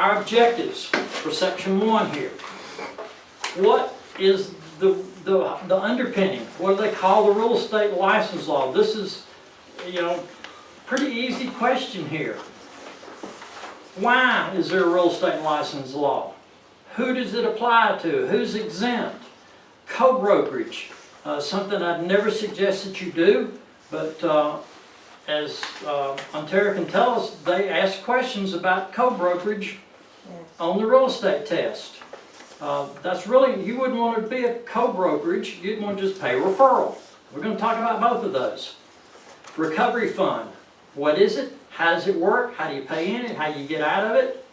our objectives for section 1 here. What is the underpinning? What do they call the real estate license law? This is, pretty easy question here. Why is there a real estate license law? Who does it apply to? Who's exempt? Co-brokerage, something I'd never suggest that you do, but as Ontario can tell us, they ask questions about co-brokerage on the real estate test. That's really, you wouldn't want to be a co-brokerage, you'd want to just pay referral. We're going to talk about both of those. Recovery fund, what is it? How does it work? How do you pay in it? How do you get out of it?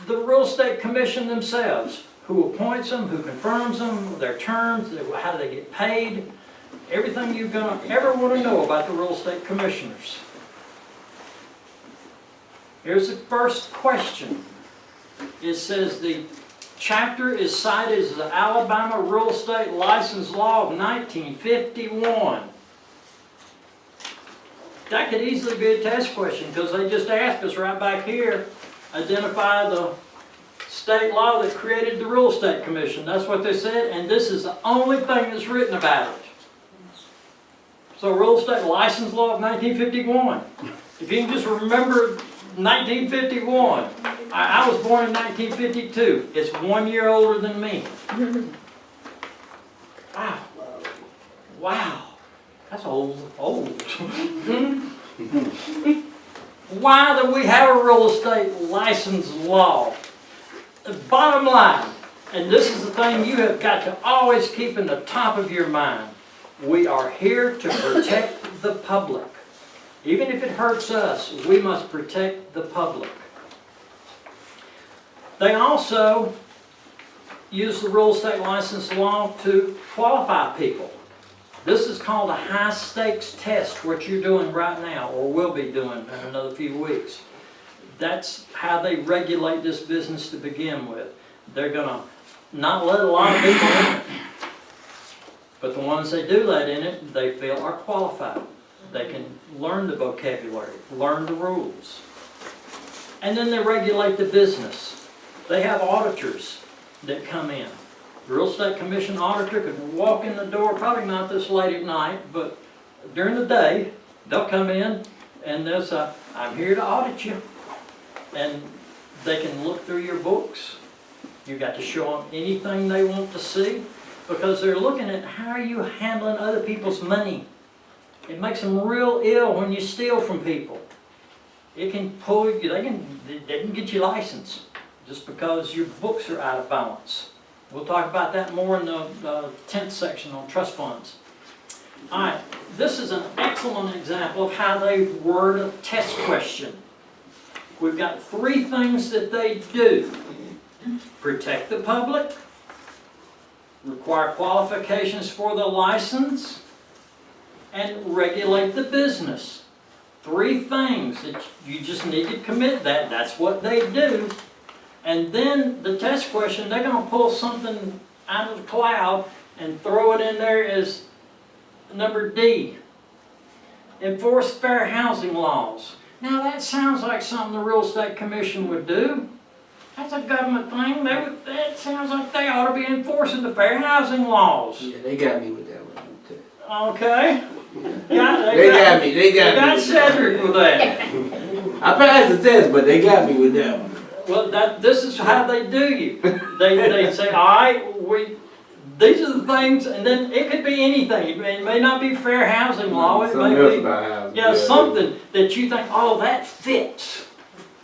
The real estate commission themselves, who appoints them, who confirms them, their terms, how do they get paid, everything you're going to ever want to know about the real estate commissioners. Here's the first question. It says the chapter is cited as the Alabama Real Estate License Law of 1951. That could easily be a test question because they just asked us right back here, identify the state law that created the Real Estate Commission. That's what they said, and this is the only thing that's written about it. So Real Estate License Law of 1951. If you can just remember 1951. I was born in 1952. It's 1 year older than me. Wow. Wow. That's old. Why do we have a real estate license law? The bottom line, and this is the thing you have got to always keep in the top of your mind, we are here to protect the public. Even if it hurts us, we must protect the public. They also use the real estate license law to qualify people. This is called a high stakes test, what you're doing right now, or will be doing in another few weeks. That's how they regulate this business to begin with. They're going to not let a lot of people in it. But the ones they do let in it, they feel are qualified. They can learn the vocabulary, learn the rules. And then they regulate the business. They have auditors that come in. The Real Estate Commission auditor could walk in the door, probably not this late at night, but during the day, they'll come in and they'll say, I'm here to audit you. And they can look through your books. You've got to show them anything they want to see because they're looking at how are you handling other people's money. It makes them real ill when you steal from people. It can pull you, they can get you licensed just because your books are out of balance. We'll talk about that more in the 10th section on trust funds. All right, this is an excellent example of how they word a test question. We've got 3 things that they do. Protect the public, require qualifications for the license, and regulate the business. 3 things that you just need to commit that. That's what they do. And then the test question, they're going to pull something out of the cloud and throw it in there as number D. Enforce fair housing laws. Now that sounds like something the Real Estate Commission would do. That's a government thing. That sounds like they ought to be enforcing the fair housing laws. Yeah, they got me with that one too. Okay. Yeah, They got me. Cedric with that. I passed the test, but they got me with that one. Well, this is how they do you. They say, all right, these are the things, and then it could be anything. It may not be fair housing law. It may be something that you think, oh, that fits.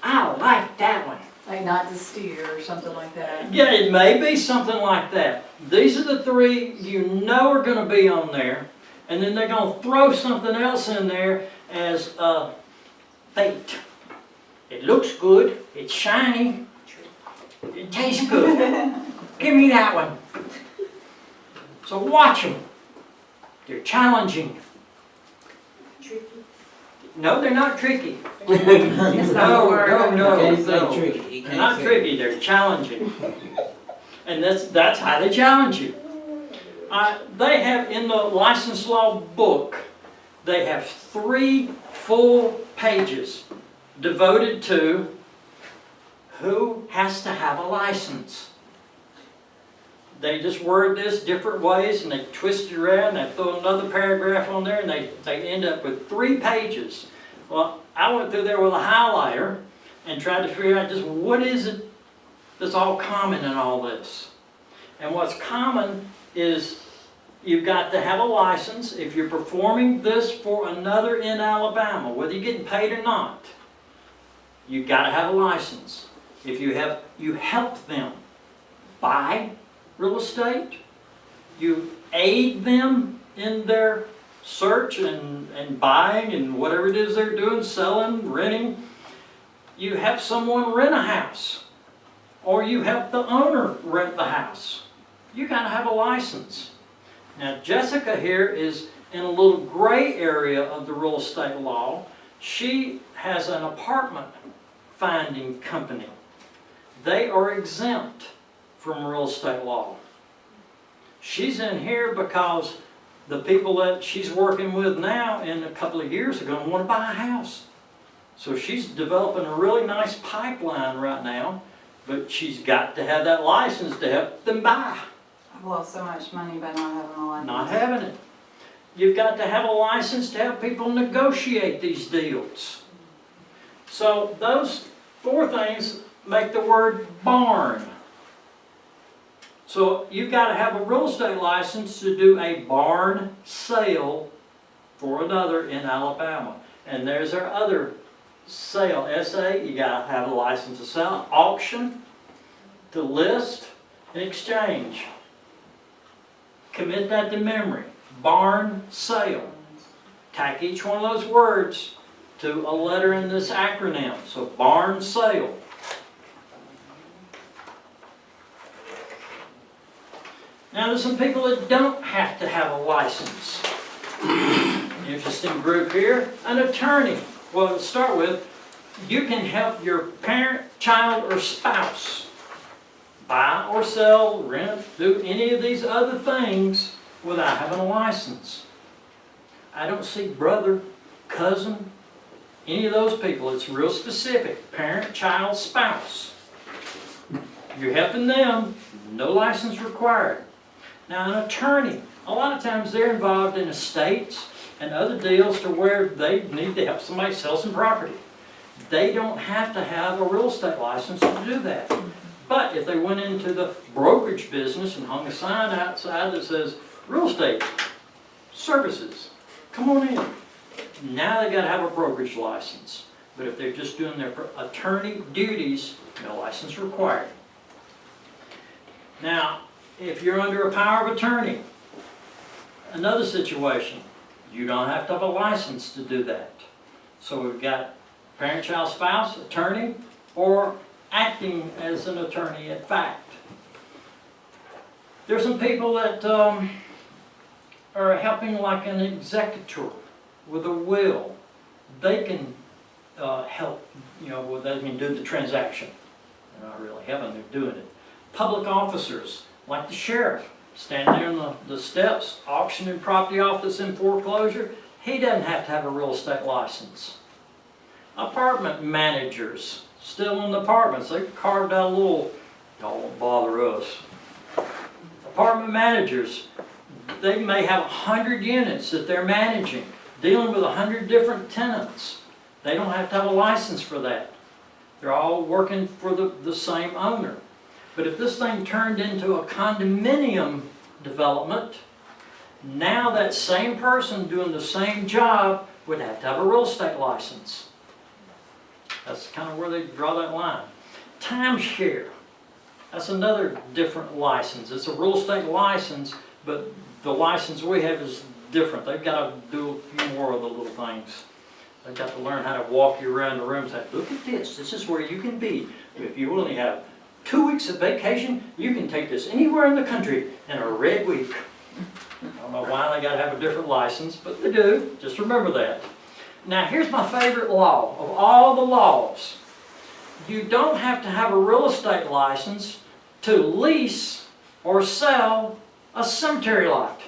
I like that one. Like not to steer or something like that. Yeah, it may be something like that. These are the 3 you know are going to be on there, and then they're going to throw something else in there as bait. It looks good, it's shiny, it tastes good. Give me that one. So watch them. They're challenging. Tricky. No, they're not tricky. That's not the word. No. Tricky. They're not tricky, they're challenging. And that's how they challenge you. They have in the license law book, they have 3 full pages devoted to Who has to have a license? They just word this different ways and they twist it around and they throw another paragraph on there and they end up with 3 pages. Well, I went through there with a highlighter and tried to figure out just what is it that's all common in all this. And what's common is you've got to have a license if you're performing this for another in Alabama, whether you're getting paid or not. You've got to have a license. If you help them buy real estate, you aid them in their search and buying and whatever it is they're doing, selling, renting. You help someone rent a house, or you help the owner rent the house. You got to have a license. Now Jessica here is in a little gray area of the real estate law. She has an apartment finding company. They are exempt from real estate law. She's in here because the people that she's working with now in a couple of years are going to want to buy a house. So she's developing a really nice pipeline right now, but she's got to have that license to help them buy. I've lost so much money by not having a license. Not having it. You've got to have a license to help people negotiate these deals. So those 4 things make the word barn. So you've got to have a real estate license to do a barn sale for another in Alabama. And there's our other sale, S-A, you got to have a license to sell, auction, to list, and exchange. Commit that to memory. Barn sale. Tack each one of those words to a letter in this acronym. So barn sale. Now there's some people that don't have to have a license. Interesting group here. An attorney. Well, to start with, you can help your parent, child, or spouse buy or sell, rent, do any of these other things without having a license. I don't see brother, cousin, any of those people. It's real specific. Parent, child, spouse. You're helping them, no license required. Now an attorney, a lot of times they're involved in estates and other deals to where they need to help somebody sell some property. They don't have to have a real estate license to do that. But if they went into the brokerage business and hung a sign outside that says, real estate services, come on in. Now they've got to have a brokerage license. But if they're just doing their attorney duties, no license required. Now, if you're under a power of attorney, another situation, you don't have to have a license to do that. So we've got parent, child, spouse, attorney, or acting as an attorney at fact. There's some people that are helping like an executor with a will. They can help, they can do the transaction. They're not really helping, they're doing it. Public officers, like the sheriff, standing there on the steps, auctioning property off that's in foreclosure, he doesn't have to have a real estate license. Apartment managers, still in the apartments, they've carved out a little, y'all won't bother us. Apartment managers, they may have 100 units that they're managing, dealing with 100 different tenants. They don't have to have a license for that. They're all working for the same owner. But if this thing turned into a condominium development, now that same person doing the same job would have to have a real estate license. That's kind of where they draw that line. Timeshare, that's another different license. It's a real estate license, but the license we have is different. They've got to do a few more of the little things. They've got to learn how to walk you around the room and say, look at this, this is where you can be. If you only have 2 weeks of vacation, you can take this anywhere in the country in a red week. I don't know why they got to have a different license, but they do. Just remember that. Now here's my favorite law of all the laws. You don't have to have a real estate license to lease or sell a cemetery lot.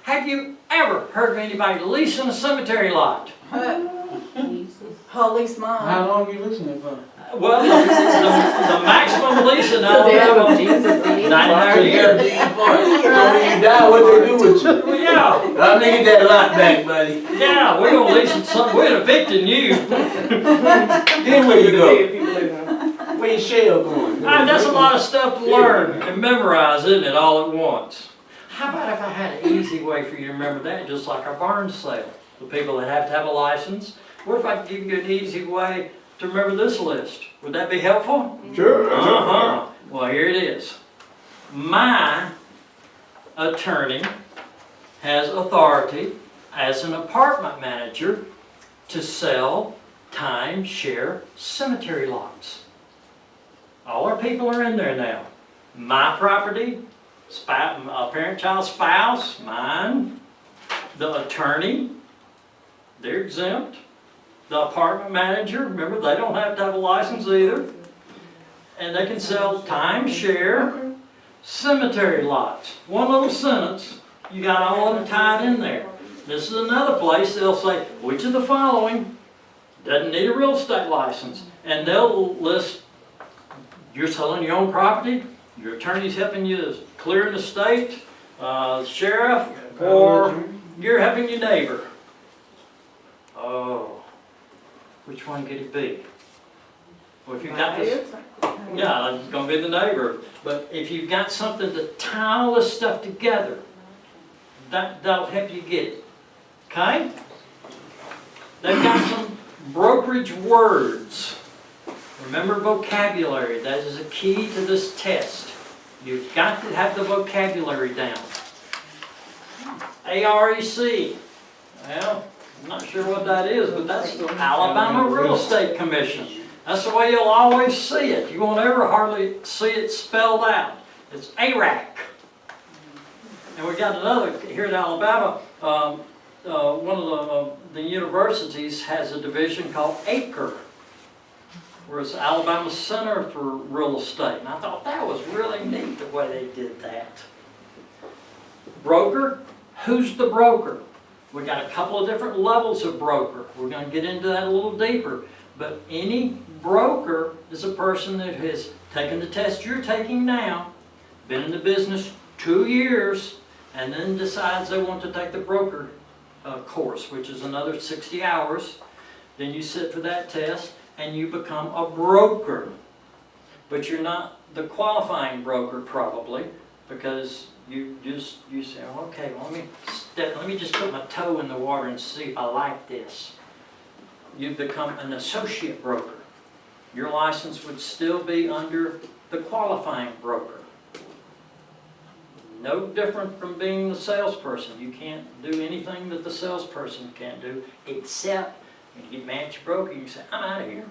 Have you ever heard of anybody leasing a cemetery lot? At least mine. How long you listening for? Well, the maximum lease in Alabama, 99 So years. when you die, what they do with you? Well, yeah, I'm gonna get that lot back, buddy. yeah, we're gonna lease it some, we're evicting you. Then where you go? Where your shell going? That's a lot of stuff to learn and memorize, isn't it, all at once? How about if I had an easy way for you to remember that, just like our barn sale? The people that have to have a license. What if I could give you an easy way to remember this list? Would that be helpful? Sure. Uh-huh. Well, here it is. My attorney has authority as an apartment manager to sell timeshare cemetery lots. All our people are in there now. My property, parent-child spouse, mine, the attorney, they're exempt. The apartment manager, remember, they don't have to have a license either. And they can sell timeshare cemetery lots. One little sentence, you got all of them tied in there. This is another place they'll say, which of the following doesn't need a real estate license? And they'll list, you're selling your own property, your attorney's helping you clear an estate, sheriff, or you're helping your neighbor. Oh, which one could it be? Well, if you've got this, yeah, it's gonna be the neighbor. But if you've got something to tie all this stuff together, that'll help you get it. Okay? They've got some brokerage words. Remember vocabulary. That is a key to this test. You've got to have the vocabulary down. AREC. Well, I'm not sure what that is, but that's the Alabama Real Estate Commission. That's the way you'll always see it. You won't ever hardly see it spelled out. It's ARAC. And we got another here in Alabama. One of the universities has a division called ACRE, where it's Alabama Center for Real Estate. And I thought that was really neat the way they did that. Broker. Who's the broker? We got a couple of different levels of broker. We're going to get into that a little deeper. But any broker is a person that has taken the test you're taking now, been in the business 2 years, and then decides they want to take the broker course, which is another 60 hours. Then you sit for that test and you become a broker. But you're not the qualifying broker probably, because you say, okay, well, let me just put my toe in the water and see if I like this. You become an associate broker. Your license would still be under the qualifying broker. No different from being the salesperson. You can't do anything that the salesperson can't do, except when you get mad at your broker, you say, I'm out of here.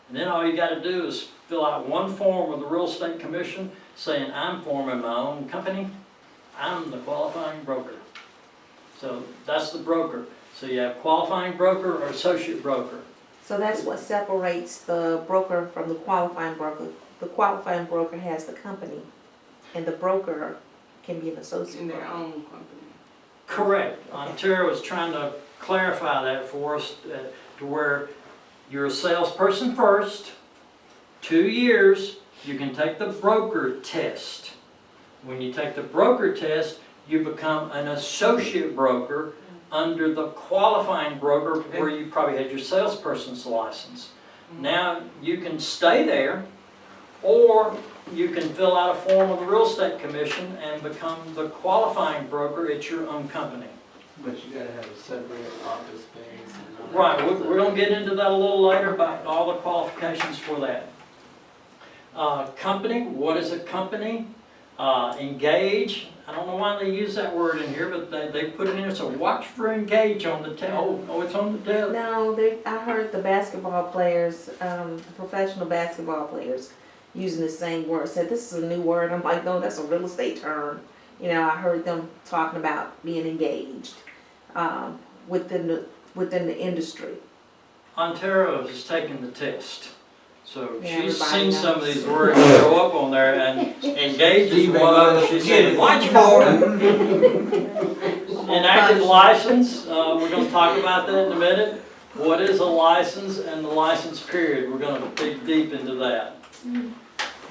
And then all you got to do is fill out one form with the Real Estate Commission saying, I'm forming my own company. I'm the qualifying broker. So that's the broker. So you have qualifying broker or associate broker. So that's what separates the broker from the qualifying broker. The qualifying broker has the company, and the broker can be an associate In their broker. own company. Correct. Ontario was trying to clarify that for us to where you're a salesperson first, 2 years, you can take the broker test. When you take the broker test, you become an associate broker under the qualifying broker where you probably had your salesperson's license. Now you can stay there, or you can fill out a form with the Real Estate Commission and become the qualifying broker at your own company. But you gotta have a separate office space and all Right, that. we're going to get into that a little later about all the qualifications for that. Company, what is a company? Engage, I don't know why they use that word in here, but they put it in there, so watch for engage on the tab. Oh, it's on the tab. No, I heard the basketball players, professional basketball players, using the same word. Said this is a new word. I'm like, no, that's a real estate term. You know, I heard them talking about being engaged within the industry. Ontario has taken the test. So Yeah, she's everybody seen some of knows. these words show up on there, and engage is one. She said, watch for it. Enacted license, we're going to talk about that in a minute. what is a license and the license period. We're gonna dig deep into that.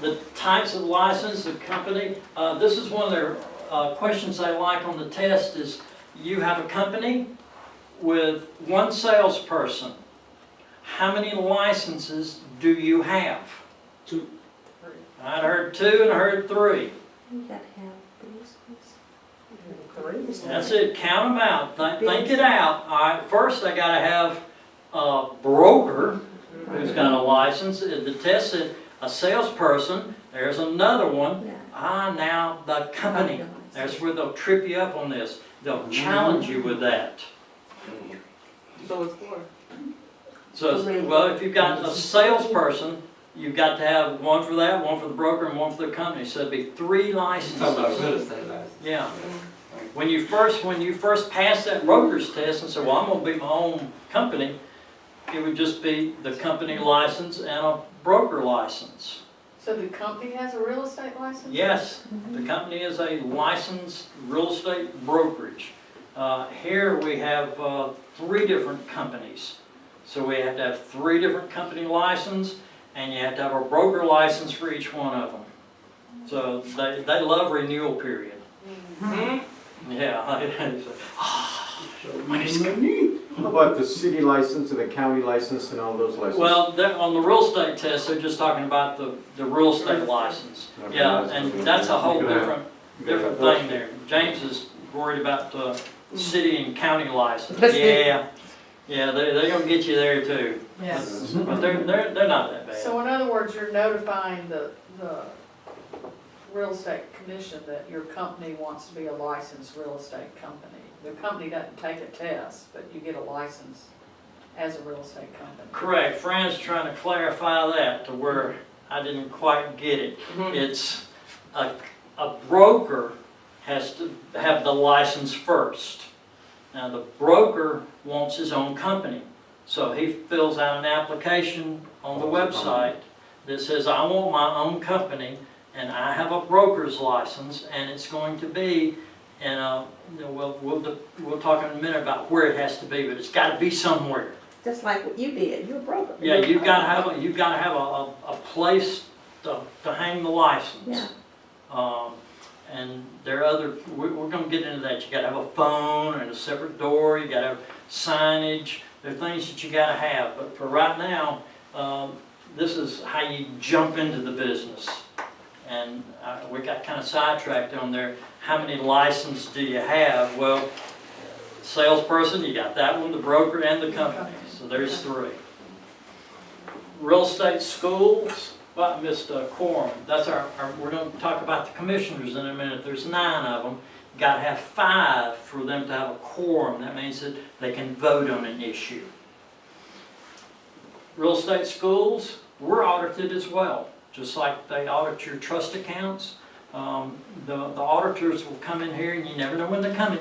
The types of license, the company, this is one of their questions they like on the test is, you have a company with one salesperson. How many licenses do you have? 2. I heard 2 and I heard 3. You gotta have business. That's it, count them out, think it out. All right, first I gotta have a broker who's got a license. The test said a salesperson, there's another one. Yeah. Now the company, that's where they'll trip you up on this. They'll challenge you with that. So it's 4. So, well, if you've got a salesperson, you've got to have one for that, one for the broker, and one for the company. So it'd be 3 licenses. Talking about real estate license. Yeah. When you first pass that broker's test and say, well, I'm gonna be my own company, it would just be the company license and a broker license. So the company has a real estate license? Yes, the company is a licensed real estate brokerage. Here we have 3 different companies. So we have to have 3 different company licenses, and you have to have a broker license for each one of them. So they love renewal period. Yeah. How about the city license and the county license and all those licenses? Well, on the real estate test, they're just talking about the real estate license. Okay, Yeah, that's and different. that's a whole You can have- different thing there. James is worried about the city and county license. Yeah, they're gonna get you there too. Yes. But they're not that bad. So in other words, you're notifying the real estate commission that your company wants to be a licensed real estate company. The company doesn't take a test, but you get a license as a real estate company. Correct. Fran's trying to clarify that to where I didn't quite get it. It's a broker has to have the license first. Now the broker wants his own company. So he fills out an application on the website that says, I want my own company and I have a broker's license and it's going to be, and we'll talk in a minute about where it has to be, but it's got to be somewhere. Just like what you did, you're a broker. Yeah, you've got to have a place to hang the license. Yeah. And there are other, we're going to get into that. You got to have a phone and a separate door. You got to have signage. There are things that you got to have. But for right now, this is how you jump into the business. And we got kind of sidetracked on there. How many licenses do you have? Well, salesperson, you got that one, the broker, and the company. So there's 3. Real estate schools. Well, I missed a quorum. That's we're going to talk about the commissioners in a minute. There's 9 of them. You got to have 5 for them to have a quorum. That means that they can vote on an issue. Real estate schools, we're audited as well. Just like they audit your trust accounts. The auditors will come in here and you never know when they're coming.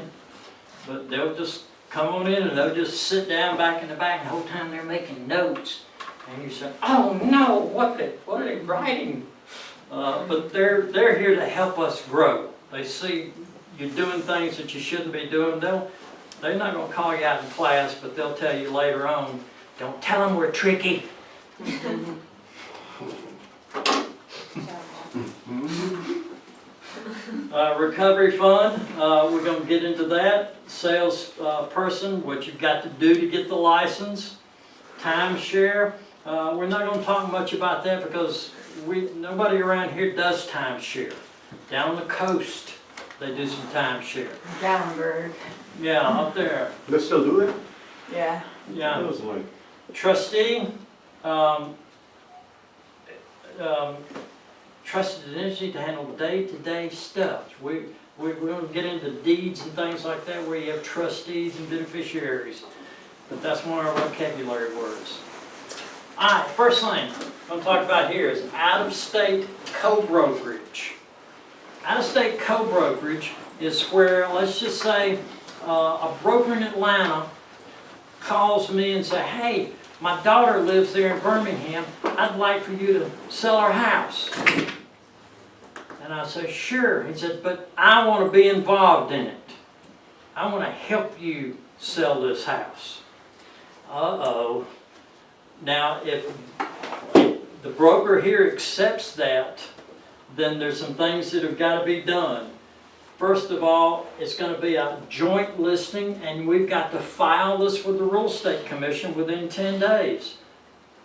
But they'll just come on in and they'll just sit down back in the back and the whole time they're making notes. And you say, oh no, what are they writing? But they're here to help us grow. They see you doing things that you shouldn't be doing. They're not going to call you out in class, but they'll tell you later on, don't tell them we're tricky. Recovery fund, we're going to get into that. Sales person, what you've got to do to get the license. Timeshare, we're not going to talk much about that because nobody around here does timeshare. Down on the coast, they do some timeshare. Gallenberg. Yeah, up there. They still do it? Yeah. Yeah. That was like, Trustee, trusted entity to handle day-to-day stuff. We're going to get into deeds and things like that where you have trustees and beneficiaries. But that's one of our vocabulary words. All right, first thing I'm going to talk about here is out-of-state co-brokerage. Out-of-state co-brokerage is where, let's just say, a broker in Atlanta calls me and says, hey, my daughter lives there in Birmingham. I'd like for you to sell our house. And I say, sure. He said, but I want to be involved in it. I want to help you sell this house. Uh-oh. Now, if the broker here accepts that, then there's some things that have got to be done. First of all, it's going to be a joint listing, and we've got to file this with the Real Estate Commission within 10 days.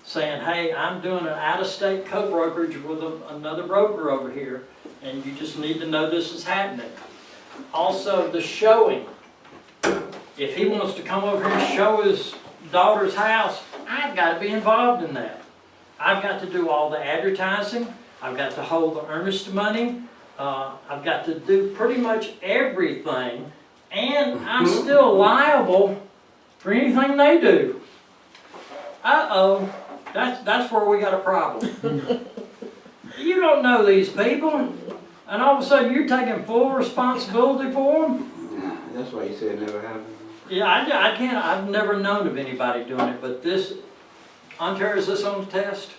Saying, hey, I'm doing an out-of-state co-brokerage with another broker over here, and you just need to know this is happening. Also, the showing. If he wants to come over here and show his daughter's house, I've got to be involved in that. I've got to do all the advertising. I've got to hold the earnest money. I've got to do pretty much everything, and I'm still liable for anything they do. Uh-oh, that's where we got a problem. You don't know these people, and all of a sudden you're taking full responsibility for them? That's why you said it never happened. Yeah, I can't, I've never known of anybody doing it, but this, Ontario, is this on the test?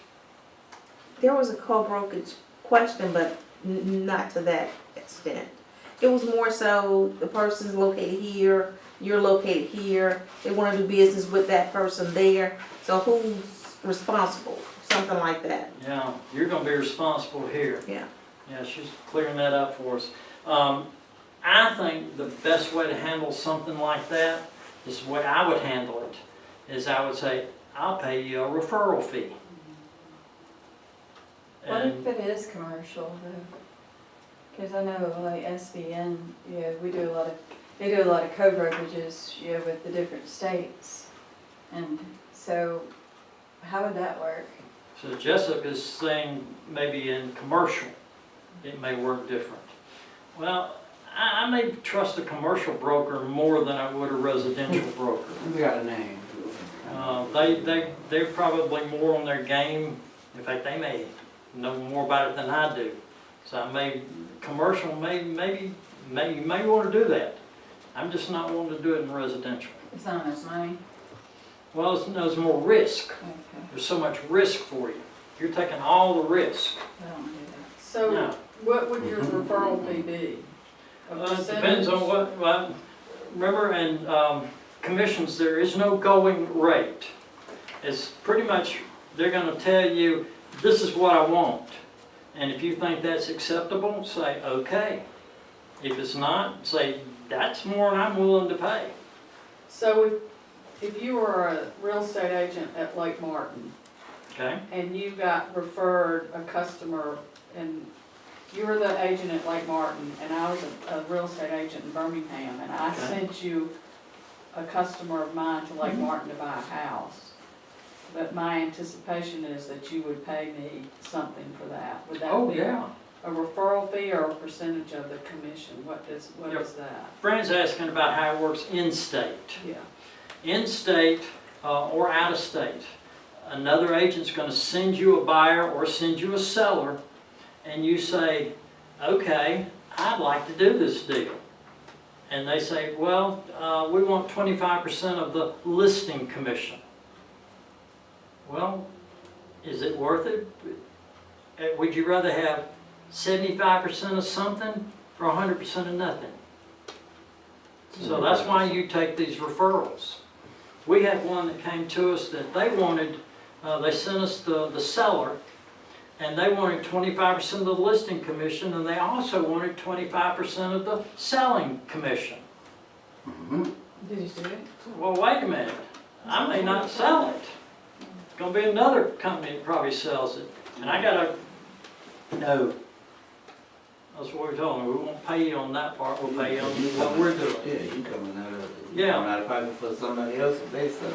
There was a co-brokerage question, but not to that extent. It was more so the person's located here, you're located here, they want to do business with that person there, so who's responsible? Something like that. Yeah, you're gonna be responsible here. Yeah. Yeah, she's clearing that up for us. I think the best way to handle something like that, this is the way I would handle it, is I would say, I'll pay you a referral fee. What And if it is commercial though? Because I know like SBN, they do a lot of co-brokerages, with the different states. And so, how would that work? so Jessica is saying maybe in commercial, it may work different. Well, I may trust a commercial broker more than I would a residential broker. We got a name. They're probably more on their game. In fact, they may know more about it than I do. So commercial maybe you may want to do that. I'm just not wanting to do it in residential. It's not enough money. Well, there's more risk. Okay, There's so much risk for you. You're taking all the risk. I don't want to do that. So No. what would your referral fee be? A It depends on percentage? what, remember, in commissions, there is no going rate. It's pretty much, they're gonna tell you, this is what I want. And if you think that's acceptable, say, okay. If it's not, say, that's more than I'm willing to pay. So if you were a real estate agent at Lake Martin, Okay? and you got referred a customer, and you were the agent at Lake Martin, and I was a real estate agent in Birmingham, and I Okay. sent you a customer of mine to Lake Mm-hmm. Martin to buy a house. But my anticipation is that you would pay me something for that. Would that Oh, be yeah. a referral fee or a percentage of the commission? What Yep. is that? Fran's asking about how it works in-state. Yeah. In-state or out-of-state. Another agent's gonna send you a buyer or send you a seller, and you say, okay, I'd like to do this deal. And they say, well, we want 25% of the listing commission. Well, is it worth it? Would you rather have 75% of something or 100% of nothing? So that's why you take these referrals. We had one that came to us that they wanted, they sent us the seller, and they wanted 25% of the listing commission, and they also wanted 25% of the selling commission. Did you do it? Well, wait a minute, I may not sell it. It's gonna be another company that probably sells it, and I gotta, no. That's what we're telling them, we won't pay you on that part, we'll pay you on what we're doing. Yeah, you coming out of, Yeah. coming out of pocket for somebody else if they sell.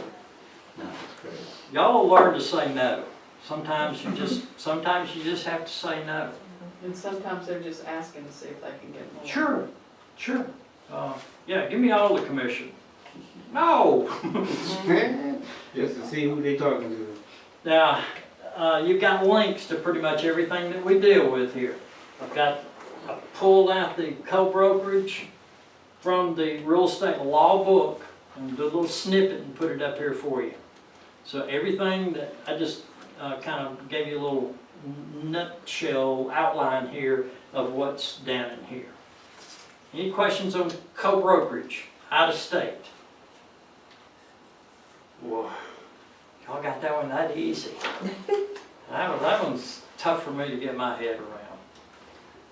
No, it's crazy. Y'all learn to say no. Sometimes you just have to say no. And sometimes they're just asking to see if they can get more. Sure, sure. Yeah, give me all the commission. No! Just to see who they talking to. Now, you've got links to pretty much everything that we deal with here. I pulled out the co-brokerage from the real estate law book and did a little snippet and put it up here for you. So everything that I just kind of gave you a little nutshell outline here of what's down in here. Any questions on co-brokerage out of state? Whoa. Y'all got that one that easy. That one's tough for me to get my head around.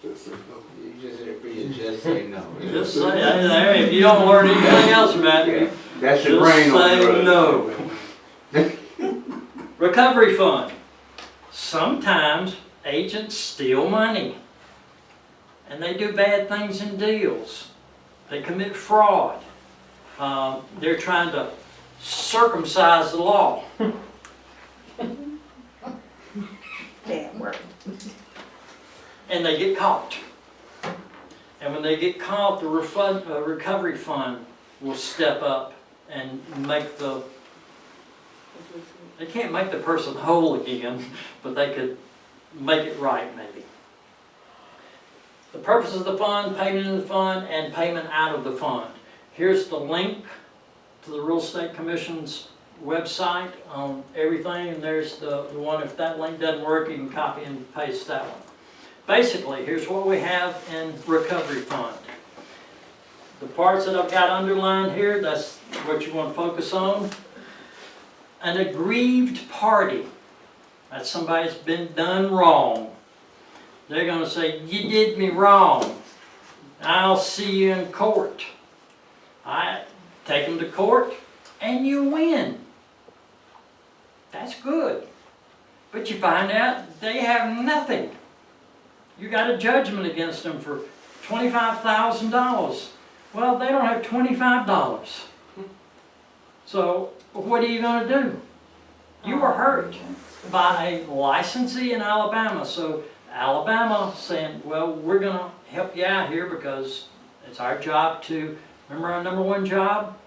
You just say no. Just say, hey, if you don't learn anything else about it, That's your just brain on say drugs. no. Recovery fund. Sometimes agents steal money. And they do bad things in deals. They commit fraud. They're trying to circumcise the law. Bad word. And they get caught. And when they get caught, the recovery fund will step up and make they can't make the person whole again, but they could make it right maybe. The purpose of the fund, payment in the fund, and payment out of the fund. Here's the link to the Real Estate Commission's website on everything, and there's the one. If that link doesn't work, you can copy and paste that one. Basically, here's what we have in recovery fund. The parts that I've got underlined here, that's what you want to focus on. An aggrieved party. That's somebody that's been done wrong. They're going to say, you did me wrong. I'll see you in court. I take them to court and you win. That's good. But you find out they have nothing. You got a judgment against them for $25,000. Well, they don't have $25. So what are you going to do? You were hurt by a licensee in Alabama. So Alabama saying, well, we're going to help you out here because it's our job to, remember our number one job?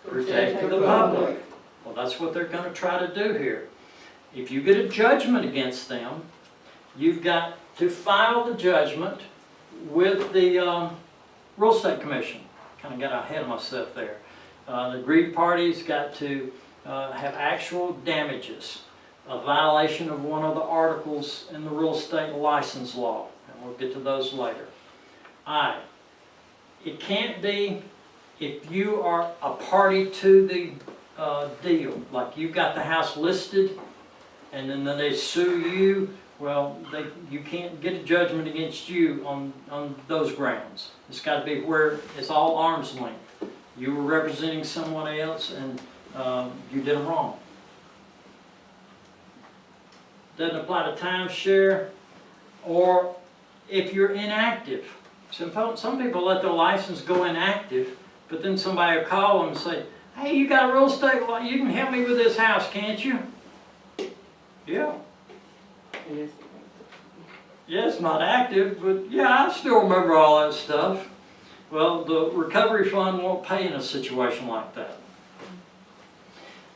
Protect the public. Well, that's what they're going to try to do here. If you get a judgment against them, you've got to file the judgment with the Real Estate Commission. Kind of got ahead of myself there. The aggrieved party's got to have actual damages, a violation of one of the articles in the real estate license law, and we'll get to those later. Alright, it can't be if you are a party to the deal, like you've got the house listed and then they sue you. Well, you can't get a judgment against you on those grounds. It's got to be where it's all arm's length. You were representing someone else and you did them wrong. Doesn't apply to timeshare or if you're inactive. Some people let their license go inactive, but then somebody will call them and say, hey, you got a real estate, you can help me with this house, can't you? Yeah. Yeah, it's not active, but yeah, I still remember all that stuff. Well, the recovery fund won't pay in a situation like that.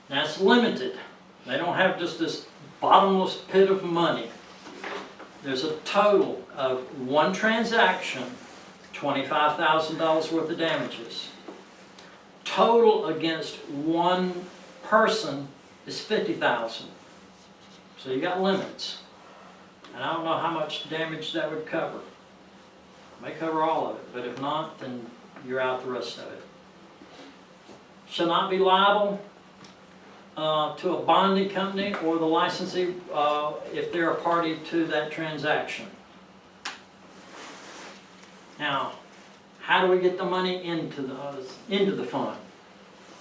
That's limited. They don't have just this bottomless pit of money. There's a total of one transaction, $25,000 worth of damages. Total against one person is $50,000. So you got limits. And I don't know how much damage that would cover. It may cover all of it, but if not, then you're out the rest of it. Shall not be liable to a bonding company or the licensee if they're a party to that transaction. Now, how do we get the money into the fund?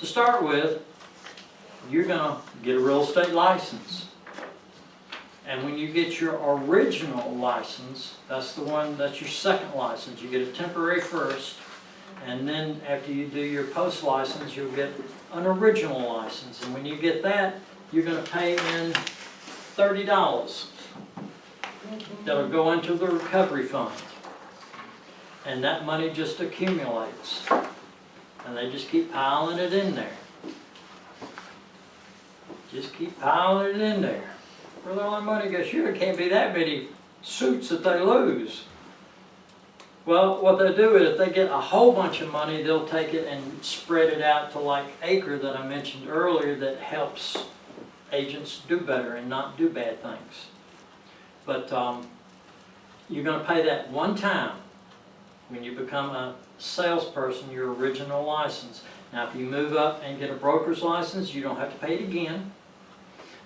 To start with, you're going to get a real estate license. And when you get your original license, that's your second license. You get a temporary first, and then after you do your post license, you'll get an original license. And when you get that, you're going to pay in $30. That'll go into the recovery fund. And that money just accumulates. And they just keep piling it in there. Just keep piling it in there. Where all that money goes, sure, it can't be that many suits that they lose. Well, what they do is if they get a whole bunch of money, they'll take it and spread it out to like ACRE that I mentioned earlier that helps agents do better and not do bad things. But you're going to pay that one time when you become a salesperson, your original license. Now, if you move up and get a broker's license, you don't have to pay it again.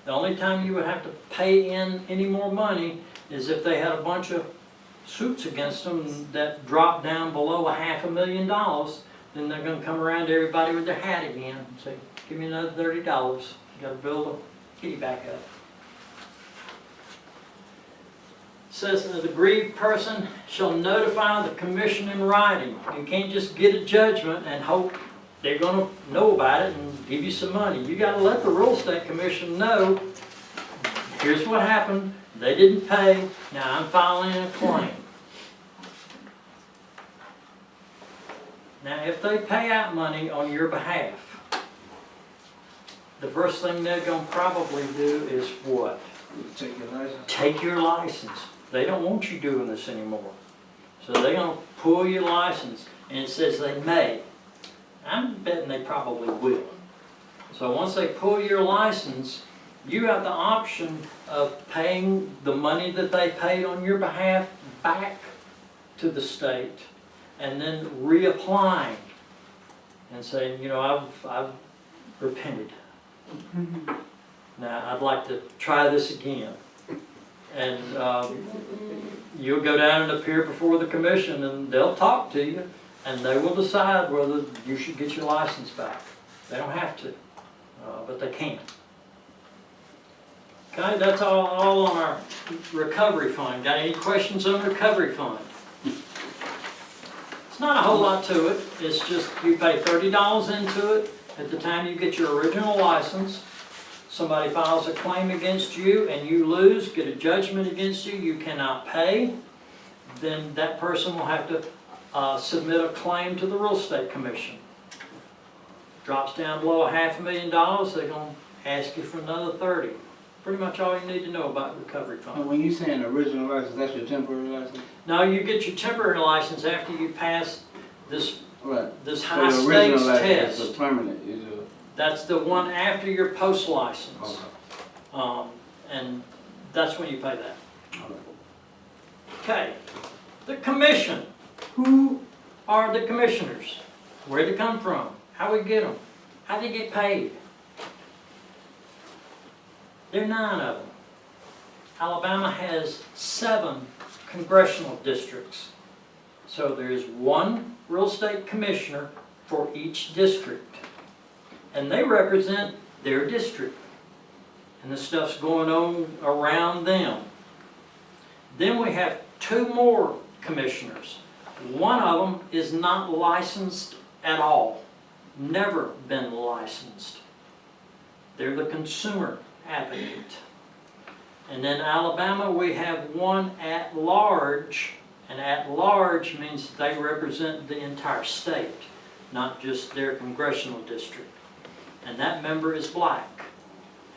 The only time you would have to pay in any more money is if they had a bunch of suits against them that dropped down below $500,000, then they're gonna come around to everybody with their hat again and say, give me another $30. You gotta build a kitty back up. Says that the aggrieved person shall notify the commission in writing. You can't just get a judgment and hope they're gonna know about it and give you some money. You gotta let the real estate commission know, here's what happened, they didn't pay, now I'm filing a claim. Now, if they pay out money on your behalf, the first thing they're gonna probably do is what? Take your license. Take your license. They don't want you doing this anymore. So they're gonna pull your license, and it says they may. I'm betting they probably will. So once they pull your license, you have the option of paying the money that they paid on your behalf back to the state, and then reapplying and saying, you know, I've repented. Now, I'd like to try this again. And you'll go down and appear before the commission, and they'll talk to you, and they will decide whether you should get your license back. They don't have to, but they can. Okay, that's all on our recovery fund. Got any questions on recovery fund? It's not a whole lot to it. It's just you pay $30 into it at the time you get your original license. Somebody files a claim against you and you lose, get a judgment against you, you cannot pay, then that person will have to submit a claim to the real estate commission. Drops down below $500,000, they're going to ask you for another $30. Pretty much all you need to know about recovery And fund. when you saying original license, that's your temporary license? Now, you get your temporary license after you pass this Right. this So high the original stakes license is test. a permanent, is a... That's the one after your post license. Okay. And that's when you pay that. Okay. Okay, the commission. Who are the commissioners? Where they come from? How we get them? How they get paid? There are 9 of them. Alabama has 7 congressional districts. So there's 1 real estate commissioner for each district. And they represent their district. And the stuff's going on around them. Then we have 2 more commissioners. One of them is not licensed at all. Never been licensed. They're the consumer advocate. And then Alabama, we have 1 at large. And at large means they represent the entire state, not just their congressional district. And that member is black.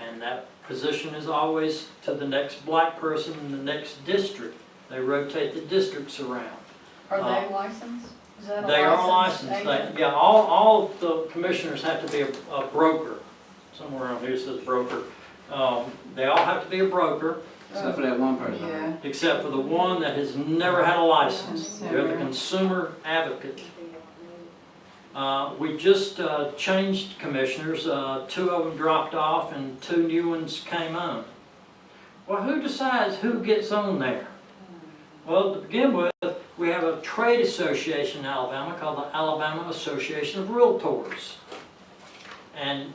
And that position is always to the next black person in the next district. They rotate the districts around. Are they licensed? Is that a They are licensed. agent? Yeah, all of the commissioners have to be a broker. Somewhere on here says broker. They all have to be a broker, Except for that one person. Yeah. except for the one that has never had a license. They're the consumer advocate. We just changed commissioners. 2 of them dropped off and 2 new ones came on. Well, who decides who gets on there? Well, to begin with, we have a trade association in Alabama called the Alabama Association of Realtors. And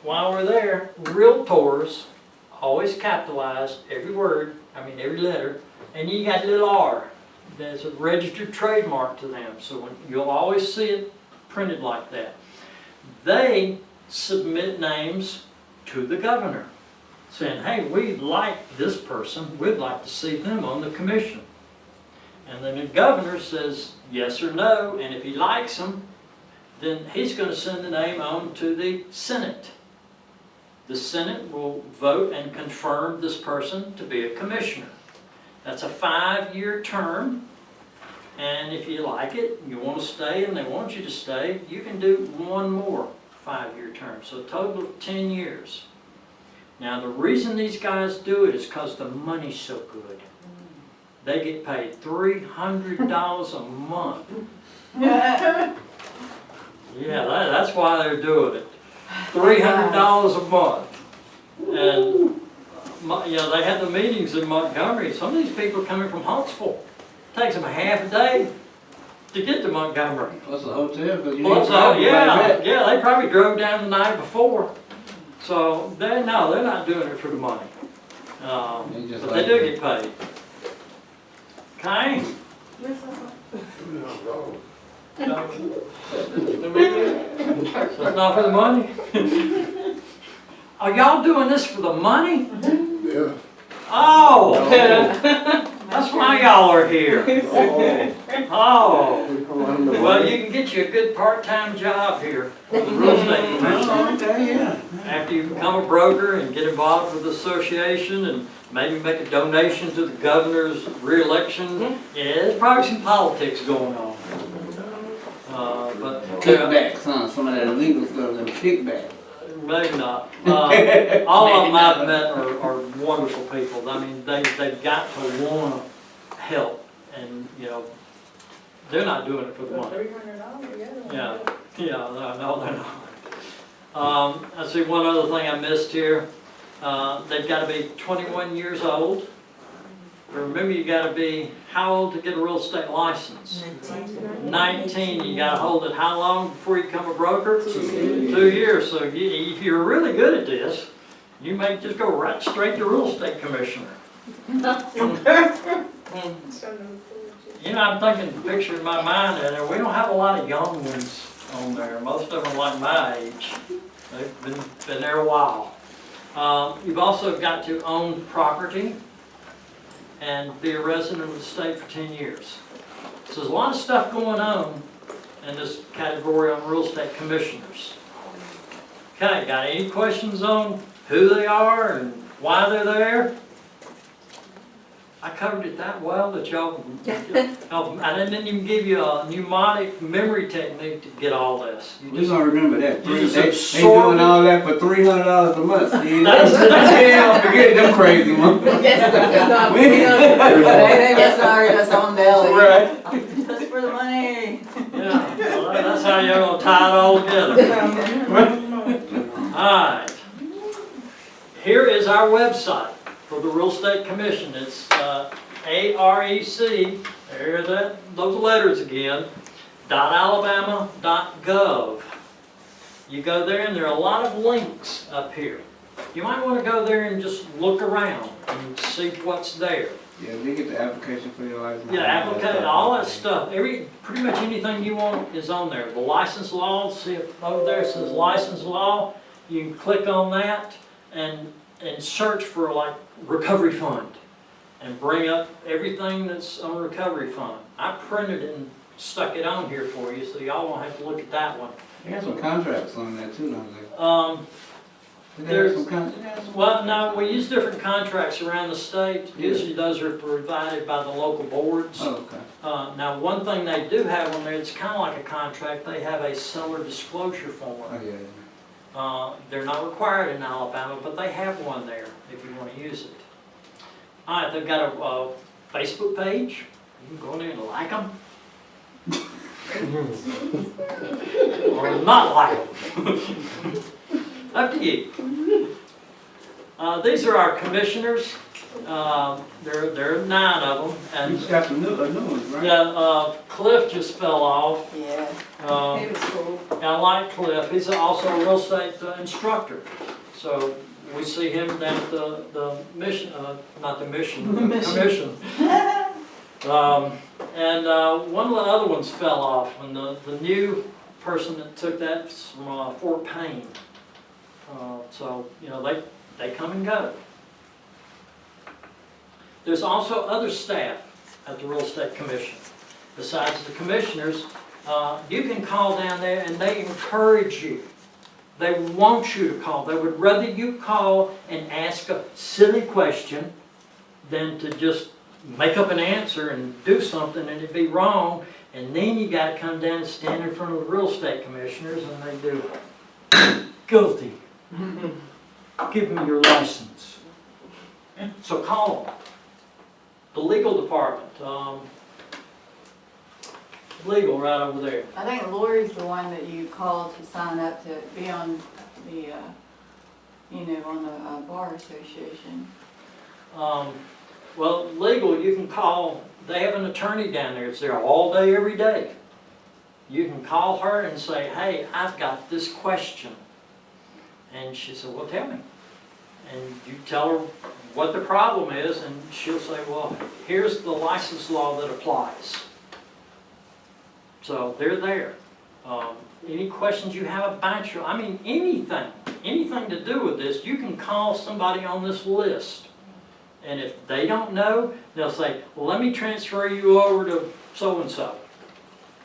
while we're there, realtors always capitalize every word, every letter, and you got a little R. There's a registered trademark to them, so you'll always see it printed like that. They submit names to the governor, saying, hey, we like this person, we'd like to see them on the commission. And then the governor says yes or no, and if he likes them, then he's going to send the name on to the Senate. The Senate will vote and confirm this person to be a commissioner. That's a 5-year term, and if you like it, you want to stay and they want you to stay, you can do 1 more 5-year term, so a total of 10 years. Now the reason these guys do it is because the money's so good. They get paid $300 a month. Yeah, that's why they're doing it. $300 a month. And, you know, they had the meetings in Montgomery. Some of these people are coming from Huntsville. Takes them a half a day to get to Montgomery. Plus a hotel, because you Well, need so, to yeah, they probably drove down the night before. So, they're not doing it for the money. They just But they like do it. get paid. Okay? So it's not for the money? Are y'all doing this for the money? Yeah. Oh! That's why y'all are here. Oh, well, you can get you a good part-time job here with the real estate commission. Oh, okay, yeah. After you become a broker and get involved with the association and maybe make a donation to the governor's reelection. Yeah, there's probably some politics going on. But Kickbacks, huh? Some of that illegal stuff, them kickbacks. maybe not. All of them I've met are wonderful people. I mean, they've got to want to help, and you know, they're not doing it for the money. $300, Yeah, no, they're not. I see one other thing I missed here. They've got to be 21 years old. Remember, you got to be how old to get a real estate license? 19. You got to hold it how long before you become a broker? 2 years. So if you're really good at this, you may just go right straight to real estate commissioner. You know, I'm thinking, picture in my mind, and we don't have a lot of young ones on there. Most of them are like my age. They've been there a while. You've also got to own property and be a resident of the state for 10 years. So there's a lot of stuff going on in this category on real estate commissioners. Okay, got any questions on who they are and why they're there? I covered it that well that y'all, I didn't even give you a mnemonic memory technique to get all this. You We just, gonna remember that. you just They absorb doing it. all that for $300 a month, Steve. That's- Yeah, forget them crazy ones. They must not already have some belly. Right. Just for the money. Yeah, well, that's how you're gonna tie it all together. Alright. Here is our website for the Real Estate Commission. It's AREC, there those letters again, .alabama.gov. You go there and there are a lot of links up here. You might want to go there and just look around and see what's there. Yeah, they get the application for your license. Yeah, application, all that stuff, pretty much anything you want is on there. The license law, see if over there it says license law, you can click on that and search for like recovery fund and bring up everything that's on recovery fund. I printed it and stuck it on here for you, so y'all won't have to look at that one. They got some contracts on there too, don't they? There's- Some contracts. Well, no, we use different contracts around the state. Usually those are provided by the local boards. Oh, okay. Now, one thing they do have on there, it's kind of like a contract, they have a seller disclosure form. Oh, yeah. They're not required in Alabama, but they have one there if you want to use it. All right, they've got a Facebook page. You can go in there and like them. Or not like them. Up to you. These are our commissioners. There are 9 of them. You And just got some new ones, right? yeah, Cliff just fell off. Yeah, Um, he was cool. I like Cliff. He's also a real estate instructor. So we see him down at the mission, not the mission, the commission. And one of the other ones fell off, and the new person that took that was from Fort Payne. So, you know, they come and go. There's also other staff at the Real Estate Commission. Besides the commissioners, you can call down there and they encourage you. They want you to call. They would rather you call and ask a silly question than to just make up an answer and do something and it'd be wrong. And then you got to come down and stand in front of the real estate commissioners and they do, guilty. Give me your license. So call them. The legal department. Legal right over there. I think Lori's the one that you called to sign up to be on the, on the bar association. Well, legal, you can call, they have an attorney down there, it's there all day, every day. You can call her and say, hey, I've got this question. And she said, well, tell me. And you tell her what the problem is, and she'll say, well, here's the license law that applies. So they're there. Any questions you have about anything to do with this, you can call somebody on this list. And if they don't know, they'll say, well, let me transfer you over to so-and-so.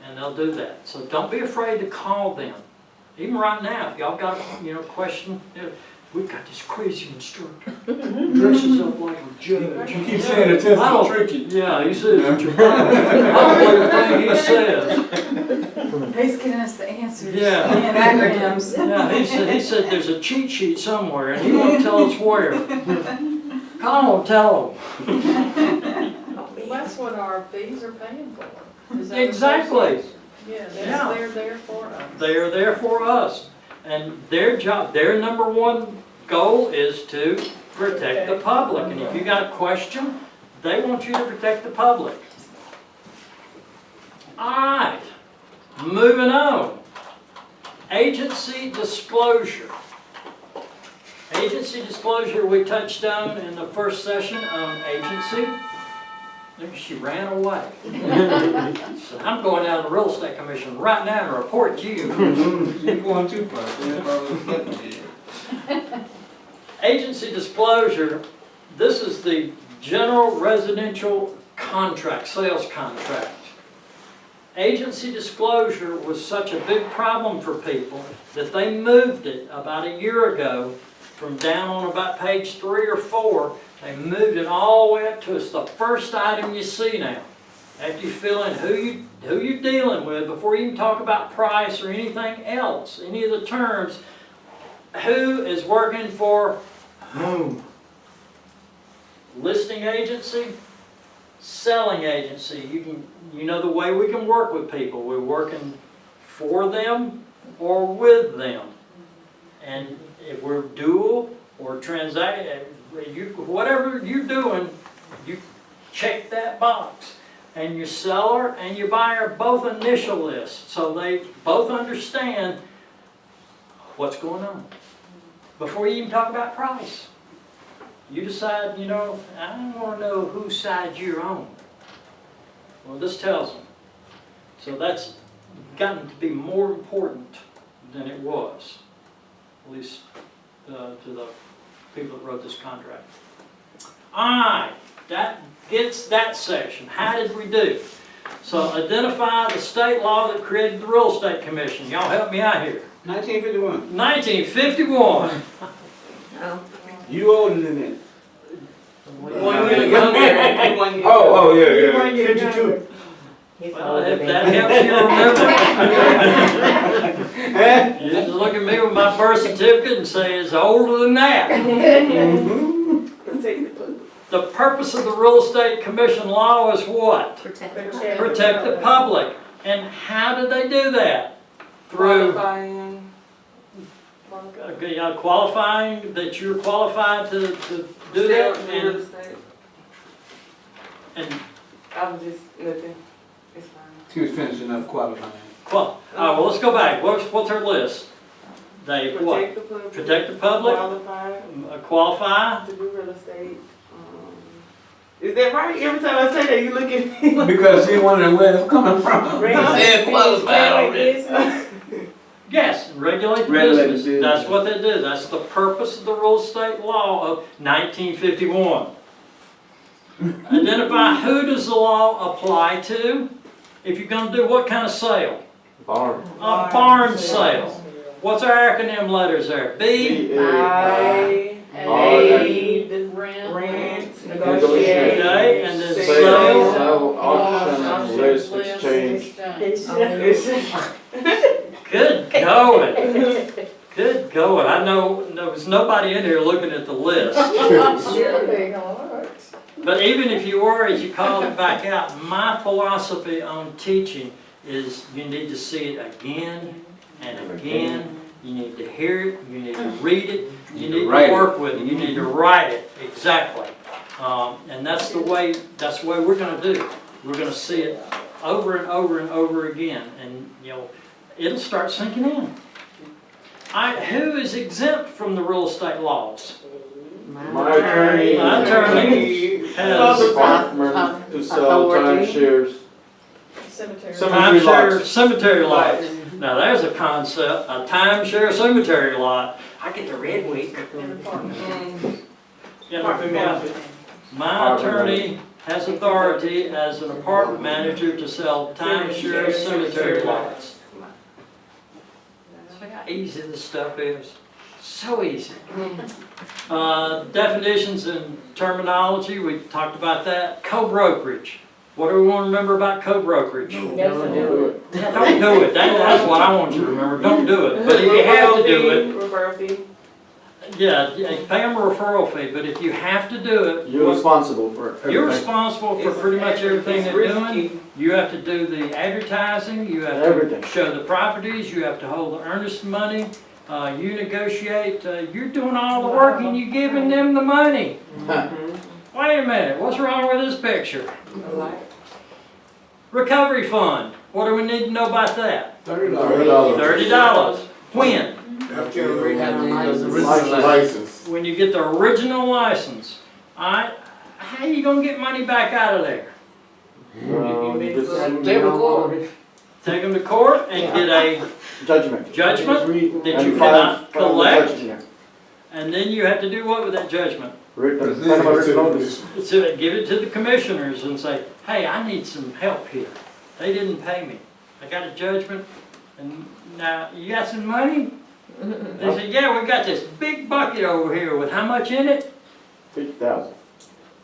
And they'll do that. So don't be afraid to call them. Even right now, if y'all got a question, we've got this crazy instructor. Dresses up like a judge. You keep saying the test is tricky. Yeah, he says it's tricky. I don't believe everything he says. He's giving us the answers. Yeah. And acronyms. Yeah, he said there's a cheat sheet somewhere, and he won't tell us where. Call him, tell him. Well, that's what our fees are paying for. is that Exactly. association. Yeah, Yeah. they're there for us. They are there for us. And their job, their number one goal is to protect the public. And if you got a question, they want you to protect the public. All right, moving on. Agency disclosure. Agency disclosure we touched on in the first session on agency. Look, she ran away. So I'm going down to the Real Estate Commission right now to report to you. You're going too far. Agency disclosure, this is the general residential contract, sales contract. Agency disclosure was such a big problem for people that they moved it about a year ago from down on about page 3 or 4. They moved it all the way up to it's the first item you see now. After you fill in who you're dealing with, before you even talk about price or anything else, any of the terms, who is working for whom? Listing agency, selling agency. You know the way we can work with people. We're working for them or with them. And if we're dual or transact, whatever you're doing, you check that box. And your seller and your buyer both initial this, so they both understand what's going on. Before you even talk about price, you decide, I want to know whose side you're on. Well, this tells them. So that's gotten to be more important than it was, at least to the people that wrote this contract. All right, that gets that section. How did we do? So identify the state law that created the Real Estate Commission. Y'all help me out here. 1951. 1951. Oh. You older than that. One year younger. Oh, yeah. 52. He's Well, older if than that me. helps you remember. You just look at me with my birth certificate and say it's older than that. The purpose of the Real Estate Commission law is what? Protect. Protect the public. And how did they do that? Through qualifying that you're qualified to do that. And I was just looking. It's fine. She was finishing up qualifying. all right, well, let's go back. What's her list? They what? Protect the public. Protect the public. Qualified Qualify. to do real estate. Is that right? Every time I say that, you look at me. Because she wanted where it's coming from. Said qualified already. Yes, and regulate the Regulate the business. business. That's what they do. That's the purpose of the real estate law of 1951. Identify who does the law apply to. If you're going to do what kind of sale? Barn. A barn sale. What's our acronym letters there? B? Aid, Rent, rent, negotiate. Okay, and then Sale, sale. auction, list, exchange. Good going. Good going. I know there was nobody in here looking at the list. But even if you were, as you called it back out, my philosophy on teaching is you need to see it again and again. You need to hear it, you need to read it, you need to work with it, you need to write it, exactly. And that's the way we're gonna do. We're gonna see it over and over and over again, and it'll start sinking in. Who is exempt from the real estate laws? My attorney. My attorney has Department to sell timeshares. Cemetery. timeshare cemetery lots. Now there's a concept, a timeshare cemetery lot. I get the red week. And apartment. My attorney has authority as an apartment manager to sell timeshare cemetery lots. See how easy this stuff is? So easy. Definitions and terminology, we talked about that. Co-brokerage. What do we want to remember about co-brokerage? Don't do it. Yeah, don't do it. That's what I want you to remember. Don't do it. But if you have to do it, Referral fee. yeah, pay them a referral fee. But if you have to do it, You're responsible for everything. you're responsible for pretty much everything they're doing. Risky. You have to do the advertising, you have Everything. to show the properties, you have to hold the earnest money, you negotiate, you're doing all the work and you're giving them the money. Wait a minute, what's wrong with this picture? Recovery fund, what do we need to know about that? $30. $30. When? After we have the License. When you get the original license. Alright, how you gonna get money back out of there? You just send Take them a court. Take them to court and get a judgment. judgment that you And cannot file the collect, judgment. and then you have to do what with that judgment? Written, send them a written notice. So give it to the commissioners and say, hey, I need some help here. They didn't pay me. I got a judgment, and now, you got some money? They said, yeah, we got this big bucket over here with how much in it? 50,000.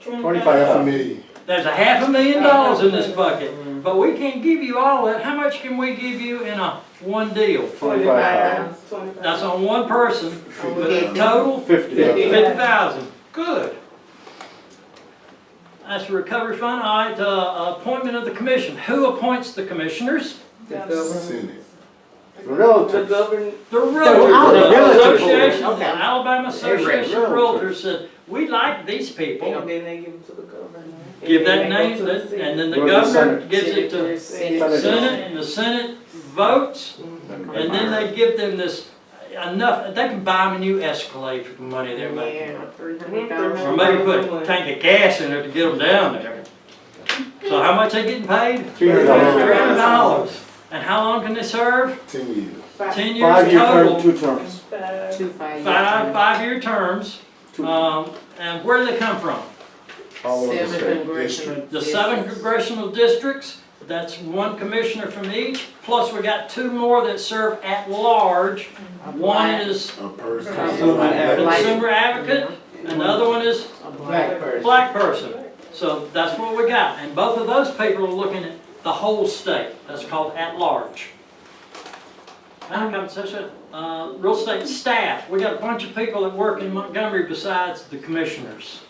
25,000. There's $500,000 in this bucket, but we can't give you all that. How much can we give you in one deal? 25,000. That's on one person, but a total 50,000. 50,000. Good. That's the recovery fund. All right, appointment of the commission. Who appoints the commissioners? Relative. The Realtors Association, the Alabama Association of Realtors said, we like these people. And then they give them to the governor. Give that name, and then the governor gives it to the Senate. Senate, and the Senate votes, and then they give them this enough, they can buy them a new Escalade for the money they're making. Or maybe put a tank of gas in it to get them down there. So how much they getting paid? $300. $300. And how long can they serve? 10 years. 10 years 5-year total. term, 2 terms. Five-year terms. And where do they come from? All over the state. The 7 congressional districts, that's 1 commissioner from each, plus we got 2 more that serve at large. One is consumer advocate, and the other one is black person. So that's what we got, and both of those people are looking at the whole state. That's called at large. Real estate staff, we got a bunch of people that work in Montgomery besides the commissioners.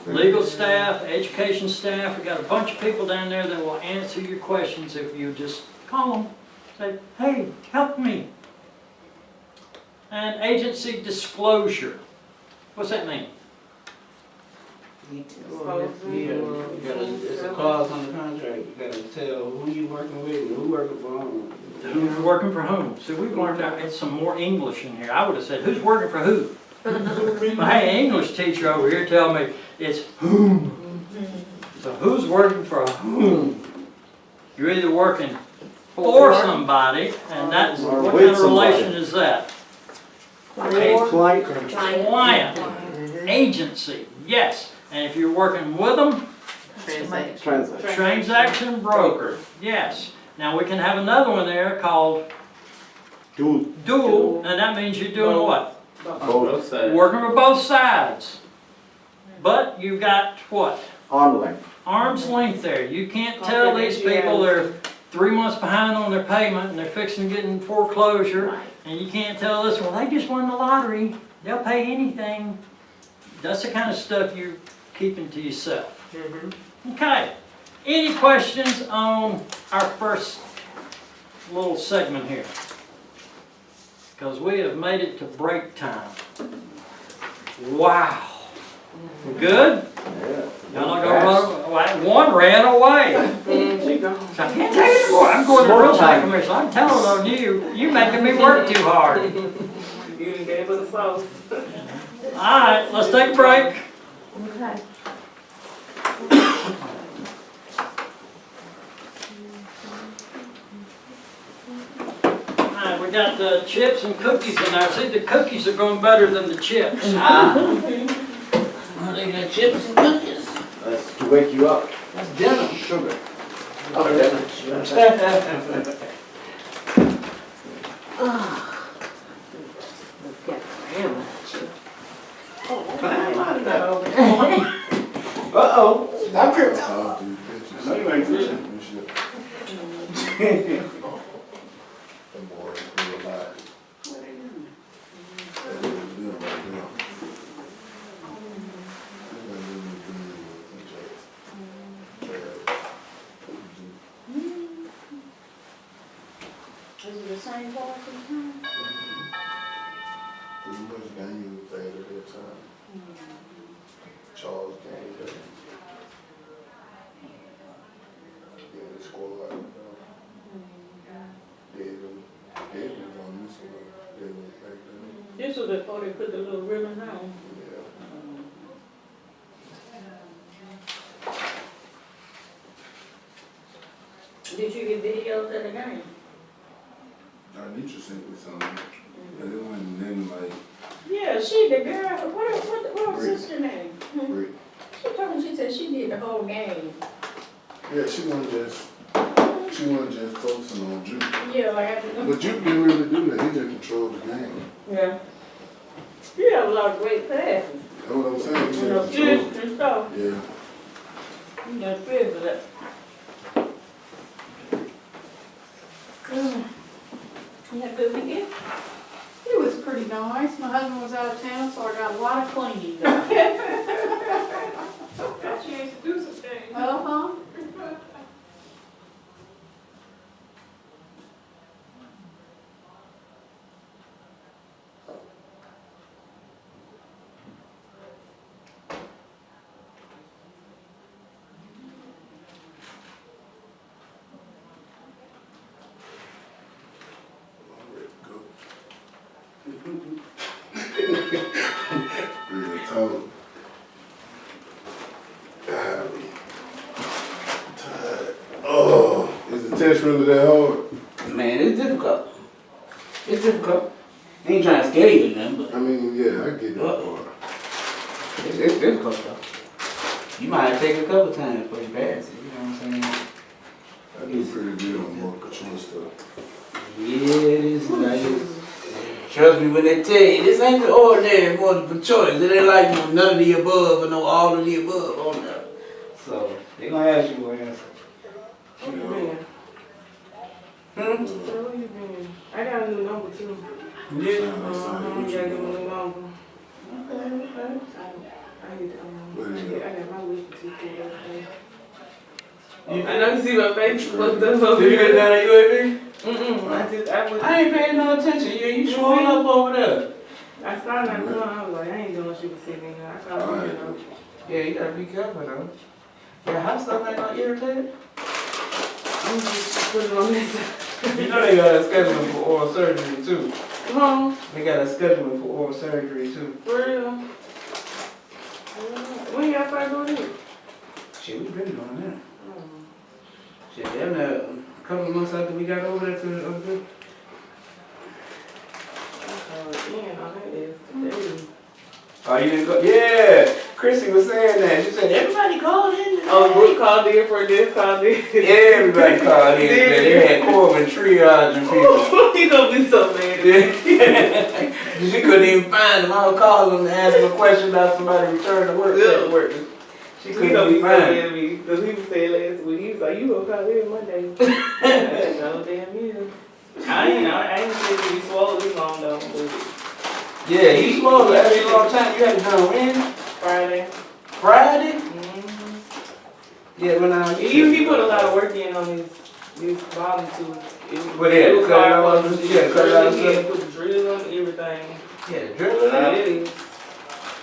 Legal staff, education staff, we got a bunch of people down there that will answer your questions if you just call them. Say, hey, help me. And agency disclosure. What's that mean? It's a clause on the contract. You gotta tell who you working with and who working for whom. Who's working for whom? See, we've learned out it's some more English in here. I would have said, who's working for who? My English teacher over here tell me it's whom. So who's working for whom? You're either working for somebody, and that's, Or what with kind of somebody. relation is that? A client. Client, agency, yes. And if you're working with them, Transaction. transaction broker, yes. Now we can have another one there called dual, and that means you're doing what? Both. Working for both sides. But you've got what? Arm length. Arm's length there. You can't tell these people they're 3 months behind on their payment and they're fixing to get in foreclosure. And you can't tell this, well, they just won the lottery. They'll pay anything. That's the kind of stuff you're keeping to yourself. Okay. Any questions on our first little segment here. Because we have made it to break time. Wow. We good? Y'all not gonna run? One ran away. She gone. So I can't take it anymore. I'm going to the real estate commission. I'm telling on you, you making me work too hard. You done gave us a sauce. All right, let's take a break. Okay. All right, we got the chips and cookies in there. See, the cookies are going better than the chips. Oh, they got chips and cookies. That's to wake you up. That's dinner. Sugar. Oh, dinner. Uh-oh. Stop tripping. No, you ain't tripping. Is it the same part every time? Pretty much Daniel was at that time. Charles Daniel. Yeah, the squad. David was on this one. David was back then. This was before they put the little ribbon on. Yeah. Did you get videos at the game? Nietzsche sent me something. And it went then like, Yeah, she, the girl, what was sister name? Rick. She told me, she said she did the whole game. Yeah, she wasn't just focusing on Juke. Yeah, like I did. But Juke didn't really do that. He just controlled the game. Yeah. She had a lot of great passes. That's what I'm saying. He You know, just shit controlled. and stuff. Yeah. You just feel for that. You had a good weekend? It was pretty nice. My husband was out of town, so I got a lot of cleaning done. Got a chance to do some things. Uh-huh. Real talk. Golly. Tired. Oh, is the test really that hard? Man, it's difficult. It's difficult. Ain't trying to scare you or nothing, but I mean, yeah, I get that part. it's difficult though. You might have to take it a couple times before you pass it, you know what I'm saying? I do pretty good on multiple choice stuff. Yeah, it is nice. Trust me when they tell you, this ain't the ordinary multiple choice. It ain't like no none of the above or no all of the above on there. So, they gonna ask you what answer. Where you been? Hmm? So where you been? I got a new number too. Yeah. You gotta give me a new number. Okay, okay. I got my week to do everything. I know you see my face, but that's what Did you get down at UAB? I I ain't paying no attention. You swole up over there. I started not doing, I was like, I ain't doing shit with sitting here. I called you, you know. Yeah, you gotta be careful though. Yeah, hot stuff ain't gonna irritate it. I'm just putting it on this. You know they got a schedule for oral surgery too. Huh? They got a schedule for oral surgery too. For real? When y'all start doing it? Shit, we been doing that. Shit, damn near a couple of months after we got over there to the other group. Oh, you didn't go? Yeah, Chrissy was saying that. She said, everybody called in. Oh, Brooke called in for this, called in. Everybody called in. They had Corbin triaging people. He gonna be so mad. She couldn't even find them. I was calling them to ask them a question about somebody returning to work. Yeah. She He couldn't gonna be even so find mad them. at me. Because he was saying last week, he was like, you gonna call in Monday. I no damn yeah. I ain't saying to be swallowed this long though. But Yeah, you supposed to every long time. You had to go in Friday. Friday? Mm-hmm. Yeah, when I He put a lot of work in on his bottom too. Well, yeah, it was cut it hard off, for us to yeah, cut it out, drill it in, put the drill on everything. Yeah, drill it out. Yeah, it is.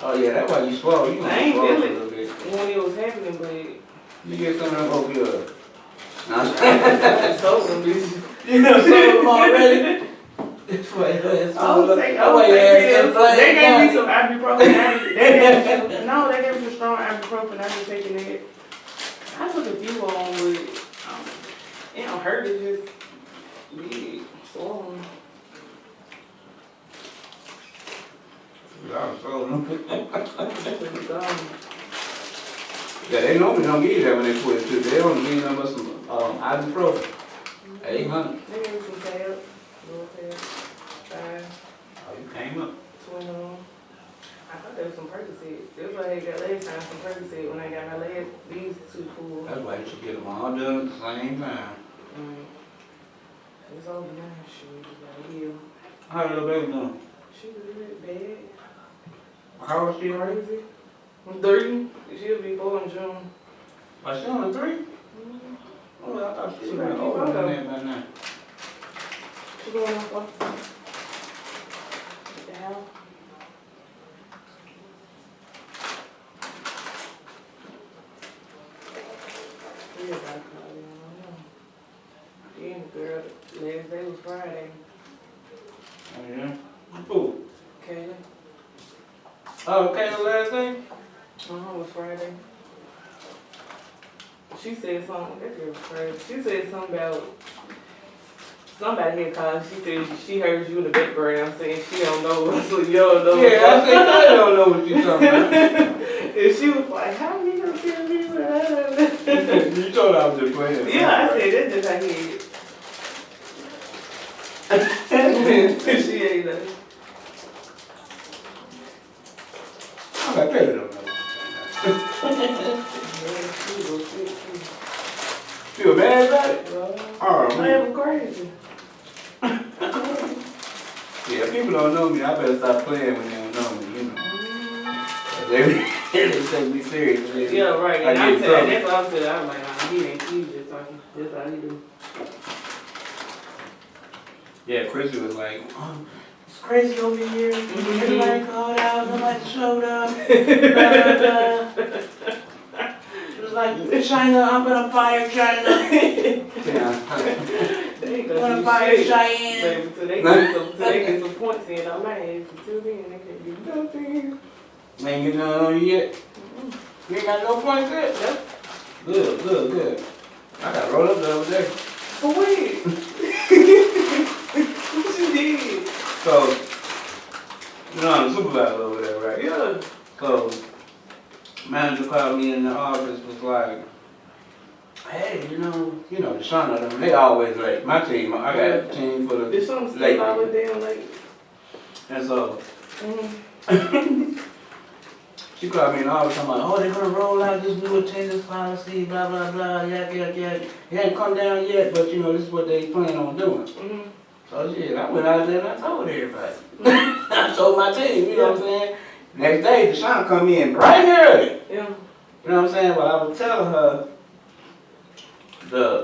Oh yeah, that's why you swallow. You I gonna ain't swallow a feel it. little bit. When it was happening, but You get some of them opioids. I told them this. You know some of them already? That's why it's They gave me some ibuprofen. They gave me some strong ibuprofen. I've been taking that. I took a few on with, it don't hurt, it just big, swollen. Yeah, they normally don't give you that when they put it through. They don't give you nothing but some ibuprofen. 800. They gave me some tabs, little tabs, 5, Oh, you came up. 20 of them. I thought there was some Percocet. It was like I got last time, some Percocet when I got my last, these two pulled. That's why you should get them all done at the same time. It's over now, shoot, like heal. How the little baby doing? She really bad, How old is she? crazy. 3, she'll be 4 in June. Oh, she only 3? Oh, I thought she was Right, older than that by now. She going on what? At the house. We about to call in, I don't know. Then the girl, last day was Friday, Oh, yeah? Who? Kayla. Oh, okay, the last day? It was Friday. She said something, that girl was crazy. She said something about, somebody had called, she said she heard you in the background saying she don't know, so you don't know. Yeah, I think I don't know what you're talking about. And she was like, how you gonna tell me what I don't know? You told her I was just playing. Yeah, I said, that's just how he is. She ain't know. I'm like, Taylor don't know. Feel bad about it? Oh, man. I'm crazy. Yeah, people don't know me. I better stop playing when they don't know me, you know. They take me serious. Yeah, right. I And I'm get saying, in that's what I'm saying. I'm like, nah, he ain't, he just talking. That's how he do. Yeah, Chrissy was like, it's crazy over here. Everybody called out, nobody showed up. She was like, China, I'm gonna fire China. They ain't I'm gonna gonna do fire shit. Cheyenne. Baby, till they get some points in on my ass. Until then, they can't do nothing. Ain't getting none on you yet? You ain't got no points yet? Nope. Good, good, good. I got rolled up the other day. For what? What you did? So, you know I'm the supervisor over there, right? Yeah. So, manager called me in the office, was like, hey, you know, Shauna, them, they always late. My team, I got a team for the Did something late. still always damn late? And so, Mm-hmm. she called me in the office, I'm like, oh, they're gonna roll out this new attendance policy, blah, blah, blah, yak. It hadn't come down yet, but you know, this is what they plan on doing. Mm-hmm. So shit, I went out there and I told everybody. I told my team, you know what I'm saying? Next day, Deshaun come in bright and early. Yeah. You know what I'm saying? Well, I was telling her,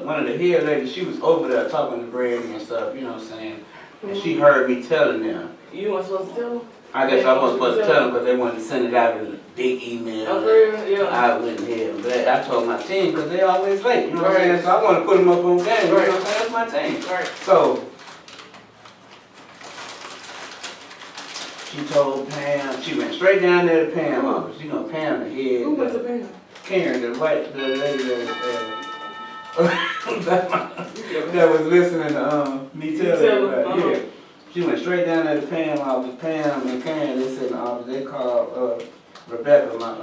one of the head ladies, she was over there talking to Brady and stuff, you know what I'm saying? And she heard me telling them. You weren't supposed to tell them? I guess I wasn't supposed to tell them, but they wanted to send it out in a big email. Oh, for real? Yeah. I wouldn't hear them. But I told my team, because they always late, you know what I'm saying? So I want to put them up on game, you know what I'm saying? That's my team. Right. So, she told Pam, she went straight down there to Pam's office. You know, Pam, the head. Who was the parent? Karen, the lady that was listening to me tell everybody. Yeah. She went straight down there to Pam's office. Pam and Karen, they said in the office, they called Rebecca, my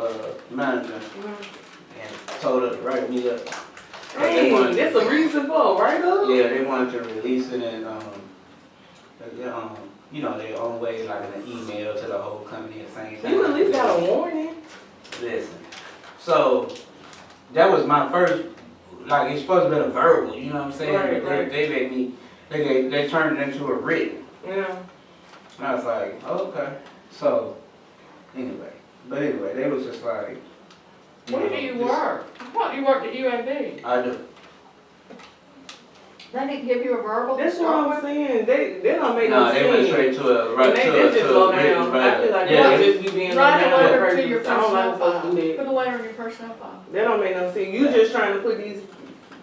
manager, and told her to write me up. Hey, that's a reason for right up? Yeah, they wanted to release it in, you know, their own way, like in an email to the whole company at the same time. You at least got a warning. Listen, so that was my first, like it's supposed to be a verbal, you know what I'm saying? Right, But right. they made me, they turned it into a written. Yeah. And I was like, okay. So, anyway, they was just like, Where do you work? I thought you worked at UAB. I do. They didn't give you a verbal to That's what start I'm with? saying. They don't make No, no they went sense. straight to a, right And to they a, just to slow a written down. I feel like yeah, they just be being low Write a down letter on to your purpose. I don't like personnel supposed to file. do that. Put a letter in your personnel file. That don't make no sense. You just trying to put these,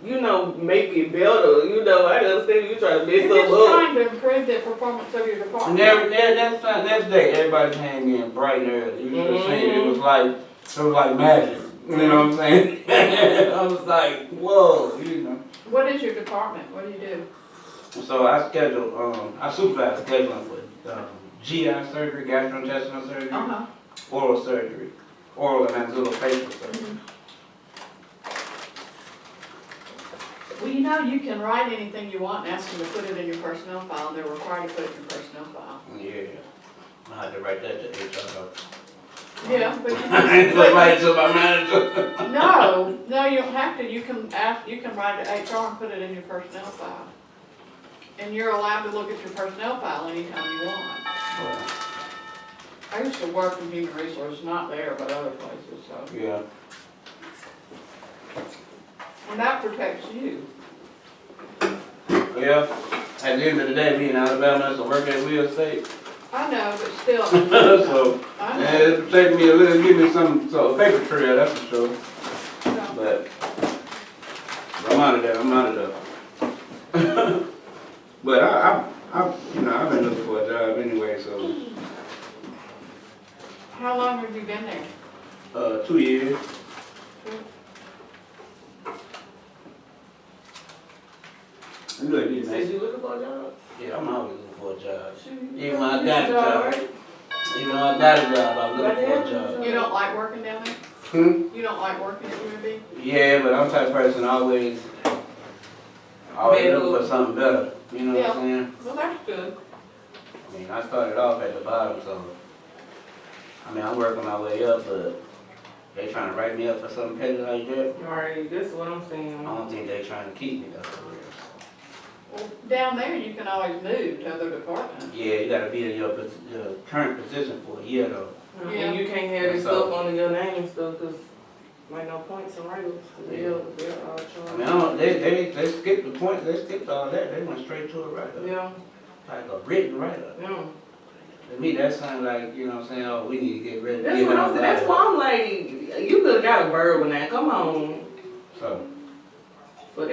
make it better. I understand you trying to mess You're up. just trying to improve the performance of your And department. next day, everybody came in bright and early. You should have seen it. It was like magic. You know what I'm saying? I was like, whoa, you know. What is your department? What do you do? So I supervise scheduling for GI surgery, gastrointestinal surgery, Uh-huh. oral surgery, oral and maxillofacial surgery. Well, you know, you can write anything you want and ask them to put it in your personnel file, and they're required to put it in your personnel file. Yeah, I had to write that to HR. Yeah, but you I ain't gonna write it to my manager. No, you don't have to. You can write to HR and put it in your personnel file. And you're allowed to look at your personnel file anytime you want. I used to work in human resources, not there, but other places, so. Yeah. And that protects you. Well, at the end of the day, me in Alabama, I work at Will State. I know, but still. So, I know. it take me a little, give me some sort of paper trail, that's for sure. No. But I'm out of there. But I've been looking for a job anyway, so How long have you been there? 2 years. You know, you Said you looking for a job? yeah, I'm always looking for a job. Shoot, Even when I got a you job, right? even when I got a job, I'm looking for a job. You don't like working down there? Hmm? You don't like working at UAB? Yeah, but I'm the type of person always looking for something better. You know what I'm saying? Well, that's good. I mean, I started off at the bottom, so I'm working my way up, but they trying to write me up for something petty like that. Alright, that's what I'm saying. I don't think they trying to keep me though, for real. Well, down there, you can always move to other departments. Yeah, you gotta be in your current position for a year though. Yeah. And you can't have this So- stuff under your name and stuff, cause like no points and write-ups, cause they're all I mean, charged. they skipped the point, they skipped all that, they went straight to a write-up. Yeah, Like a written write-up. yeah. To me, that sounds like, you know what I'm saying, oh, we need to get rid of That's give what it I'm up saying, that's why I'm like, you could've got a verbal now, come on. So, But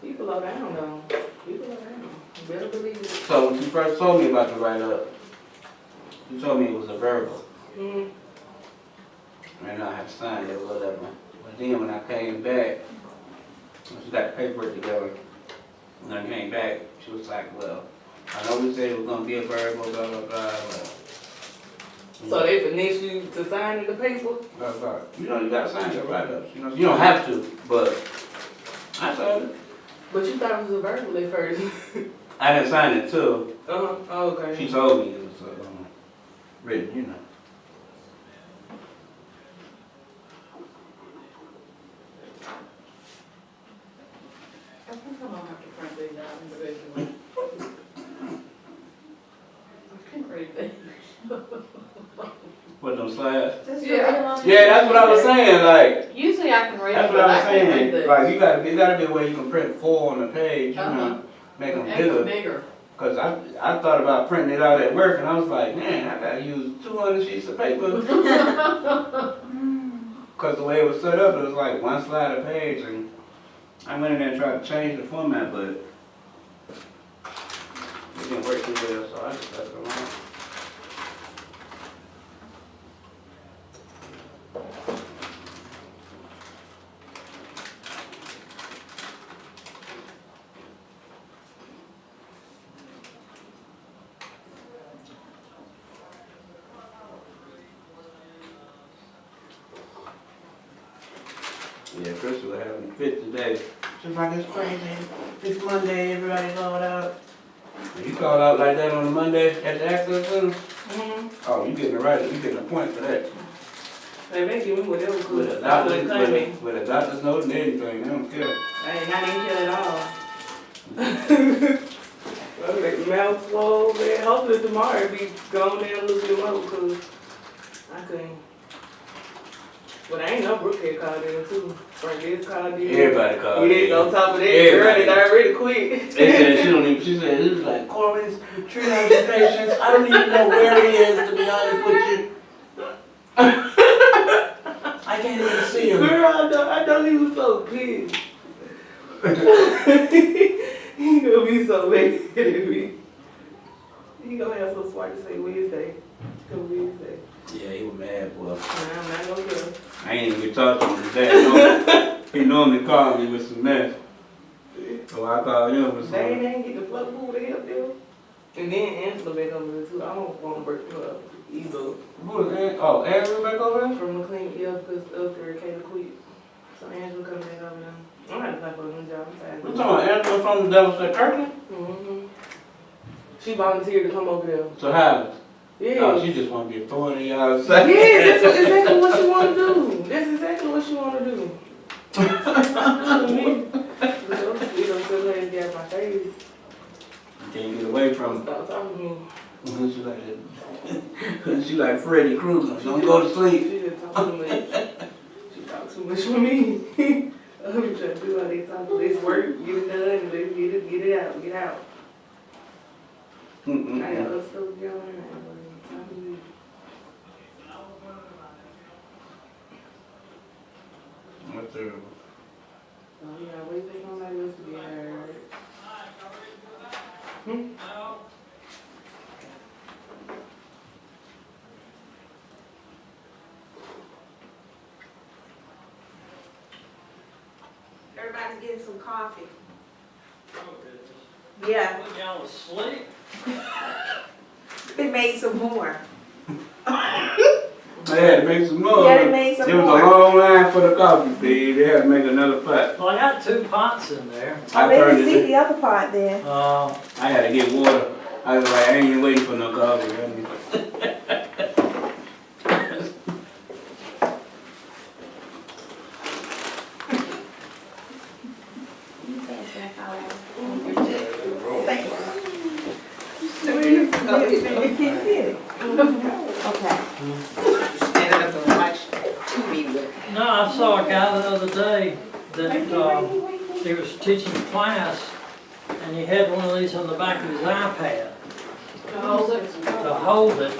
people are down though, people are down, you better believe it. so when you first told me about the write-up, you told me it was a verbal. Mm. And I had to sign it or whatever. But then when I came back, when she got the paperwork together, when I came back, she was like, well, I know we said it was gonna be a verbal, blah, blah, blah, but. So they finesse you to sign the paper? Blah, blah. You know, you gotta sign your write-ups, you know, you don't have to, but I signed it. But you thought it was a verbal at first. I didn't sign it too. Oh, okay. She told me it was written, you know. I think I'm gonna have to print these out individually. I can't read these. Put them slides. Yeah. Yeah, that's what I was saying, like, Usually I can read that's them, what but I I was can't read saying. these. Like, it gotta be a way you can print 4 on the page, you Uh-huh. know, make them Make them bigger. bigger. Cause I thought about printing it out at work and I was like, man, I gotta use 200 sheets of paper. Cause the way it was set up, it was like 1 slide a page and I went in there and tried to change the format, but it didn't work too well, so I just left it alone. Yeah, Crystal was having a fit today. She's like, it's crazy. It's Monday, everybody called out. You called out like that on a Monday at the access center? Mm-hmm. Oh, you getting it right. You getting a point for that. They give me whatever With good. a I doctor's, wouldn't claim me. with a doctor's note and everything, they don't care. I ain't not even care at all. I'm like mouth swole, man. Hopefully tomorrow it'll be gone down a little bit low, cause I couldn't. But I ain't know Brookhead called in too. Frank is called in. Everybody called Yeah, in. on top of that, Everybody. girl had already quit. They said she don't even, she said, it was like, Corey's triage patients, I don't even know where he is, to be honest with you. I can't even see him. Girl, I know he was so pissed. He gonna be so mad at me. He gonna have some smart to say Wednesday. Come Wednesday. Yeah, he was mad, boy. Nah, I'm not gonna go. I ain't even talked to him today. He normally calls me with some mess. So I called him with They some. ain't get the flood pool to help them. And then Angela back over there too. I don't want to work for her either. Who is Angela? Oh, Angela back over there? From McLean, yeah, because up there, Kayla quit. So Angela coming back over there. I'm not applying for a new job. I'm tired. You talking about Angela from the Devil's at Kirkland? Mm-hmm. She volunteered to come over there. So how? Yeah. Oh, she just want to be a thorn in y'all's side. Yes, that's exactly what she want to do. That's exactly what she want to do. You don't feel like get my face. You can't get away from her. Stop talking to me. She like that. She like Freddy Krueger. Don't go to sleep. She just talk too much. She talk too much for me. I'm trying to do all they talk. Let's work, get it done, and let's get it out, get out. I got other stuff going on. That's terrible. Oh yeah, wait for somebody else to be heard. Everybody's getting some coffee. Yeah, Put y'all to sleep. they made some more. They had to make some more. Yeah, they made some There was more. a long line for the coffee feed. They had to make another pot. Well, I got 2 pots in there. I I turned didn't see it. the other part then. I had to get water. I was like, I ain't even waiting for no coffee. Okay. Standing up and watch TV with. No, I saw a guy the other day that he was teaching a class, and he had one of these on the back of his iPad To hold it. to hold it,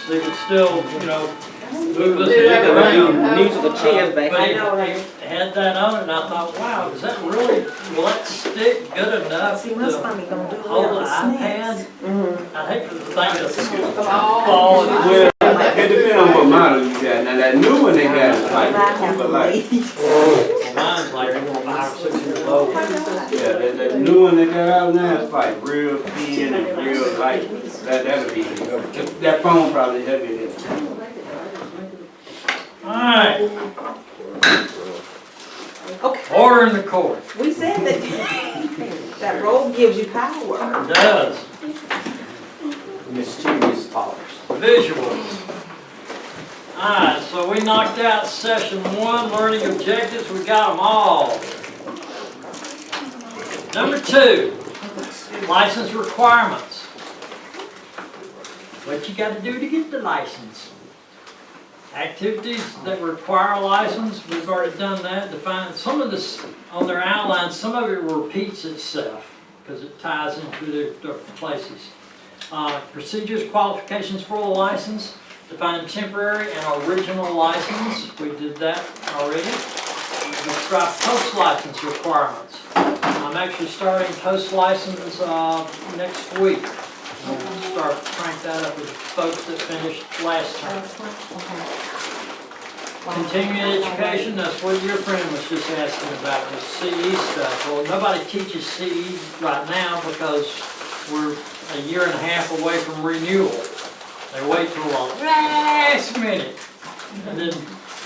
so he could still, move Do it that around. right. Musical chairs back. But I know, right? he had that on it, and I thought, wow, is that really, will that stick good enough See, my to stomach gonna do a hold little the snacks. iPad? I'd hate for the thing to Oh. fall and Well, it depends on what model you got. Now that new one they got is I like have super to light. leave. mine's like 5 or 6 years old. Yeah, that new one they got out now is like real thin and real light. That'll be, that phone probably heavier than. Alright, Okay, order in the court. we said that that robe gives you power. It does. Mischievous powers. Visuals. Alright, so we knocked out session 1, learning objectives, we got them all. Number 2, license requirements. What you gotta do to get the license. Activities that require a license, we've already done that, define some of this on their outline, some of it repeats itself because it ties into the different places. Procedures, qualifications for the license, define temporary and original license, we did that already. Describe post-license requirements. I'm actually starting post-license next week. I'll start to crank that up with folks that finished last term. Continuing education, that's what your friend was just asking about, the CE stuff. Well, nobody teaches CE right now because we're a year and a half away from renewal. They wait till the last minute, and then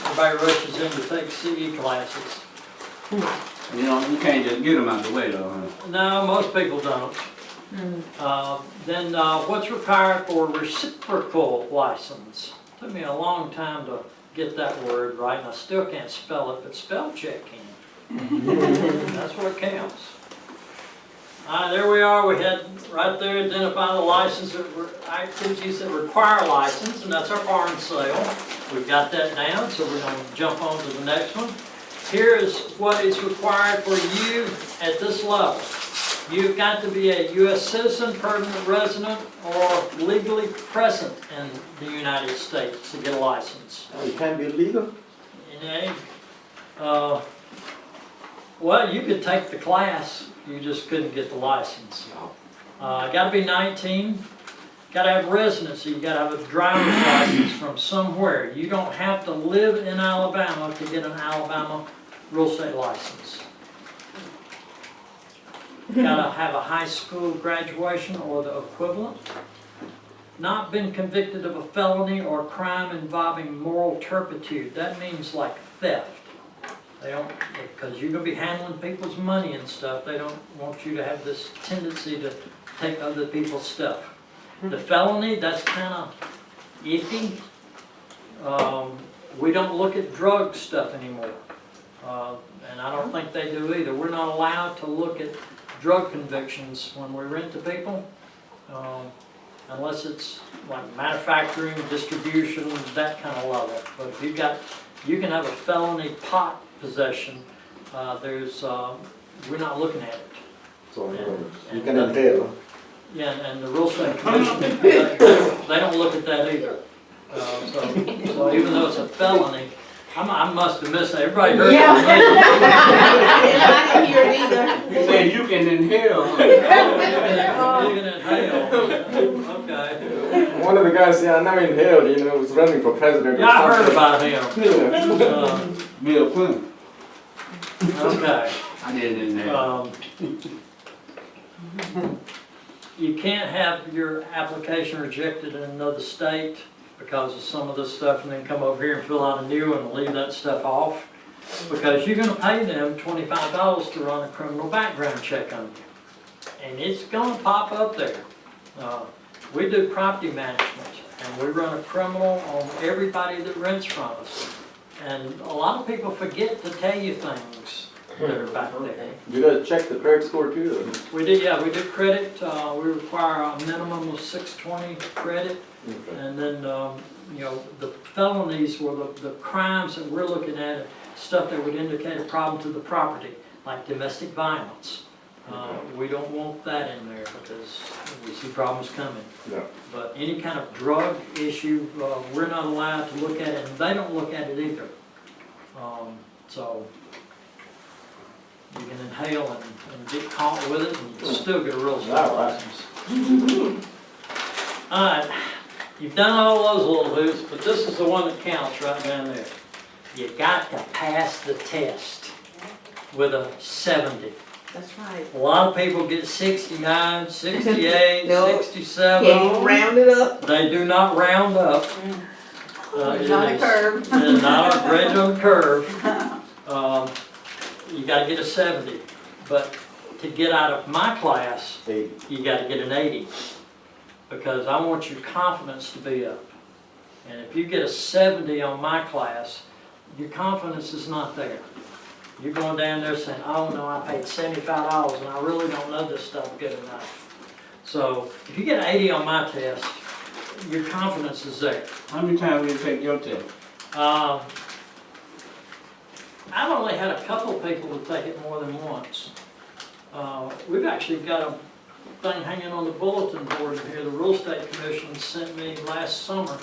everybody rushes in to take CE classes. You can't just get them out the way though, huh? No, most people don't. Then what's required for reciprocal license? Took me a long time to get that word right, and I still can't spell it, but spell check can. That's what counts. There we are. We had right there identify the license activities that require license, and that's our barn sale. We've got that down, so we're going to jump on to the next one. Here is what is required for you at this level. You've got to be a U.S. citizen, permanent resident, or legally present in the United States to get a license. You can't be legal? Well, you could take the class, you just couldn't get the license. Got to be 19, got to have residency, you got to have a driver's license from somewhere. You don't have to live in Alabama to get an Alabama real estate license. Got to have a high school graduation or the equivalent. Not been convicted of a felony or crime involving moral turpitude. That means like theft. They don't, because you're going to be handling people's money and stuff, they don't want you to have this tendency to take other people's stuff. The felony, that's kind of iffy. We don't look at drug stuff anymore. And I don't think they do either. We're not allowed to look at drug convictions when we rent to people, unless it's like manufacturing, distribution, that kind of level. But if you've got, you can have a felony pot possession. We're not looking at it. So you can inhale. Yeah, and the real estate commission, they don't look at that either. So even though it's a felony, I must have missed that. Everybody heard that? I didn't hear it either. You said you can inhale. You can inhale. Okay. One of the guys, yeah, I never inhaled, you know, was running for president. Yeah, I heard about him. Bill Clinton. Okay. I didn't inhale. You can't have your application rejected in another state because of some of this stuff, and then come over here and fill out a new one and leave that stuff off, because you're going to pay them $25 to run a criminal background check on you, and it's going to pop up there. We do property management, and we run a criminal on everybody that rents from us, and a lot of people forget to tell you things that are back there. You guys check the credit score too? We do, yeah, we do credit. We require a minimum of 620 credit. Okay. And then, you know, the felonies or the crimes that we're looking at, stuff that would indicate a problem to the property, like domestic violence. We don't want that in there because we see problems coming. Yeah. But any kind of drug issue, we're not allowed to look at it, and they don't look at it either. So you can inhale and get caught with it and still get a real estate license. All right. You've done all those little hoops, but this is the one that counts right down there. You got to pass the test with a 70. That's right. A lot of people get 69, 68, Nope. 67. Can't even round it up. They do not round up. There's not a curve. There's not a bridge on the curve. You got to get a 70. But to get out of my class, you got to get an 80. Because I want your confidence to be up. And if you get a 70 on my class, your confidence is not there. You're going down there saying, oh no, I paid $75 and I really don't know this stuff good enough. So if you get an 80 on my test, your confidence is there. How many times did you take your test? I've only had a couple of people to take it more than once. We've actually got a thing hanging on the bulletin board here. The Real Estate Commission sent me last summer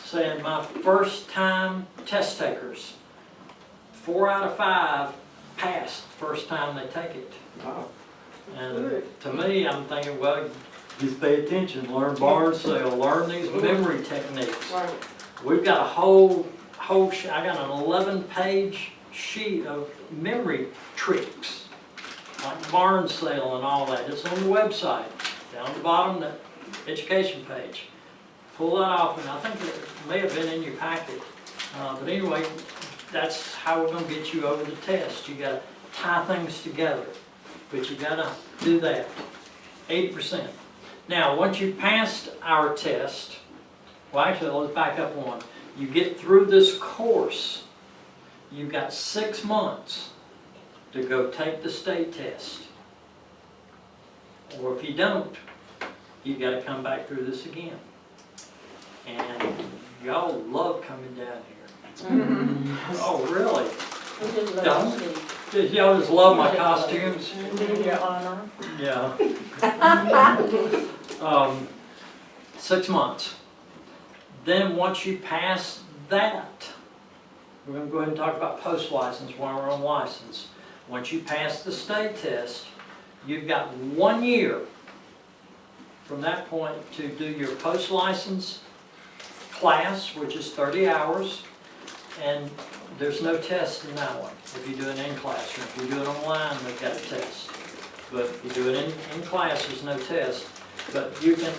saying my first time test takers, 4 out of 5 passed the first time they take it. Wow. And to me, I'm thinking, well, just pay attention, learn barn sale, learn these memory techniques. Right. We've got a whole I got an 11-page sheet of memory tricks, like barn sale and all that. It's on the website, down at the bottom, that education page. Pull that off, and I think it may have been in your packet. But anyway, that's how we're going to get you over the test. You got to tie things together, but you got to do that. 80%. Now, once you passed our test, well, actually, let's back up one. You get through this course, you've got 6 months to go take the state test. Or if you don't, you gotta come back through this again. And y'all love coming down here. Oh, really? Don't? Y'all just love my costumes? Your honor. Yeah. 6 months. Then once you pass that, we're gonna go ahead and talk about post-license while we're on license. Once you pass the state test, you've got 1 year from that point to do your post-license class, which is 30 hours, and there's no test in that one. If you do it in classroom, if you do it online, they've got a test. But if you do it in class, there's no test. But you can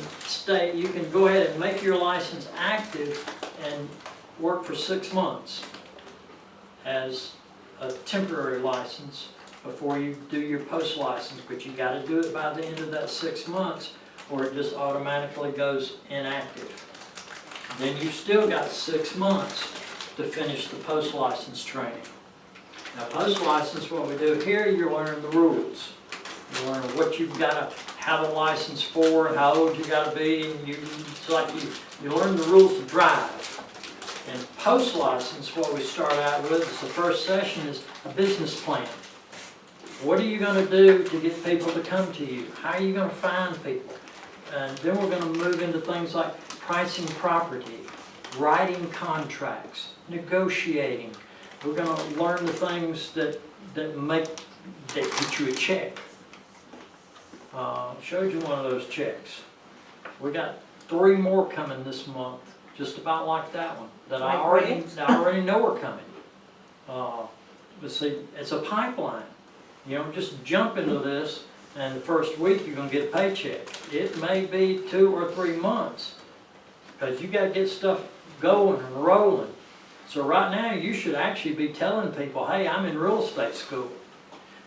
go ahead and make your license active and work for 6 months as a temporary license before you do your post-license. But you gotta do it by the end of that 6 months, or it just automatically goes inactive. Then you've still got 6 months to finish the post-license training. Now, post-license, what we do here, you learn the rules. You learn what you've got to have a license for, and how old you got to be, and it's like you learn the rules to drive. And post-license, what we start out with is the first session is a business plan. What are you going to do to get people to come to you? How are you going to find people? And then we're going to move into things like pricing property, writing contracts, negotiating. We're going to learn the things that get you a check. Showed you one of those checks. We got 3 more coming this month, just about like that one, that I already know are coming. But see, it's a pipeline. You don't just jump into this and the first week you're going to get a paycheck. It may be 2 or 3 months, because you got to get stuff going and rolling. So right now you should actually be telling people, hey, I'm in real estate school.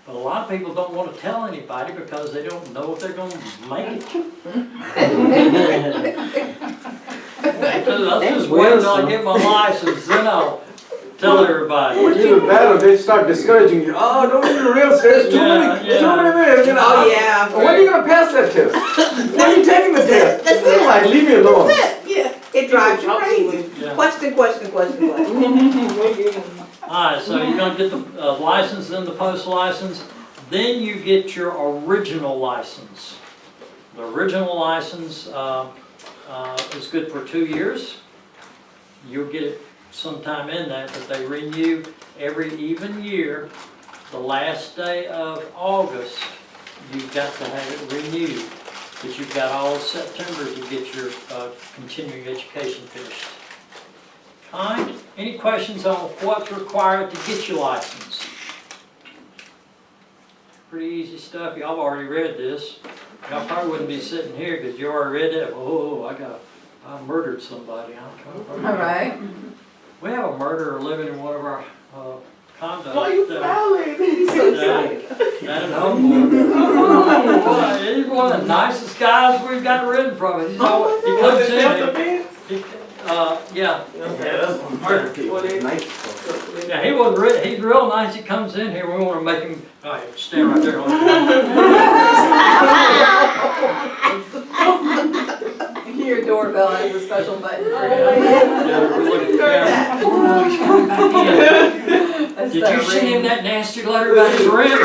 But a lot of people don't want to tell anybody because they don't know if they're going to make it. I'll just wait until I get my license, then I'll tell everybody. Even better, they start discouraging you. Oh, don't do the real estate. It's too many minutes. Oh, yeah. When are you going to pass that test? When are you taking the test? That's it. Like, leave me alone. Yeah, it drives you crazy. Yeah. Question. Alright, so you're going to get the license, then the post-license, then you get your original license. The original license is good for 2 years. You'll get it sometime in that, but they renew every even year. The last day of August, you've got to have it renewed. But you've got all September to get your continuing education finished. Alright, any questions on what's required to get your license? Pretty easy stuff. Y'all have already read this. Y'all probably wouldn't be sitting here because you already read it. Oh, I murdered somebody. All right. We have a murderer living in one of our condos. Why are you smiling? He's so excited. Down in Humboldt. He's one of the nicest guys we've got written from. He comes in. Yeah. That's murder people. Nice. Yeah, he wasn't ready. He's real nice. He comes in here. We want to make him. All right, stand right there. Your doorbell has a special button for you. Yeah, we look at the camera. Oh, he's coming back in. Did you send him that nasty letter about his rent?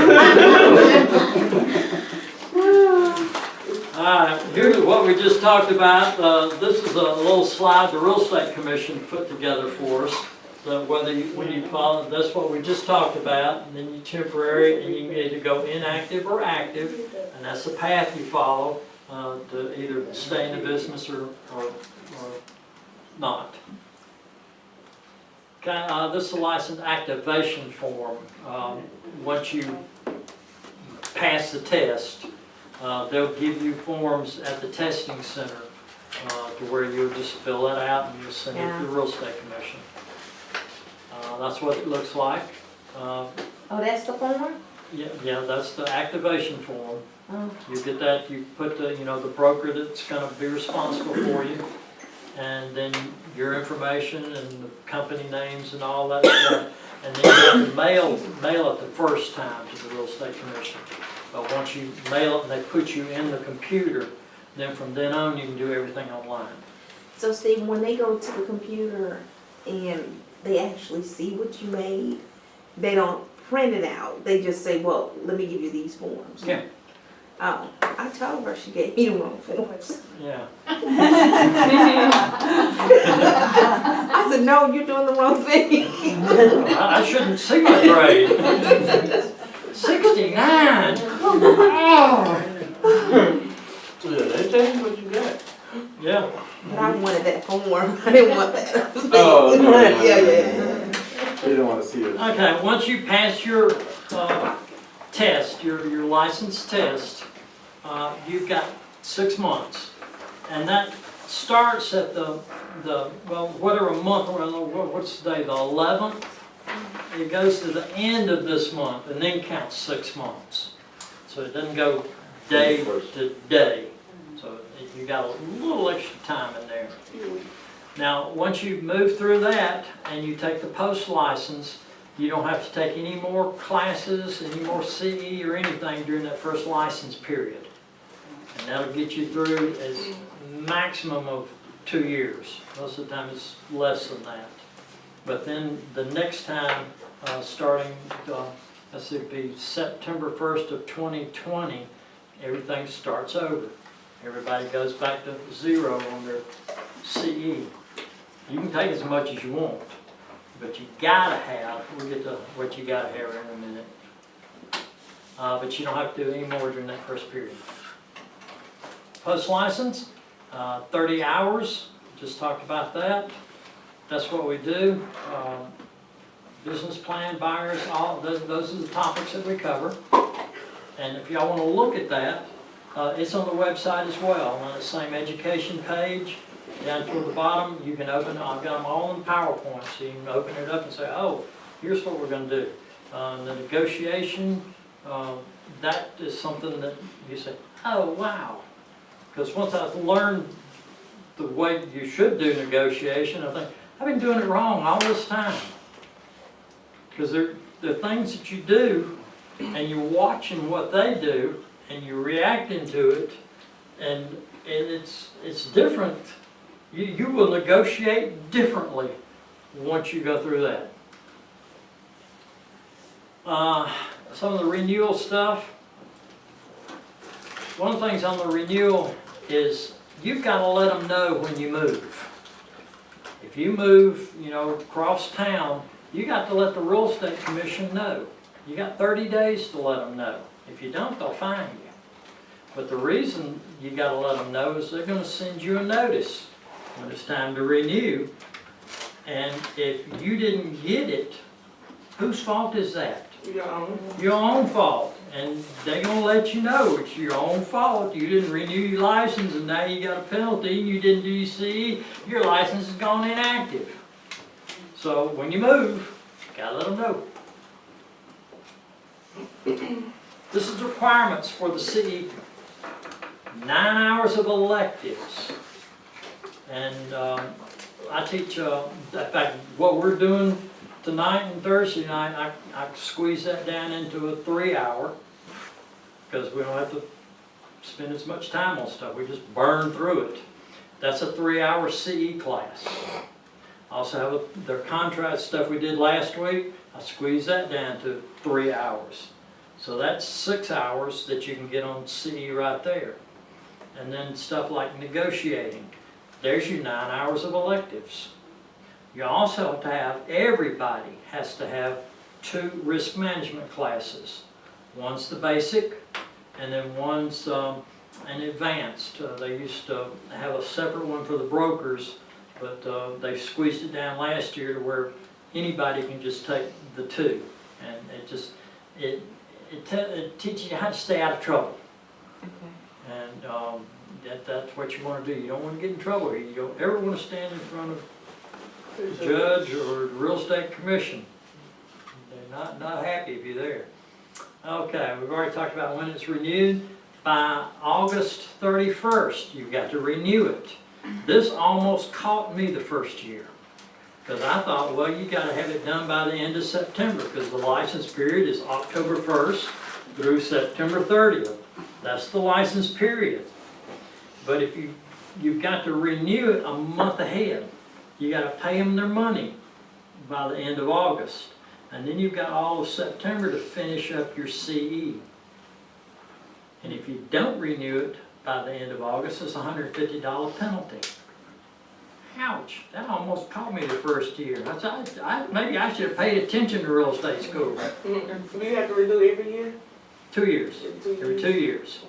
Here's what we just talked about. This is a little slide the Real Estate Commission put together for us. So when you follow, that's what we just talked about. And then you temporary, and you can either go inactive or active, and that's the path you follow to either stay in the business or not. Okay, this is a license activation form. Once you pass the test, they'll give you forms at the testing center to where you'll just fill it out and you'll send it to the Real Estate Commission. That's what it looks like. Oh, that's the form? Yeah, that's the activation form. Oh. You get that, you put the broker that's going to be responsible for you, and then your information and the company names and all that stuff, and then you have to mail it the first time to the Real Estate Commission. But once you mail it and they put you in the computer, then from then on, you can do everything online. So Steve, when they go to the computer and they actually see what you made, they don't print it out. They just say, well, let me give you these forms. Yeah. Oh, I told her she gave me the wrong forms. Yeah. I said, no, you're doing the wrong thing. I shouldn't see my grade. 69. Oh. Yeah, they tell you what you got. Yeah. But I wanted that form. I didn't want that. Oh, no, no, no, Yeah. You don't want to see it. Okay, once you pass your test, your license test, you've got 6 months. And that starts at well, whatever month, what's the day, the 11th? It goes to the end of this month and then counts 6 months. So it doesn't go day to day. So you got a little extra time in there. Now, once you move through that and you take the post license, you don't have to take any more classes, any more CE or anything during that first license period. And that'll get you through as maximum of 2 years. Most of the time it's less than that. But then the next time, starting, let's see, it'd be September 1st of 2020, everything starts over. Everybody goes back to 0 on their CE. You can take as much as you want, but you gotta have, we'll get to what you gotta have in a minute. But you don't have to do any more during that first period. Post license, 30 hours, just talked about that. That's what we do. Business plan, buyers, all those are the topics that we cover. And if y'all want to look at that, it's on the website as well. On the same education page, down toward the bottom, you can open, I've got them all in PowerPoint, so you can open it up and say, oh, here's what we're going to do. The negotiation, that is something that you say, oh, wow. Because once I've learned the way you should do negotiation, I think, I've been doing it wrong all this time. Because there are things that you do, and you're watching what they do, and you're reacting to it, and it's different. You will negotiate differently once you go through that. Some of the renewal stuff. One of the things on the renewal is you've got to let them know when you move. If you move, across town, you got to let the Real Estate Commission know. You got 30 days to let them know. If you don't, they'll fine you. But the reason you got to let them know is they're going to send you a notice when it's time to renew. And if you didn't get it, whose fault is that? Your own fault. And they're going to let you know it's your own fault. You didn't renew your license and now you got a penalty and you didn't do your CE. Your license has gone inactive. So when you move, you got to let them know. This is requirements for the CE. 9 hours of electives. And I teach, in fact, what we're doing tonight and Thursday night, I squeeze that down into a 3-hour because we don't have to spend as much time on stuff. We just burn through it. That's a 3-hour CE class. I also have their contract stuff we did last week. I squeeze that down to 3 hours. So that's 6 hours that you can get on CE right there. And then stuff like negotiating. There's your 9 hours of electives. You also have to have, everybody has to have 2 risk management classes. One's the basic, and then one's an advanced. They used to have a separate one for the brokers, but they squeezed it down last year to where anybody can just take the 2. And it teaches you how to stay out of trouble. Okay. And that's what you want to do. You don't want to get in trouble here. You don't ever want to stand in front of the judge or the Real Estate Commission. They're not happy if you're there. Okay, we've already talked about when it's renewed. By August 31st, you've got to renew it. This almost caught me the first year. Because I thought, well, you got to have it done by the end of September because the license period is October 1st through September 30th. That's the license period. But if you've got to renew it a month ahead. You got to pay them their money by the end of August. And then you've got all of September to finish up your CE. And if you don't renew it by the end of August, it's a $150 penalty. Ouch, that almost caught me the first year. Maybe I should have paid attention to real estate school. Do you have to redo it every year? 2 years, every 2 years.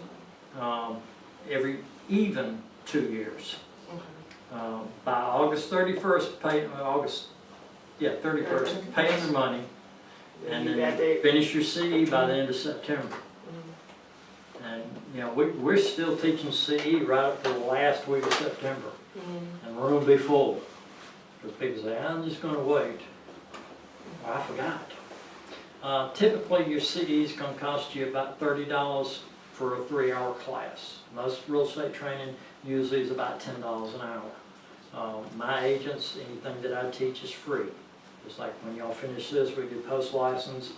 Every even 2 years. By August 31st, pay 31st, pay them their money, and then finish your CE by the end of September. And you know, we're still teaching CE right up to the last week of September, and we're going to be full. Because people say, I'm just going to wait. Well, I forgot. Typically, your CE is going to cost you about $30 for a 3-hour class. Most real estate training usually is about $10 an hour. My agents, anything that I teach is free. Just like when y'all finish this, we do post-license,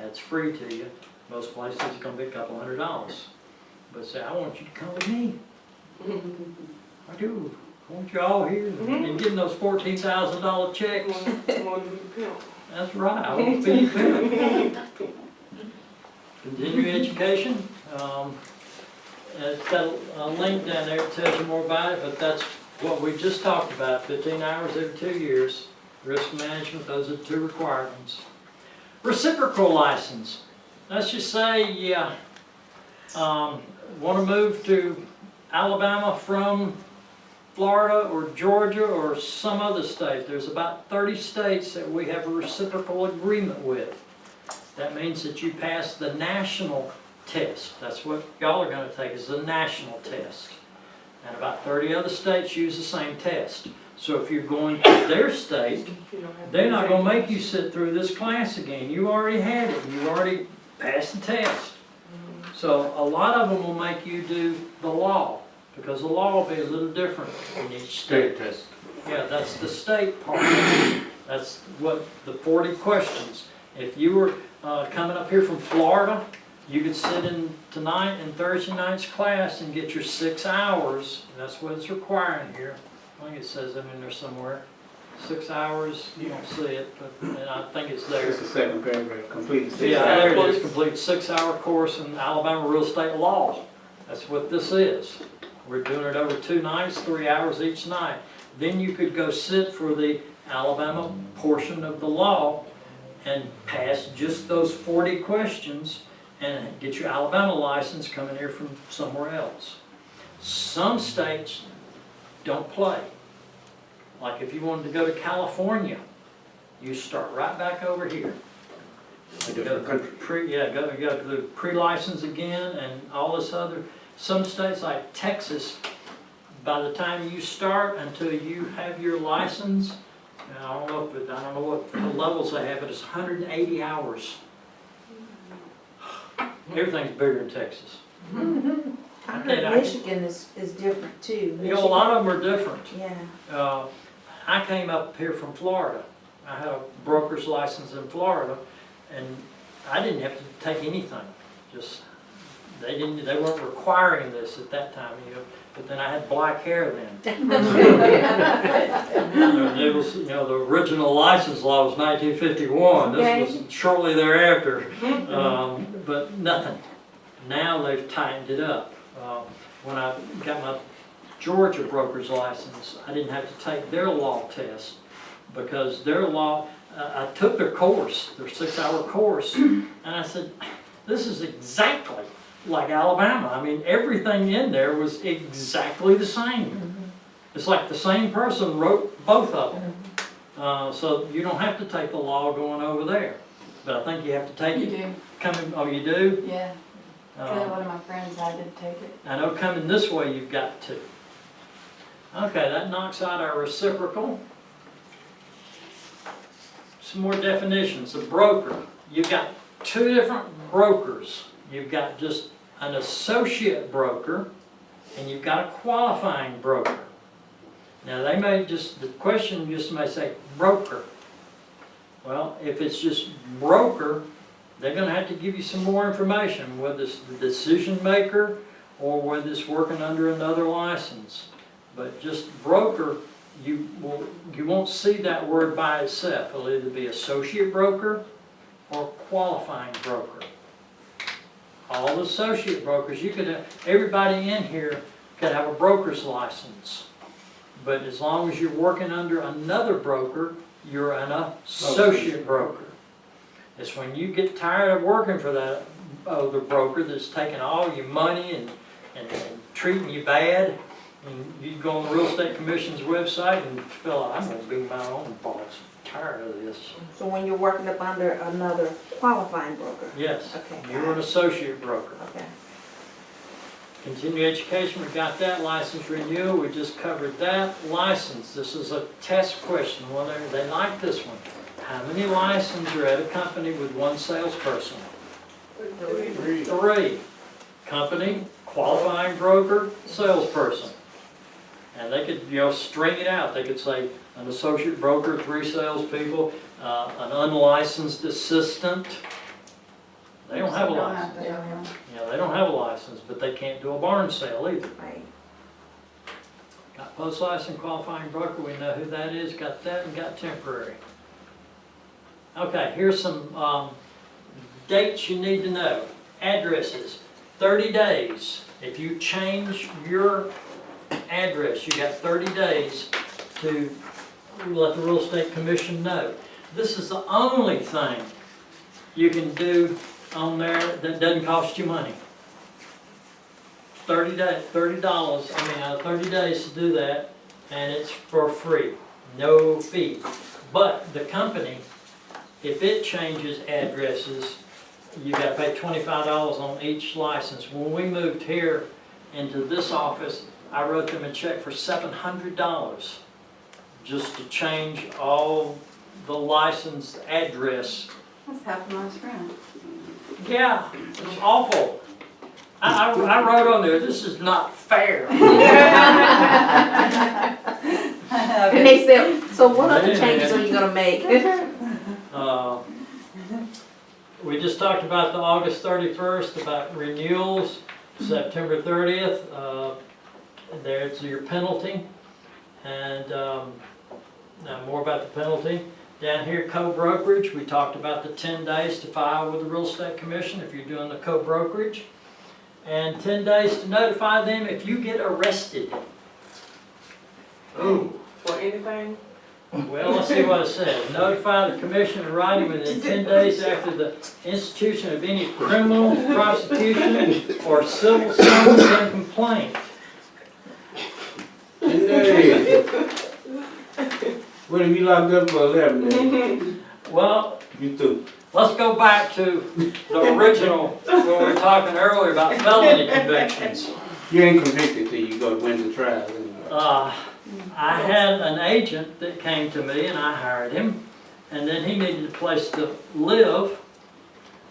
that's free to you. Most places it's going to be a couple $100. But say, I want you to come with me. I do. I want you all here and getting those $14,000 checks. That's right, I want to be pimp. Continuing education. It's got a link down there that tells you more about it, but that's what we just talked about, 15 hours every 2 years. Risk management, those are the 2 requirements. Reciprocal license. Let's just say you want to move to Alabama from Florida or Georgia or some other state. There's about 30 states that we have a reciprocal agreement with. That means that you pass the national test. That's what y'all are going to take, is the national test. And about 30 other states use the same test. So if you're going to their state, they're not going to make you sit through this class again. You already had it. You already passed the test. So a lot of them will make you do the law, because the law will be a little different in each state. test. Yeah, that's the state part. That's what the 40 questions. If you were coming up here from Florida, you could sit in tonight and Thursday night's class and get your 6 hours. That's what it's requiring here. I think it says them in there somewhere. 6 hours, you don't see it, but and I think it's there. It's the second paragraph, complete 6 hours. Yeah, there it is, complete 6-hour course in Alabama real estate law. That's what this is. We're doing it over 2 nights, 3 hours each night. Then you could go sit for the Alabama portion of the law and pass just those 40 questions and get your Alabama license coming here from somewhere else. Some states don't play. Like if you wanted to go to California, you start right back over here. Different country. Go to the pre-license again and all this other. Some states like Texas, by the time you start until you have your license, I don't know what levels they have, but it's 180 hours. Everything's bigger in Texas. I heard Michigan is different too. You know, a lot of them are different. Yeah. I came up here from Florida. I had a broker's license in Florida, and I didn't have to take anything. Just they weren't requiring this at that time, you know. But then I had black hair then. It was, you know, the original license law was 1951. This was shortly thereafter. But nothing. Now they've tightened it up. When I got my Georgia broker's license, I didn't have to take their law test because their law, I took their course, their 6-hour course, and I said, this is exactly like Alabama. I mean, everything in there was exactly the same. It's like the same person wrote both of them. So you don't have to take the law going over there. But I think you have to take it. You do. Oh, you do? Yeah. One of my friends had to take it. I know coming this way you've got to. Okay, that knocks out our reciprocal. Some more definitions. A broker. You've got 2 different brokers. You've got just an associate broker and you've got a qualifying broker. Now they may just, the question just may say broker. Well, if it's just broker, they're gonna have to give you some more information, whether it's the decision maker or whether it's working under another license. But just broker, you won't see that word by itself. It'll either be associate broker or qualifying broker. All associate brokers, you could have, everybody in here could have a broker's license. But as long as you're working under another broker, you're an associate broker. It's when you get tired of working for that other broker that's taking all your money and treating you bad, and you go on the Real Estate Commission's website and feel like, I'm gonna be my own boss. I'm tired of this. So when you're working up under another qualifying broker? Yes, Okay. you're an associate broker. Okay. Continuing education, we got that. License renewal, we just covered that. License, this is a test question. Well, they like this one. How many licenses are at a company with one salesperson? 3. Company, qualifying broker, salesperson. And they could, string it out. They could say an associate broker, 3 salespeople, an unlicensed assistant. They don't have a license. Yeah, they don't have a license, but they can't do a barn sale either. Right. Got post license, qualifying broker, we know who that is, got that, and got temporary. Okay, here's some dates you need to know. Addresses, 30 days. If you change your address, you got 30 days to let the Real Estate Commission know. This is the only thing you can do on there that doesn't cost you money. 30 days, $30 days to do that, and it's for free, no fee. But the company, if it changes addresses, you got to pay $25 on each license. When we moved here into this office, I wrote them a check for $700 just to change all the license address. That's half a month's rent. Yeah, it was awful. I wrote on there, this is not fair. And they said, so what other changes are you gonna make? We just talked about the August 31st, about renewals, September 30th. There's your penalty, and now more about the penalty. Down here, co-brokerage, we talked about the 10 days to file with the Real Estate Commission if you're doing the co-brokerage, and 10 days to notify them if you get arrested. For anything? Well, let's see what it says. Notify the commission in writing within 10 days after the institution of any criminal prosecution or civil summons and complaint. Hey. What if you locked up for 11 days? Well, You through. let's go back to the original, when we were talking earlier about felony convictions. You ain't convicted till you go to win the trial. I had an agent that came to me and I hired him, and then he needed a place to live.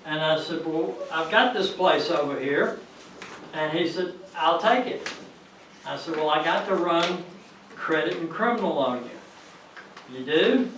And I said, well, I've got this place over here. And he said, I'll take it. I said, well, I got to run credit and criminal on you. You do?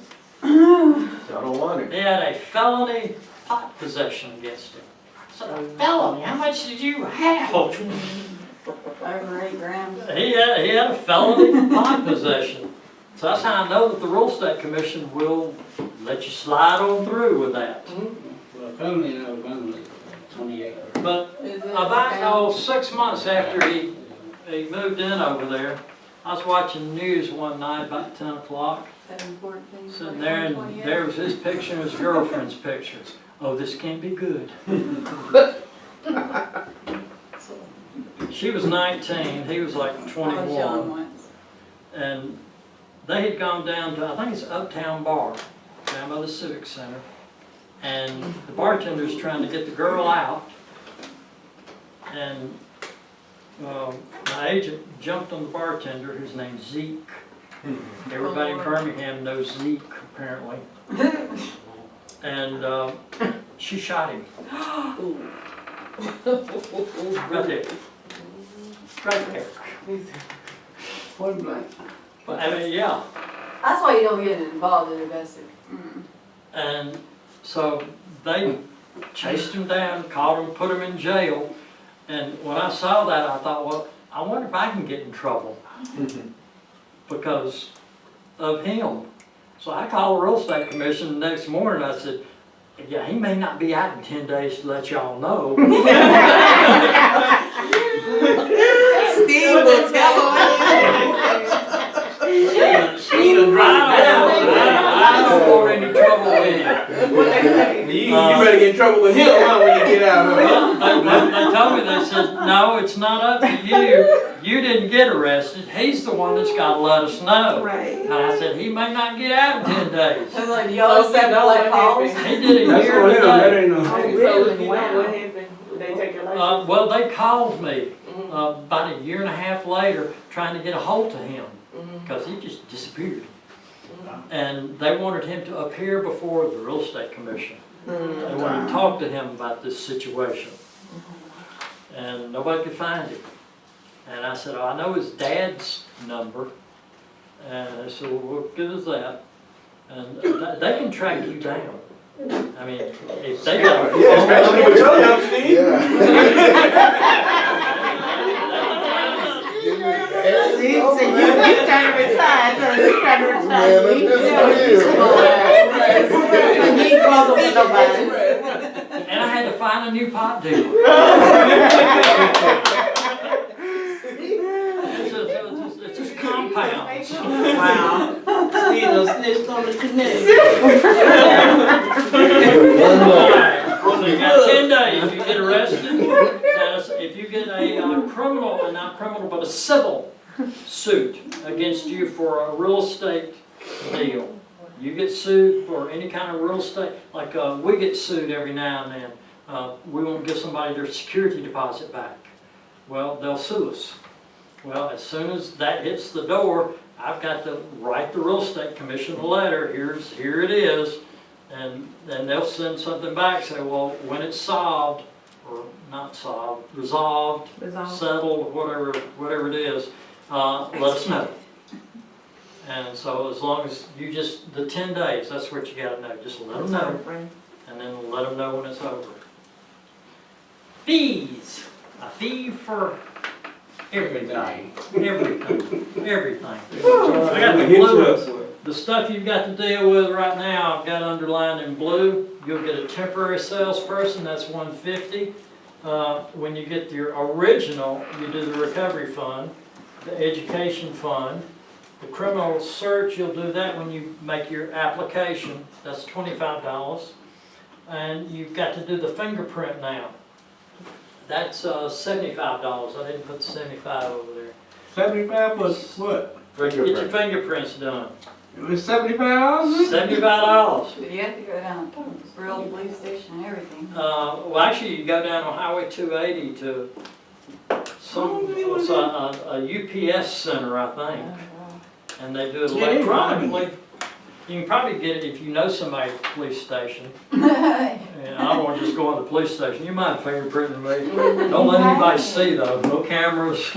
So I don't want it. He had a felony pot possession against him. I said, a felony? How much did you have? Over 8 grand. He had a felony pot possession. So that's how I know that the Real Estate Commission will let you slide on through with that. Well, felony in Alabama is 28. But about 6 months after he moved in over there, I was watching the news one night about 10 o'clock. 7/14, Sitting there, and 28. there was his picture and his girlfriend's picture. Oh, this can't be good. She was 19, he was like I was young 21. once. And they had gone down to, I think it's Uptown Bar, down by the Civic Center. And the bartender's trying to get the girl out. And my agent jumped on the bartender, whose name's Zeke. Everybody in Birmingham knows Zeke, apparently. And she shot him. Right there. Right there. Point blank. But, I mean, yeah. That's why you don't get involved in investing. And so they chased him down, caught him, put him in jail. And when I saw that, I thought, well, I wonder if I can get in trouble because of him. So I called the real estate commission the next morning. I said, yeah, he may not be out in 10 days to let y'all know. Steve will tell on I don't want any trouble with him. You better get in trouble with him, huh, when you get out, huh? Well, they told me, they said, no, it's not up to you. You didn't get arrested. He's the one that's got to let us know. Right. And I said, he may not get out in 10 days. And like yellow Chevrolet calls. He did it That's here on him, that today. ain't no. So if you know what happened, would they take your license? Well, they called me about a year and a half later trying to get a hold of him because he just disappeared. And they wanted him to appear before the real estate commission. They wanted to talk to him about this situation. And nobody could find him. And I said, oh, I know his dad's number. And they said, well, what good is that? And they can track you down. I mean, if they got a phone Especially with your help, Steve. Steve said, you trying to retire, so you trying to retire. He ain't called with nobody. And I had to find a new pot dealer. It's just compounds. Wow. Steve done snitched on the connect. You got 10 days, you get arrested, if you get a criminal, not criminal, but a civil suit against you for a real estate deal. You get sued for any kind of real estate, like we get sued every now and then. We won't give somebody their security deposit back. Well, they'll sue us. Well, as soon as that hits the door, I've got to write the real estate commission a letter, here it is, and then they'll send something back, say, well, when it's solved, or not solved, resolved, settled, whatever it is, let us know. And so as long as you the 10 days, that's what you gotta know, just let them know, and then let them know when it's over. Fees, a fee for everything. I got the blue. The stuff you've got to deal with right now, I've got underlined in blue. You'll get a temporary salesperson, that's $150. When you get your original, you do the recovery fund, the education fund, the criminal search, you'll do that when you make your application, that's $25. And you've got to do the fingerprint now. That's $75. I didn't put the 75 over there. 75 for what? Get your fingerprints done. It's $75? $75. But you have to go down to the real police station and everything. Well, actually, you go down on Highway 280 to a UPS center, I think, and they do it electronically. You can probably get it if you know somebody at the police station. And I don't want to just go on the police station. You mind fingerprinting me? Don't let anybody see though. No cameras.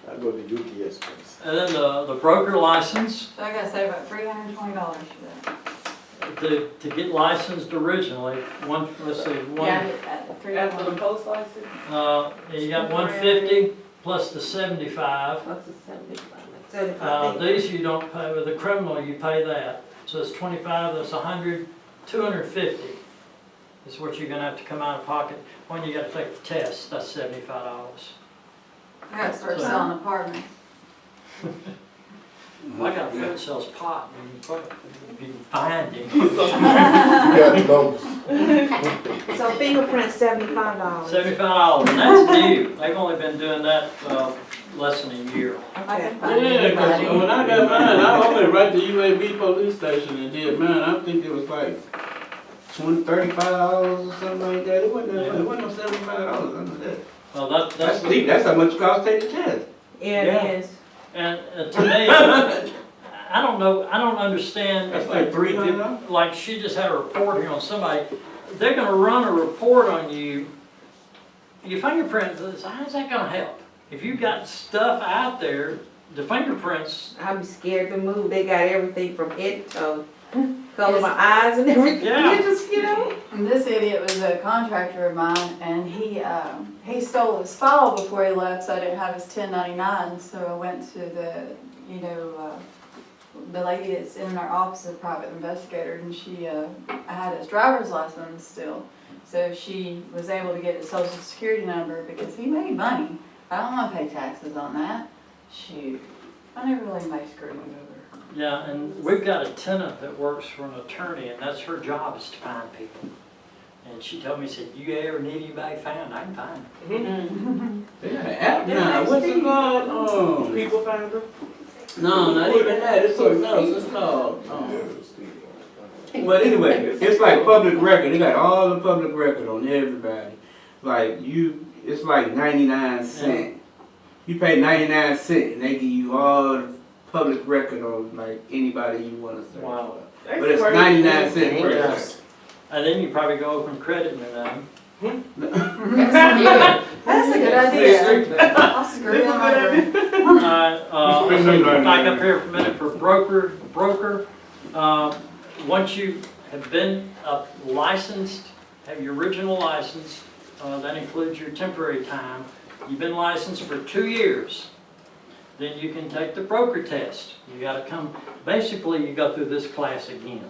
I go to UPS place. And then the broker license. So I gotta say about $320 for that. To get licensed originally, let's see, Yeah, at the After the 320. post license? you got 150 plus the 75. What's the 75? These you don't pay, with the criminal you pay that. So it's 25, that's 100, 250 is what you're gonna have to come out of pocket. When you gotta take the test, that's $75. I gotta start selling apartments. Well, I got a friend that sells pot, and you can find him. So fingerprint $75. $75, and that's new. They've only been doing that less than a year. I can find Yeah, because anybody. when I got mine, I only right to UAB police station and did mine. I think it was like $35 or something like that. It wasn't no $75. I know that. Well, That's steep. That's how much it costs to take the test. Yeah, Yeah. it is. and to me, I don't know, I don't understand. That's like $300. Like she just had a report here on somebody. They're gonna run a report on you. Your fingerprint, how's that gonna help? If you've got stuff out there, the fingerprints. I'd be scared to move. They got everything from head to toe. Cause color of my eyes and everything. Yeah. You just, you know. And this idiot was a contractor of mine, and he stole his file before he left, so I didn't have his 1099. So I went to the lady that's in our office, a private investigator, and I had his driver's license still. So she was able to get his social security number because he made money. I don't want to pay taxes on that. Shoot, I never really made screwed him over. Yeah, and we've got a tenant that works for an attorney, and that's her job is to find people. And she told me, said, you ever need anybody found, I can find them. They got an app now. What's it called? People find them. No, not even that. It's something else. It's called. But anyway, it's like public record. They got all the public record on everybody. Like it's like 99 cents. You pay 99 cents, and they give you all the public record on like anybody you want to search. Wow. for. But it's 99 cents per Yeah. search. And then you probably go open credit and That's a good idea. I'll screw him over. back up here for a minute for broker. Once you have been licensed, have your original license, that includes your temporary time. You've been licensed for 2 years. Then you can take the broker test. You gotta come, basically you go through this class again.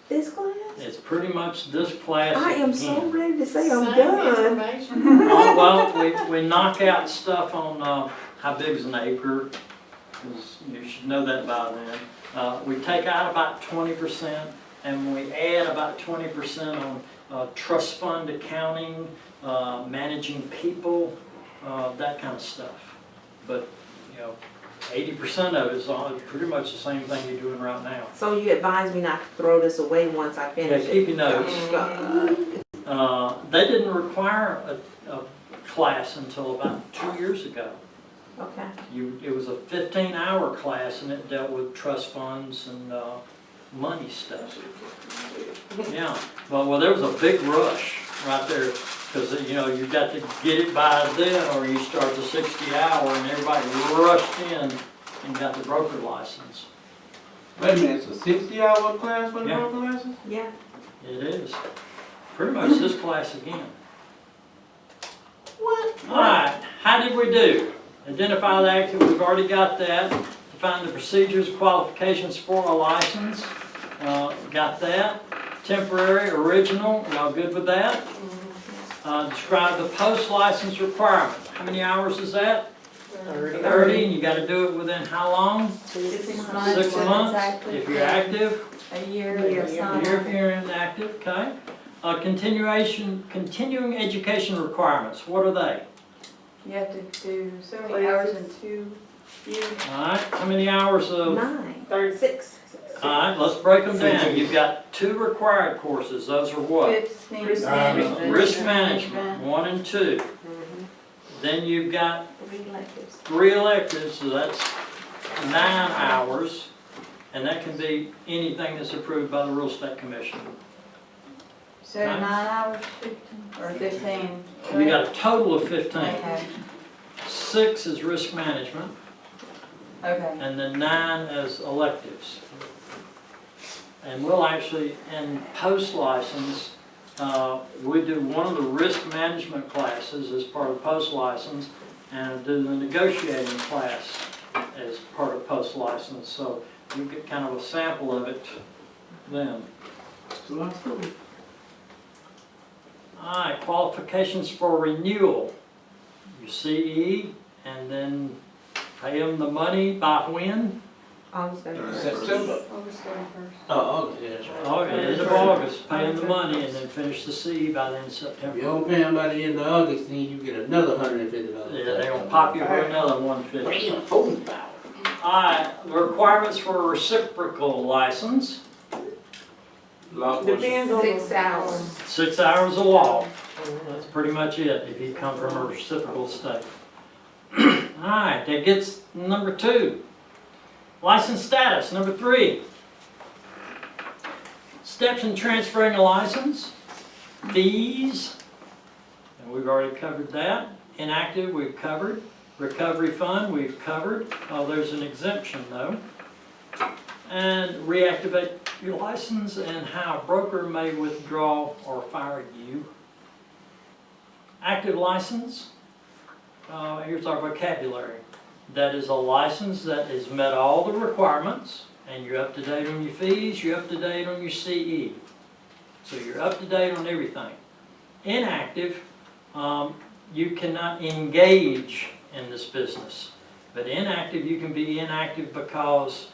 This class? It's pretty much this class I am again. so ready to say I'm Same done. information. Well, we knock out stuff on how big is an acre, 'cause you should know that by then. We take out about 20%, and we add about 20% on trust fund accounting, managing people, that kind of stuff. But, 80% of it is pretty much the same thing you're doing right now. So you advise me not to throw this away once I Yeah, finish it? keep your notes. God. They didn't require a class until about 2 years ago. Okay. It was a 15-hour class, and it dealt with trust funds and money stuff. Yeah, well, there was a big rush right there, because you got to get it by then, or you start the 60-hour, and everybody rushed in and got the broker license. Wait a minute, it's a 60-hour class for the Yeah. broker license? Yeah. It is pretty much this class again. What? All right, how did we do? Identify the active, we've already got that. Define the procedures, qualifications for a license, got that. Temporary, original, y'all good with that? Describe the post-license requirement. How many hours is that? 30, and you gotta do it within how long? 6 months. 6 months, Exactly. if you're active. A year. A year if you're inactive, okay. Continuing education requirements, what are they? You have to do so many hours in 2 years. All right, how many hours of? 9. 36. All right, let's break them down. You've got 2 required courses. Those are what? 15. Risk management, 1 and 2. Then you've got 3 electives. 3 electives, so that's 9 hours. And that can be anything that's approved by the Real Estate Commission. So 9 hours, 15, or 15. You got a total of 15. Okay, 6 is risk management, okay. and then 9 as electives. And we'll actually, in post-license, we do one of the risk management classes as part of post-license, and do the negotiating class as part of post-license. So you get kind of a sample of it then. All right, qualifications for renewal. Your CE, and then pay them the money by when? August 31st. September. August 31st. Oh, August, yeah, that's right. End of August, pay them the money, and then finish the CE by the end of If September. you don't pay them by the end of August, then you get another $150. Yeah, they're gonna pop you for another 150. Bam, boom, pow. All right, the requirements for a reciprocal license, Law enforcement. Depends on. 6 hours. 6 hours of law. That's pretty much it, if you come from a reciprocal state. All right, that gets number 2. License status, number 3. Steps in transferring a license, fees, and we've already covered that. Inactive, we've covered. Recovery fund, we've covered. Oh, there's an exemption though. And reactivate your license and how a broker may withdraw or fire you. Active license, here's our vocabulary. That is a license that has met all the requirements, and you're up to date on your fees, you're up to date on your CE. So you're up to date on everything. Inactive, you cannot engage in this business. But inactive, you can be inactive because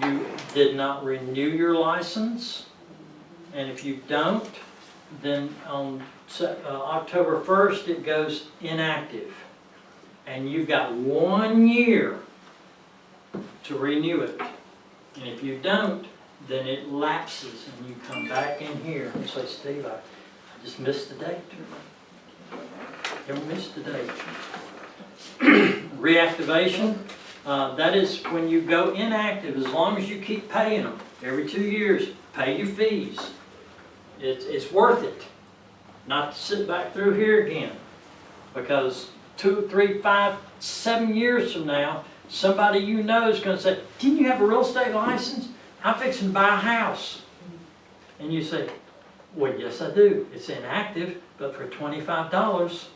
you did not renew your license. And if you don't, then on October 1st, it goes inactive. And you've got 1 year to renew it. And if you don't, then it lapses and you come back in here and say, Steve, I just missed the date. Don't miss the date. Reactivation, that is when you go inactive, as long as you keep paying them. Every 2 years, pay your fees. It's worth it not to sit back through here again. Because 2, 3, 5, 7 years from now, somebody you know is going to say, didn't you have a real estate license? I'm fixing to buy a house. And you say, well, yes, I do. It's inactive, but for $25,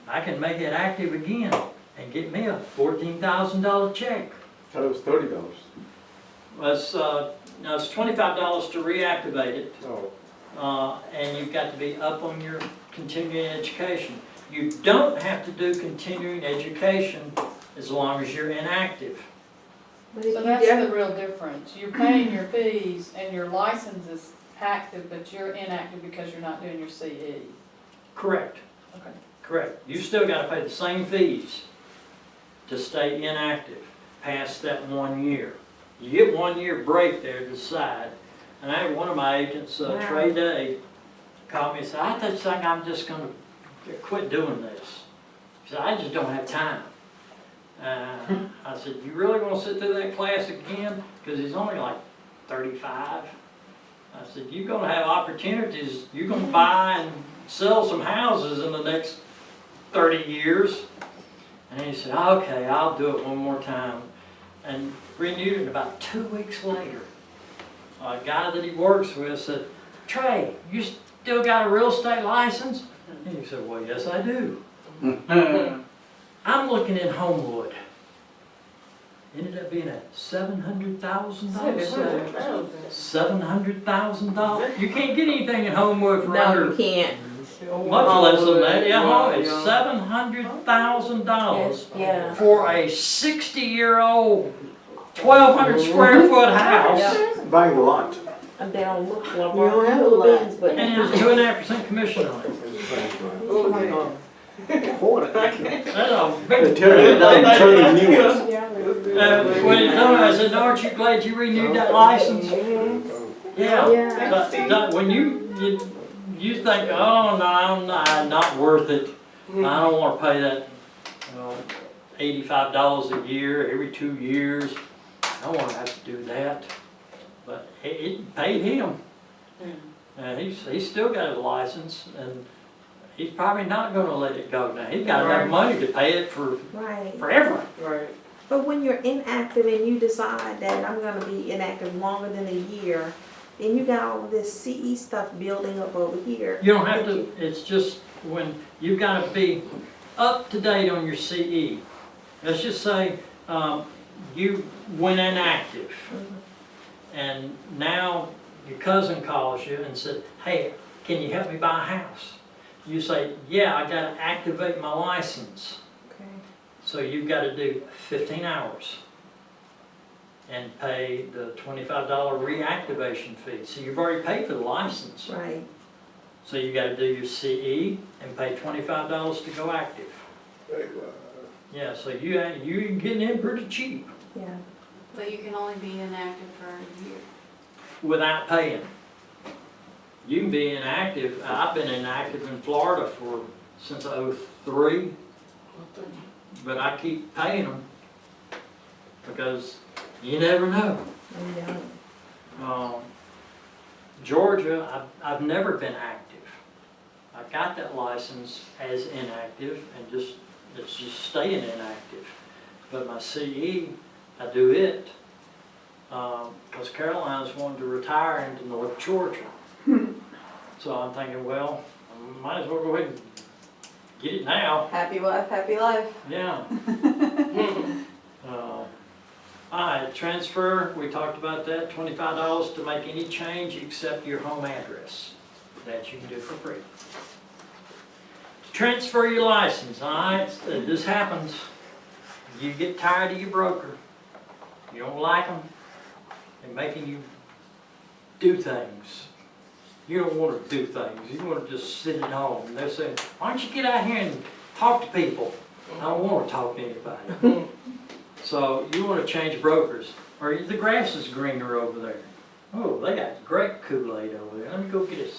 I can make it active again and get me a $14,000 check. I thought it was $30. No, it's $25 to reactivate it. Oh. And you've got to be up on your continuing education. You don't have to do continuing education as long as you're inactive. But if So you that's don't- the real difference. You're paying your fees and your license is active, but you're inactive because you're not doing your CE. Correct. Okay. Correct. You still got to pay the same fees to stay inactive past that 1 year. You get 1 year break there to decide. And I had one of my agents, Trey Day, called me and said, I just think I'm just going to quit doing this. He said, I just don't have time. I said, you really want to sit through that class again? Because he's only like 35. I said, you're going to have opportunities. You're going to buy and sell some houses in the next 30 years. And he said, okay, I'll do it one more time. And renewed it about 2 weeks later. A guy that he works with said, Trey, you still got a real estate license? And he said, well, yes, I do. I'm looking in Homewood. Ended up being a $700,000 sale. $700,000. You can't get anything in Homewood for No, under you can't. much less than that. Yeah, it's $700,000 Yeah. for a 60-year-old 1,200 square foot house. Buying the lot. And they don't look like You don't have a lot. buildings, but. And it was 2.5% commission on it. Oh my God. Quarter. That's a The big Terminating new ones. when he told me, I said, aren't you glad you renewed that license? Yeah. Yeah. When you think, oh, no, I'm not worth it. I don't want to pay that, $85 a year every 2 years. I don't want to have to do that. But it paid him. He's still got his license, and he's probably not going to let it go now. He's got enough money to pay it for Right. forever. Right. But when you're inactive and you decide that I'm gonna be inactive longer than a year, then you got all of this CE stuff building up over here. You don't have to, it's just when you've got to be up to date on your CE. Let's just say you went inactive, and now your cousin calls you and said, hey, can you help me buy a house? You say, yeah, I got to activate my license. Okay. So you've got to do 15 hours and pay the $25 reactivation fee. So you've already paid for the license. Right. So you got to do your CE and pay $25 to go active. Yeah, so you're getting in pretty cheap Yeah. But you can only be inactive for a year. without paying. You can be inactive. I've been inactive in Florida since '03, but I keep paying them because you never know. Yeah. Georgia, I've never been active. I got that license as inactive and it's just staying inactive. But my CE, I do it because Caroline's wanted to retire into North Georgia. So I'm thinking, well, I might as well go ahead and get it now. Happy wife, happy life. Yeah. All right, transfer, we talked about that, $25 to make any change except your home address. That you can do for free. Transfer your license, all right? This happens. You get tired of your broker. You don't like them. They're making you do things. You don't want to do things. You want to just sit at home. And they're saying, why don't you get out here and talk to people? I don't want to talk to anybody. So you want to change brokers. Or the grass is greener over there. Oh, they got great Kool-Aid over there. Let me go get it.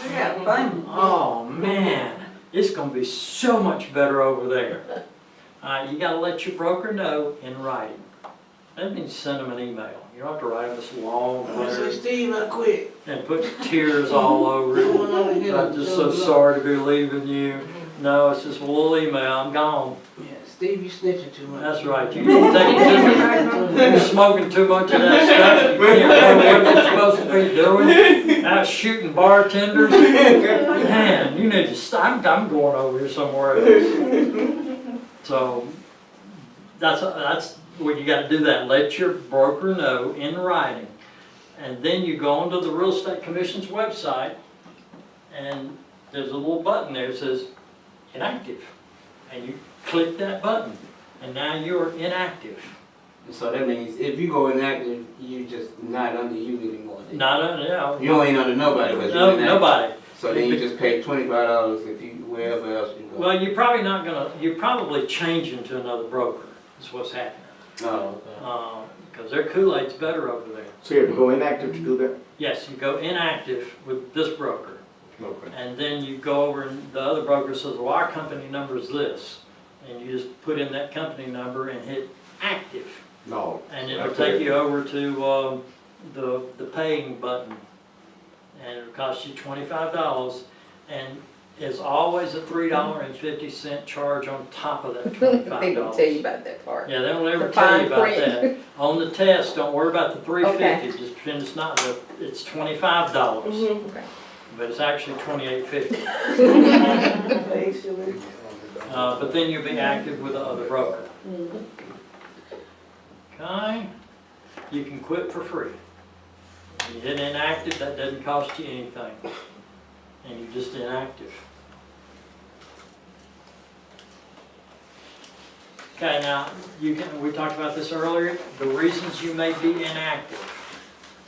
We got fun. Oh, man. It's going to be so much better over there. You got to let your broker know in writing. That means send them an email. You don't have to write them this long I say, letter Steve, I quit. and put tears all over it. I'm just so sorry to be leaving you. No, it's just a little email. I'm gone. Yeah, Steve, you snitching too much. That's right. You're taking too much. You're smoking too much of that stuff. You can't know what you're supposed to be doing. Out shooting bartenders. Man, you need to stop. I'm going over here somewhere else. So that's what you got to do. That let your broker know in writing, and then you go onto the Real Estate Commission's website, and there's a little button there that says inactive, and you click that button, and now you're inactive. So that means if you go inactive, you just not under you anymore. Not under, yeah. You ain't under nobody, but No, you're inactive. nobody. So then you just pay $25 if you wherever else you go. Well, you're probably not gonna. You're probably changing to another broker. Is what's happening. Oh, okay. Because their Kool-Aid's better over there. So you have to go inactive to do that? Yes, you go inactive with this broker. Okay. And then you go over and the other broker says, well, our company number is this. And you just put in that company number and hit active. No. And it'll take you over to the paying button. And it'll cost you $25. And it's always a $3.50 charge on top of that $25. They don't tell you about that part. Yeah, they don't ever The tell you fine about print. that. On the test, don't worry about the $3.50. Okay. Just pretend it's not. It's $25. Okay. But it's actually $28.50. But then you'll be active with the other broker. Okay? You can quit for free. When you hit inactive, that doesn't cost you anything. And you're just inactive. Okay, now, we talked about this earlier. The reasons you may be inactive.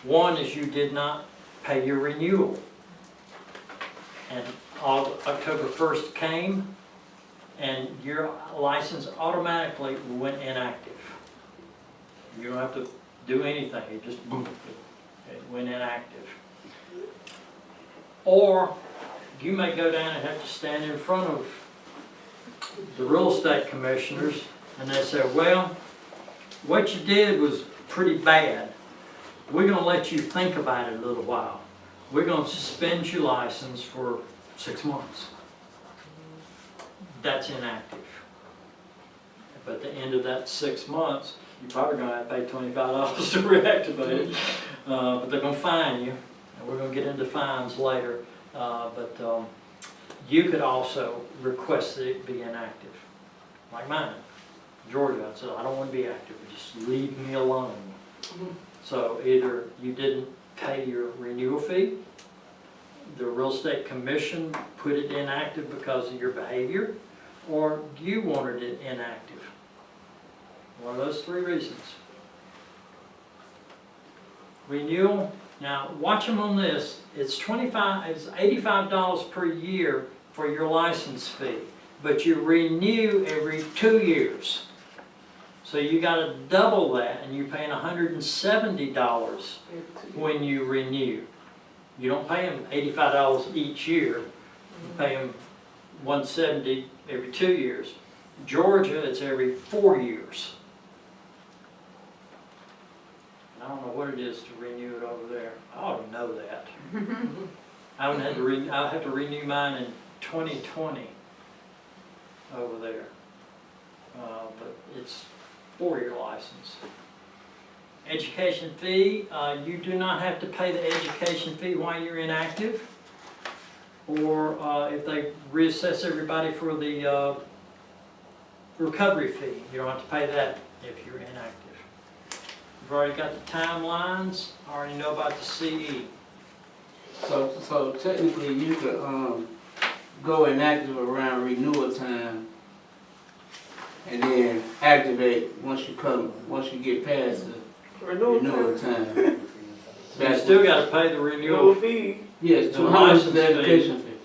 One is you did not pay your renewal. And October 1st came, and your license automatically went inactive. You don't have to do anything, it just boom, it went inactive. Or you may go down and have to stand in front of the real estate commissioners, and they say, well, what you did was pretty bad. We're going to let you think about it a little while. We're going to suspend your license for 6 months. That's inactive. But at the end of that 6 months, you're probably going to have to pay $25 to reactivate it. But they're going to fine you, and we're going to get into fines later. You could also request that it be inactive. Like mine, Georgia, I said, I don't want to be active, just leave me alone. So either you didn't pay your renewal fee, the real estate commission put it inactive because of your behavior, or you wanted it inactive. One of those 3 reasons. Renewal, now watch them on this. It's $85 per year for your license fee, but you renew every 2 years. So you got to double that, and you're paying $170 when you renew. You don't pay them $85 each year. You pay them $170 every 2 years. Georgia, it's every 4 years. I don't know what it is to renew it over there. I ought to know that. I haven't had to I'll have to renew mine in 2020 over there. But it's 4-year license. Education fee, you do not have to pay the education fee while you're inactive. Or if they reassess everybody for the recovery fee, you don't have to pay that if you're inactive. You've already got the timelines, I already know about the CE. So technically you could, go inactive around renewal time and then activate once you get past the renewal time. You still gotta pay the renewal Renewal fee. Yes, the how much is license the fee. education fee?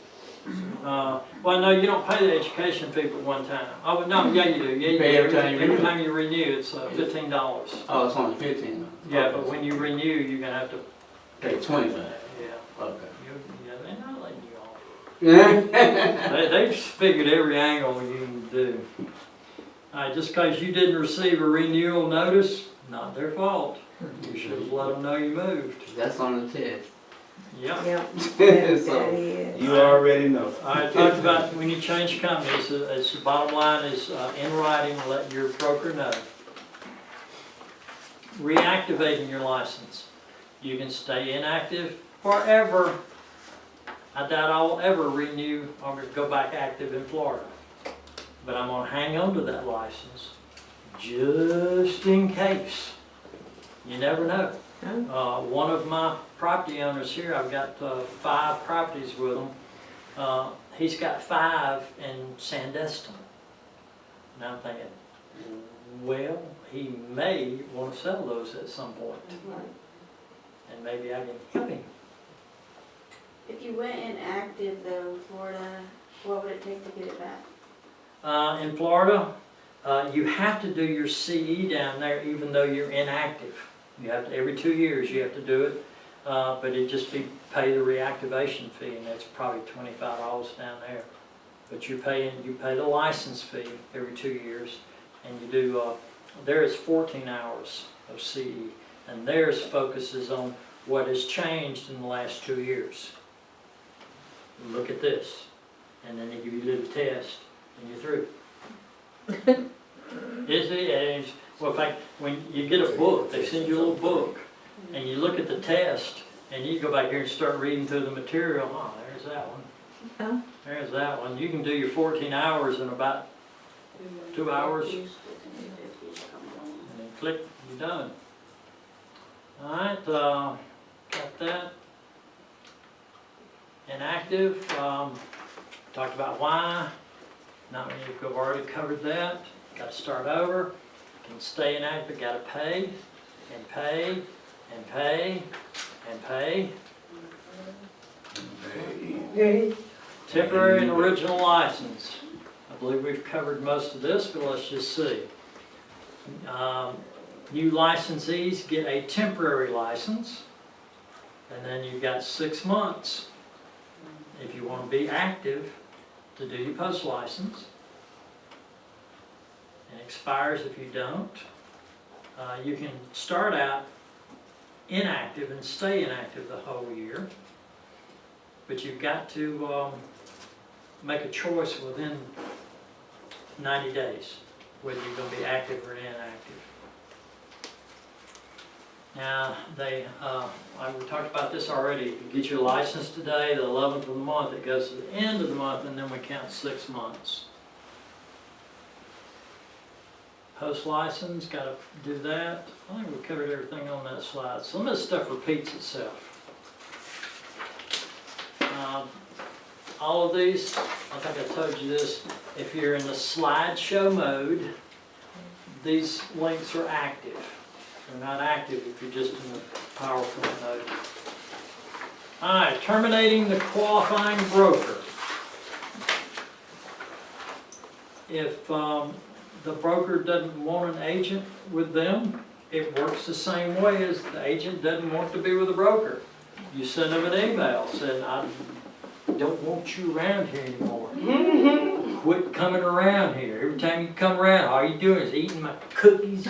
Well, no, you don't pay the education fee but one time. Oh, no, yeah, you do. Yeah, you Pay do. every time you Every renew. time you renew, it's $15. Oh, it's only 15. Yeah, but when you renew, you're gonna have to Pay 25. Yeah, Okay. yeah, they're not letting you off. They've figured every angle you can do. Just because you didn't receive a renewal notice, not their fault. You should have let them know you moved. That's on the test. Yep. Yep. So, You already know. I talked about when you change companies, it's the bottom line is in writing, let your broker know. Reactivating your license. You can stay inactive forever. I doubt I'll ever renew or go back active in Florida. But I'm gonna hang on to that license just in case. You never know. One of my property owners here, I've got 5 properties with him. He's got 5 in Sandestin. And I'm thinking, well, he may want to sell those at some point. And maybe I can help him. If you went inactive though, Florida, what would it take to get it back? In Florida, you have to do your CE down there even though you're inactive. You have to, every 2 years you have to do it, but it just be pay the reactivation fee, and that's probably $25 down there. But you pay the license fee every 2 years, and you do. There is 14 hours of CE, and theirs focuses on what has changed in the last 2 years. Look at this, and then they give you a little test, and you're through. Well, in fact, when you get a book, they send you a little book, and you look at the test, and you go back here and start reading through the material. Oh, there's that one. Oh. There's that one. You can do your 14 hours in about 2 hours, and then click, you're done. All right, got that. Inactive, talked about why. Not many people have already covered that. Got to start over. Can stay inactive, got to pay, and pay, and pay, and pay. Temporary and original license. I believe we've covered most of this, but let's just see. New licensees get a temporary license, and then you've got 6 months if you want to be active to do your post license. It expires if you don't. You can start out inactive and stay inactive the whole year, but you've got to make a choice within 90 days whether you're going to be active or inactive. Now, we talked about this already. You get your license today, the 11th of the month, it goes to the end of the month, and then we count 6 months. Post-license, got to do that. I think we covered everything on that slide. Some of this stuff repeats itself. All of these, I think I told you this, if you're in the slideshow mode, these links are active. They're not active if you're just in the PowerPoint mode. All right, terminating the qualifying broker. If the broker doesn't want an agent with them, it works the same way as the agent doesn't want to be with a broker. You send them an email saying, I don't want you around here anymore. Quit coming around here. Every time you come around, all you doing is eating my cookies,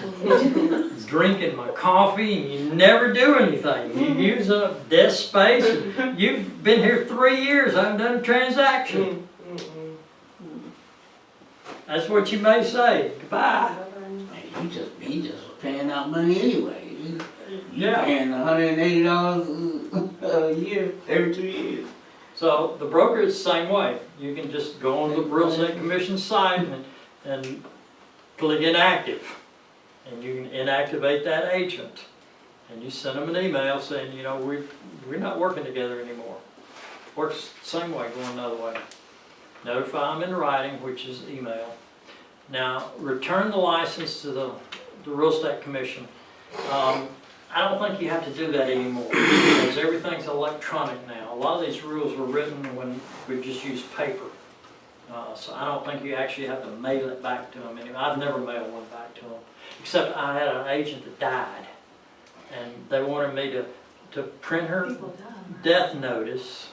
drinking my coffee, and you never do anything. You use up desk space. And you've been here 3 years, I haven't done a transaction. That's what you may say. Goodbye. He just was paying out money anyway. You Yeah. paying $180 a year every 2 years. So the broker is the same way. You can just go on the Real Estate Commission site and click inactive. And you can inactivate that agent. And you send them an email saying, you know, we're not working together anymore. Works the same way, going another way. Notify them in writing, which is email. Now, return the license to the Real Estate Commission. I don't think you have to do that anymore because everything's electronic now. A lot of these rules were written when we just used paper. So I don't think you actually have to mail it back to them anymore. I've never mailed one back to them, except I had an agent that died. And they wanted me to print her death notice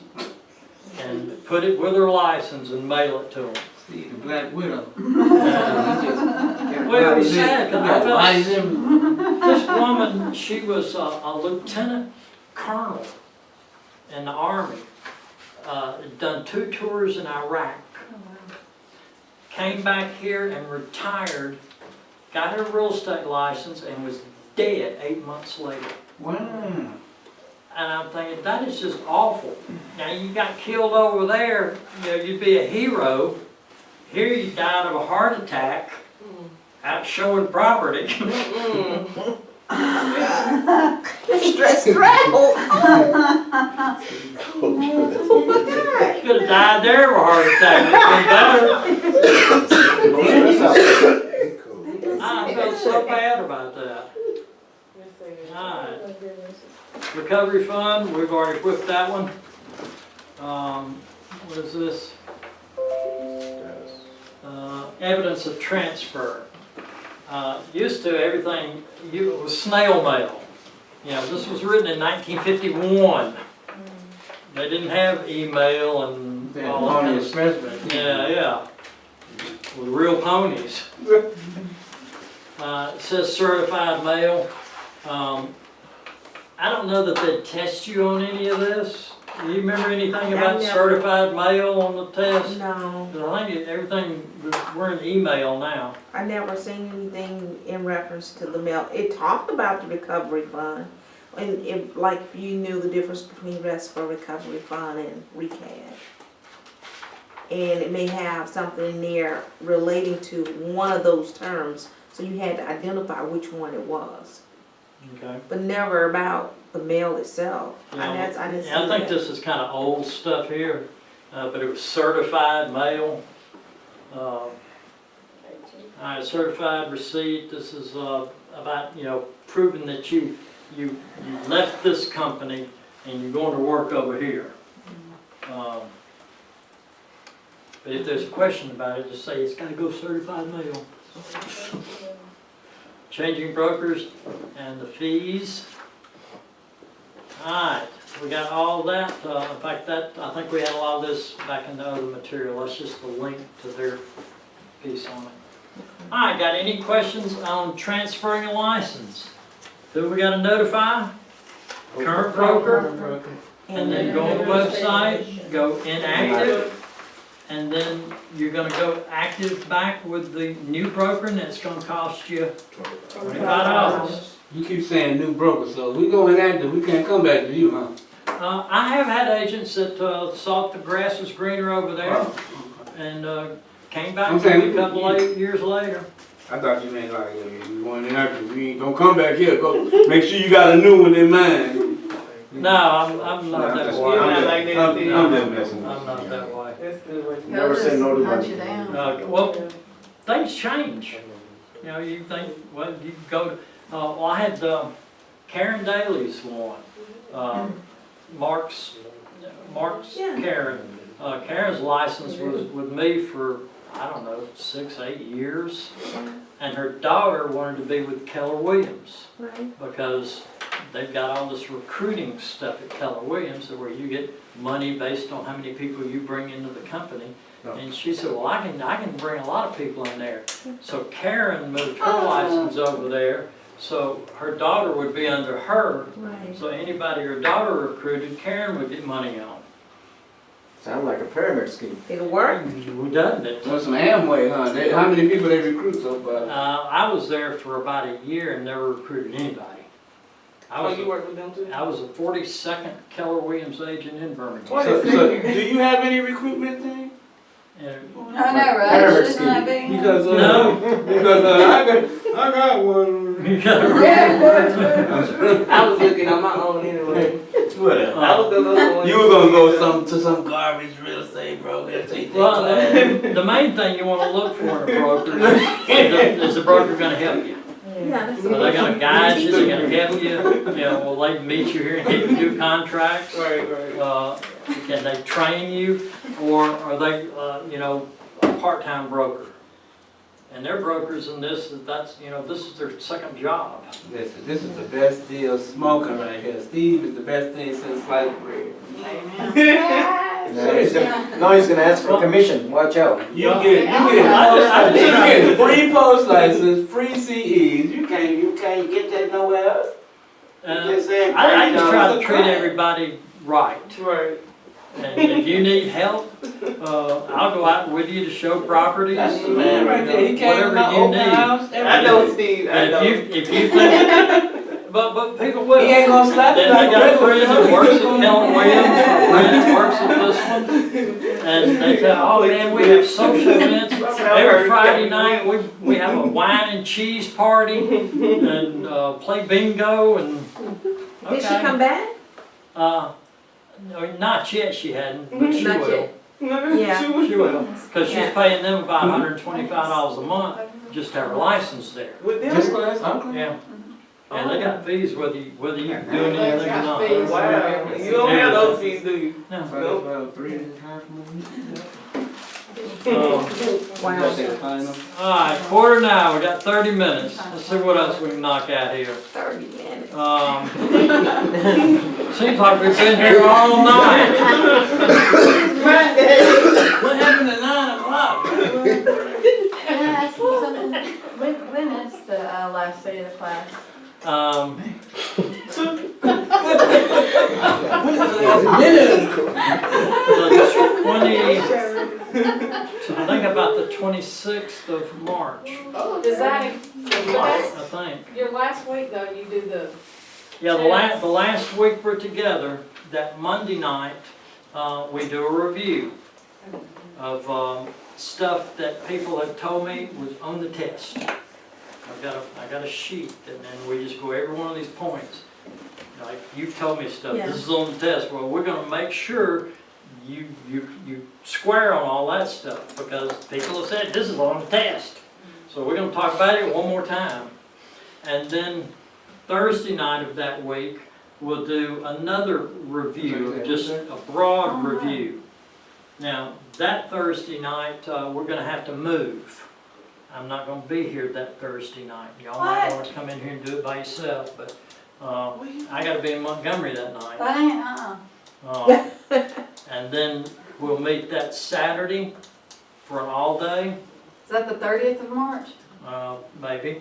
and put it with her license and mail it to them. See, the Black Widow. Well, it was sad, 'cause I felt this woman, she was a lieutenant colonel in the Army, done 2 tours in Iraq, came back here and retired, got her real estate license and was dead 8 months later. Wow. And I'm thinking, that is just awful. Now, you got killed over there, you know, you'd be a hero. Here you died of a heart attack, out showing property. Stress travel. Could have died there of a heart attack, it'd been better. I felt so bad about that. Alright. Recovery fund, we've already whipped that one. What is this? Evidence of transfer. Used to everything, it was snail mail. You know, this was written in 1951. They didn't have email and all that kind of stuff. Yeah. With real ponies. It says certified mail. I don't know that they'd test you on any of this. Do you remember anything about certified mail on the test? No, 'Cause I think everything, we're in email now. I never seen anything in reference to the mail. It talked about the recovery fund. And if, like, you knew the difference between Reciprocal Recovery Fund and recash. And it may have something in there relating to one of those terms, so you had to identify which one it was. Okay. But never about the mail itself. Yeah, I didn't see I think that. this is kind of old stuff here, but it was certified mail. All right, certified receipt, this is about, you know, proving that you left this company and you're going to work over here. But if there's a question about it, just say it's got to go certified mail. Changing brokers and the fees. Alright, we got all that. In fact, I think we had a lot of this back in the other material. That's just the link to their piece on it. Alright, got any questions on transferring a license? Who we got to notify? Current broker. And then go on the website, go inactive. And then you're going to go active back with the new broker, and it's going to cost you $25. You keep saying new broker, so if we go inactive, we can't come back to you, huh? I have had agents that thought the grass was greener over there and came back I'm to me saying- a couple of years later. I thought you meant like, if you going inactive, we ain't gonna come back here, go, make sure you got a new one in mind. No, I'm not that way. I'm just messing. I'm not that way. That's good. Never say no to Hunt you money. down. Well, things change. You know, you think, well, you go to, well, I had Karen Daly's one. Mark's Yeah. Karen. Karen's license was with me for, I don't know, 6, 8 years. And her daughter wanted to be with Keller Williams Right. because they've got all this recruiting stuff at Keller Williams where you get money based on how many people you bring into the company. And she said, well, I can bring a lot of people in there. So Karen moved her license over there, so her daughter would be under her. Right. So anybody her daughter recruited, Karen would get money on. Sound like a pyramid scheme. It'll work. Doesn't it? So some Amway, huh? How many people they recruit so far? I was there for about a year and never recruited anybody. I Oh, was, you work with them too? I was a 42nd Keller Williams agent in Birmingham. What So, is so it? do you have any recruitment thing? I And know, right? Harvard Shouldn't that be? Because, No. because I got one. you gotta I was looking on my own anyway. Whatever. I was gonna go. You were gonna go to some garbage real estate broker and take that Well, class. the main thing you want to look for in a broker is the broker going to help you? Yeah, that's Are they going to guide you? They're going to help you? You know, will they meet you here and help you do contracts? Right, right. Can they train you, or are they, you know, a part-time broker? And they're brokers in this. That's you know, this is their second job. Listen, this is the best deal smoking right here. Steve is the best thing since sliced bread. Now he's gonna ask for commission, watch out. You get free post license, free CEs. You can't get that nowhere else. Just saying, I just try to $30 treat a client. everybody right. Right. And if you need help, I'll go out with you to show properties. That's the man right there. He came to Whatever my you open need. house. I know Steve, I And know. if you think, but people will. He ain't gonna slap you Then like they a got a regular friend that works at person. Keller Williams, a friend that works at this one. And they say, oh man, we have social events. Every Friday night, we have a wine and cheese party and play bingo and. Did she come back? No, not yet, she hadn't, but she Not will. yet. Yeah. She will, because she's Yeah. paying them about $125 a month just to have her license there. With them? Just last, okay. Yeah. And they got fees whether you're doing anything or not. Fees. Wow. You don't have those fees, do you? No. So that's about 3.5 months. Wow. All right, quarter now, we got 30 minutes. Let's see what else we can knock out here. 30 minutes. Seems like we've been here all night. What happened at 9 o'clock? Can I ask you something? When is the last day of the class? The 20, I think about the 26th of March, Is that, I think. your last week though, you do the, Yeah, the last week we're together, that Monday night, we do a review of stuff that people have told me was on the test. I got a sheet, and then we just go every one of these points. Like, you've told me stuff, Yeah. this is on the test. Well, we're gonna make sure you square on all that stuff, because people have said, this is on the test. So we're gonna talk about it one more time. And then Thursday night of that week, we'll do another review, just a broad review. Now, that Thursday night, we're gonna have to move. I'm not gonna be here that Thursday night. Y'all might wanna come in here and do it by yourself, but, I gotta be in Montgomery that night. That ain't, And then we'll meet that Saturday for an all-day, Is that the 30th of March? maybe.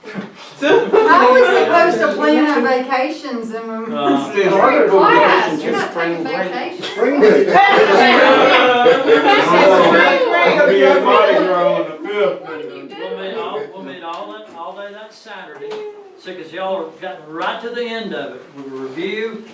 How are we supposed to plan our vacations and Harder go class, vacation, you're just not taking spring break. vacation. Spring break. I'll be at Mardi Gras on the 5th. We'll meet all day that Saturday. So, cause y'all are gotten right to the end of it. We'll review,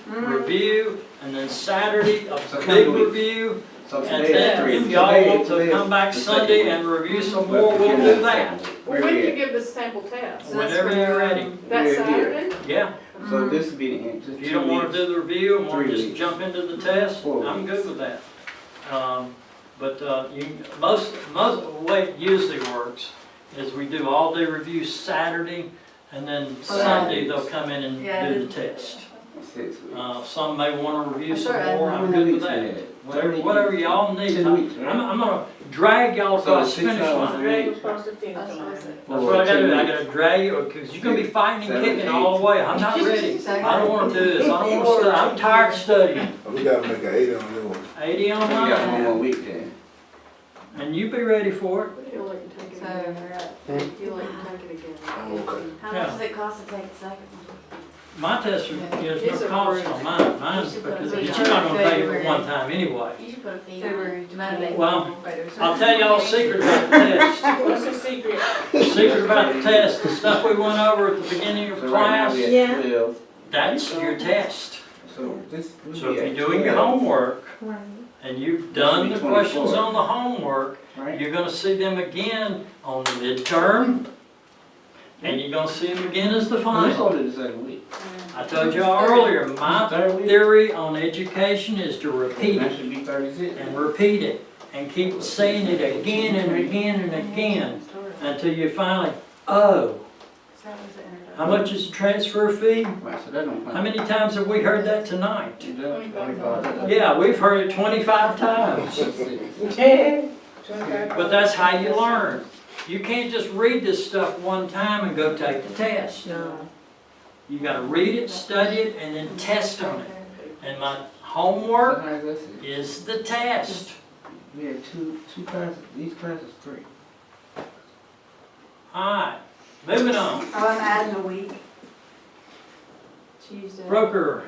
and then Saturday, a big review. So And today then is if 3. y'all want to come back Sunday and review some more, we'll do that. Well, when do you give the sample test? Whenever you're ready. That We're Saturday? Yeah. So this will be the end. If you don't want to do the review and want 3 to just weeks. jump into the test, 4 I'm weeks. good with that. But most the way it usually works is we do all day review Saturday, and then Sunday they'll come in and do the test. 6 weeks. Some may want to review That's some right. more. I'm good with that. Whatever y'all need. 10 weeks, right? I'm gonna drag y'all So across the 6 finish hours. line. They were supposed to finish That's on what I that. said. That's what I gotta do. I gotta drag you, because you're gonna be fighting and kicking all the way. I'm not ready. I don't wanna do this. I don't wanna study. I'm tired of studying. We gotta make an 80 on yours. 80 on We got one mine. more week then. And you be ready for it. You'll let you take it So- again. You'll let you take it again. Oh, okay. How Yeah. much does it cost to take the second one? My test is It's no cost on mine. Mine's because you're not gonna pay it one time anyway. You should put a fee on February it to motivate Well, people. I'll tell y'all a secret about the test. What's the secret? The secret about the test, the stuff we went over at the beginning of So right now class, we Yeah. at 12. that's your test. So this. So if you're doing your homework Right. and you've done the 24. questions on the homework, Right? you're gonna see them again on the midterm, and you're gonna see them again as the It's final. only the second week. I told y'all earlier, my Third week. theory on education is to repeat That it should be 36. and repeat it and keep saying it again and again and again until you finally, oh, how much is the transfer fee? Right, so that don't count. How many times have we heard that tonight? 25. Yeah, we've heard it 25 times. But that's how you learn. You can't just read this stuff one time and go take the test. No. You gotta read it, study it, and then test on it. And my homework Sometimes that's it. is the test. We had two classes, these classes 3. Alright, moving on. Oh, I'm adding a week. Tuesday. Broker,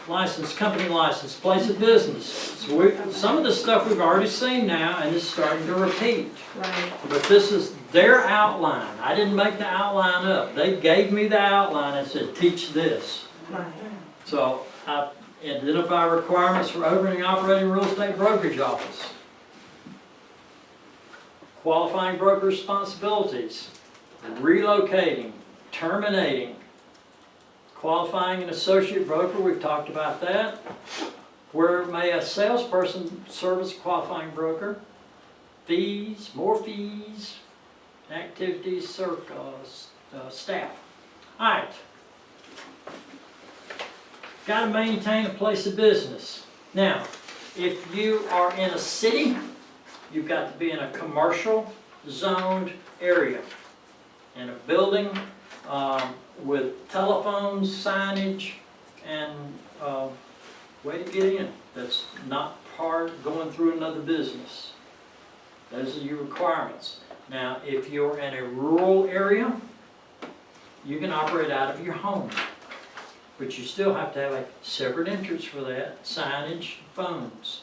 license, company license, place of business. So some of the stuff we've already seen now and it's starting to repeat. Right. But this is their outline. I didn't make the outline up. They gave me the outline and said, teach this. Right. So I identify requirements for opening and operating a real estate brokerage office. Qualifying broker responsibilities, relocating, terminating, qualifying an associate broker, we've talked about that. Where may a salesperson serve as a qualifying broker? Fees, more fees, activities, staff. All right. Got to maintain a place of business. Now, if you are in a city, you've got to be in a commercial zoned area, in a building with telephones, signage, and way to get in. That's not part going through another business. Those are your requirements. Now, if you're in a rural area, you can operate out of your home. But you still have to have a separate entrance for that, signage, phones.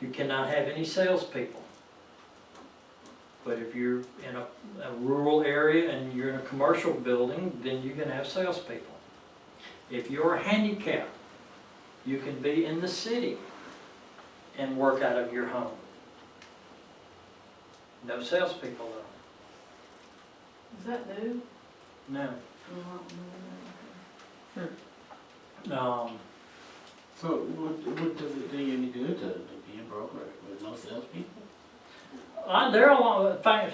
You cannot have any salespeople. But if you're in a rural area and you're in a commercial building, then you can have salespeople. If you're handicapped, you can be in the city and work out of your home. No salespeople Is that new? though. No. So what does it do you any good to be a broker with no salespeople? There are a lot of, in fact,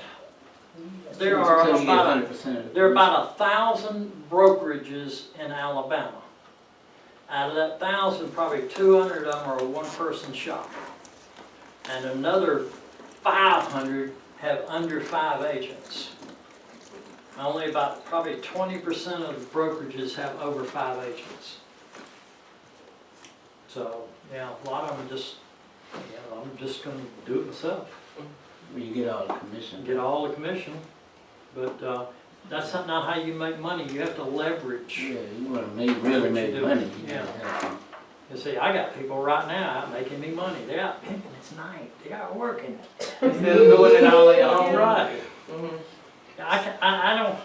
there are So you get about 100% of the there are about 1,000 brokerages in Alabama. Out of that 1,000, probably 200 of them are a one-person shop. And another 500 have under 5 agents. Only about probably 20% of the brokerages have over 5 agents. So, yeah, a lot of them just, I'm just gonna do it myself. Well, you get all the commission. Get all the commission, but that's not how you make money. You have to leverage. Yeah, you want to really What make you do. money. You Yeah. gotta have some. You see, I got people right now out making me money. They're out pimping, it's night. They are working. Instead of doing it all your All own. right. I don't,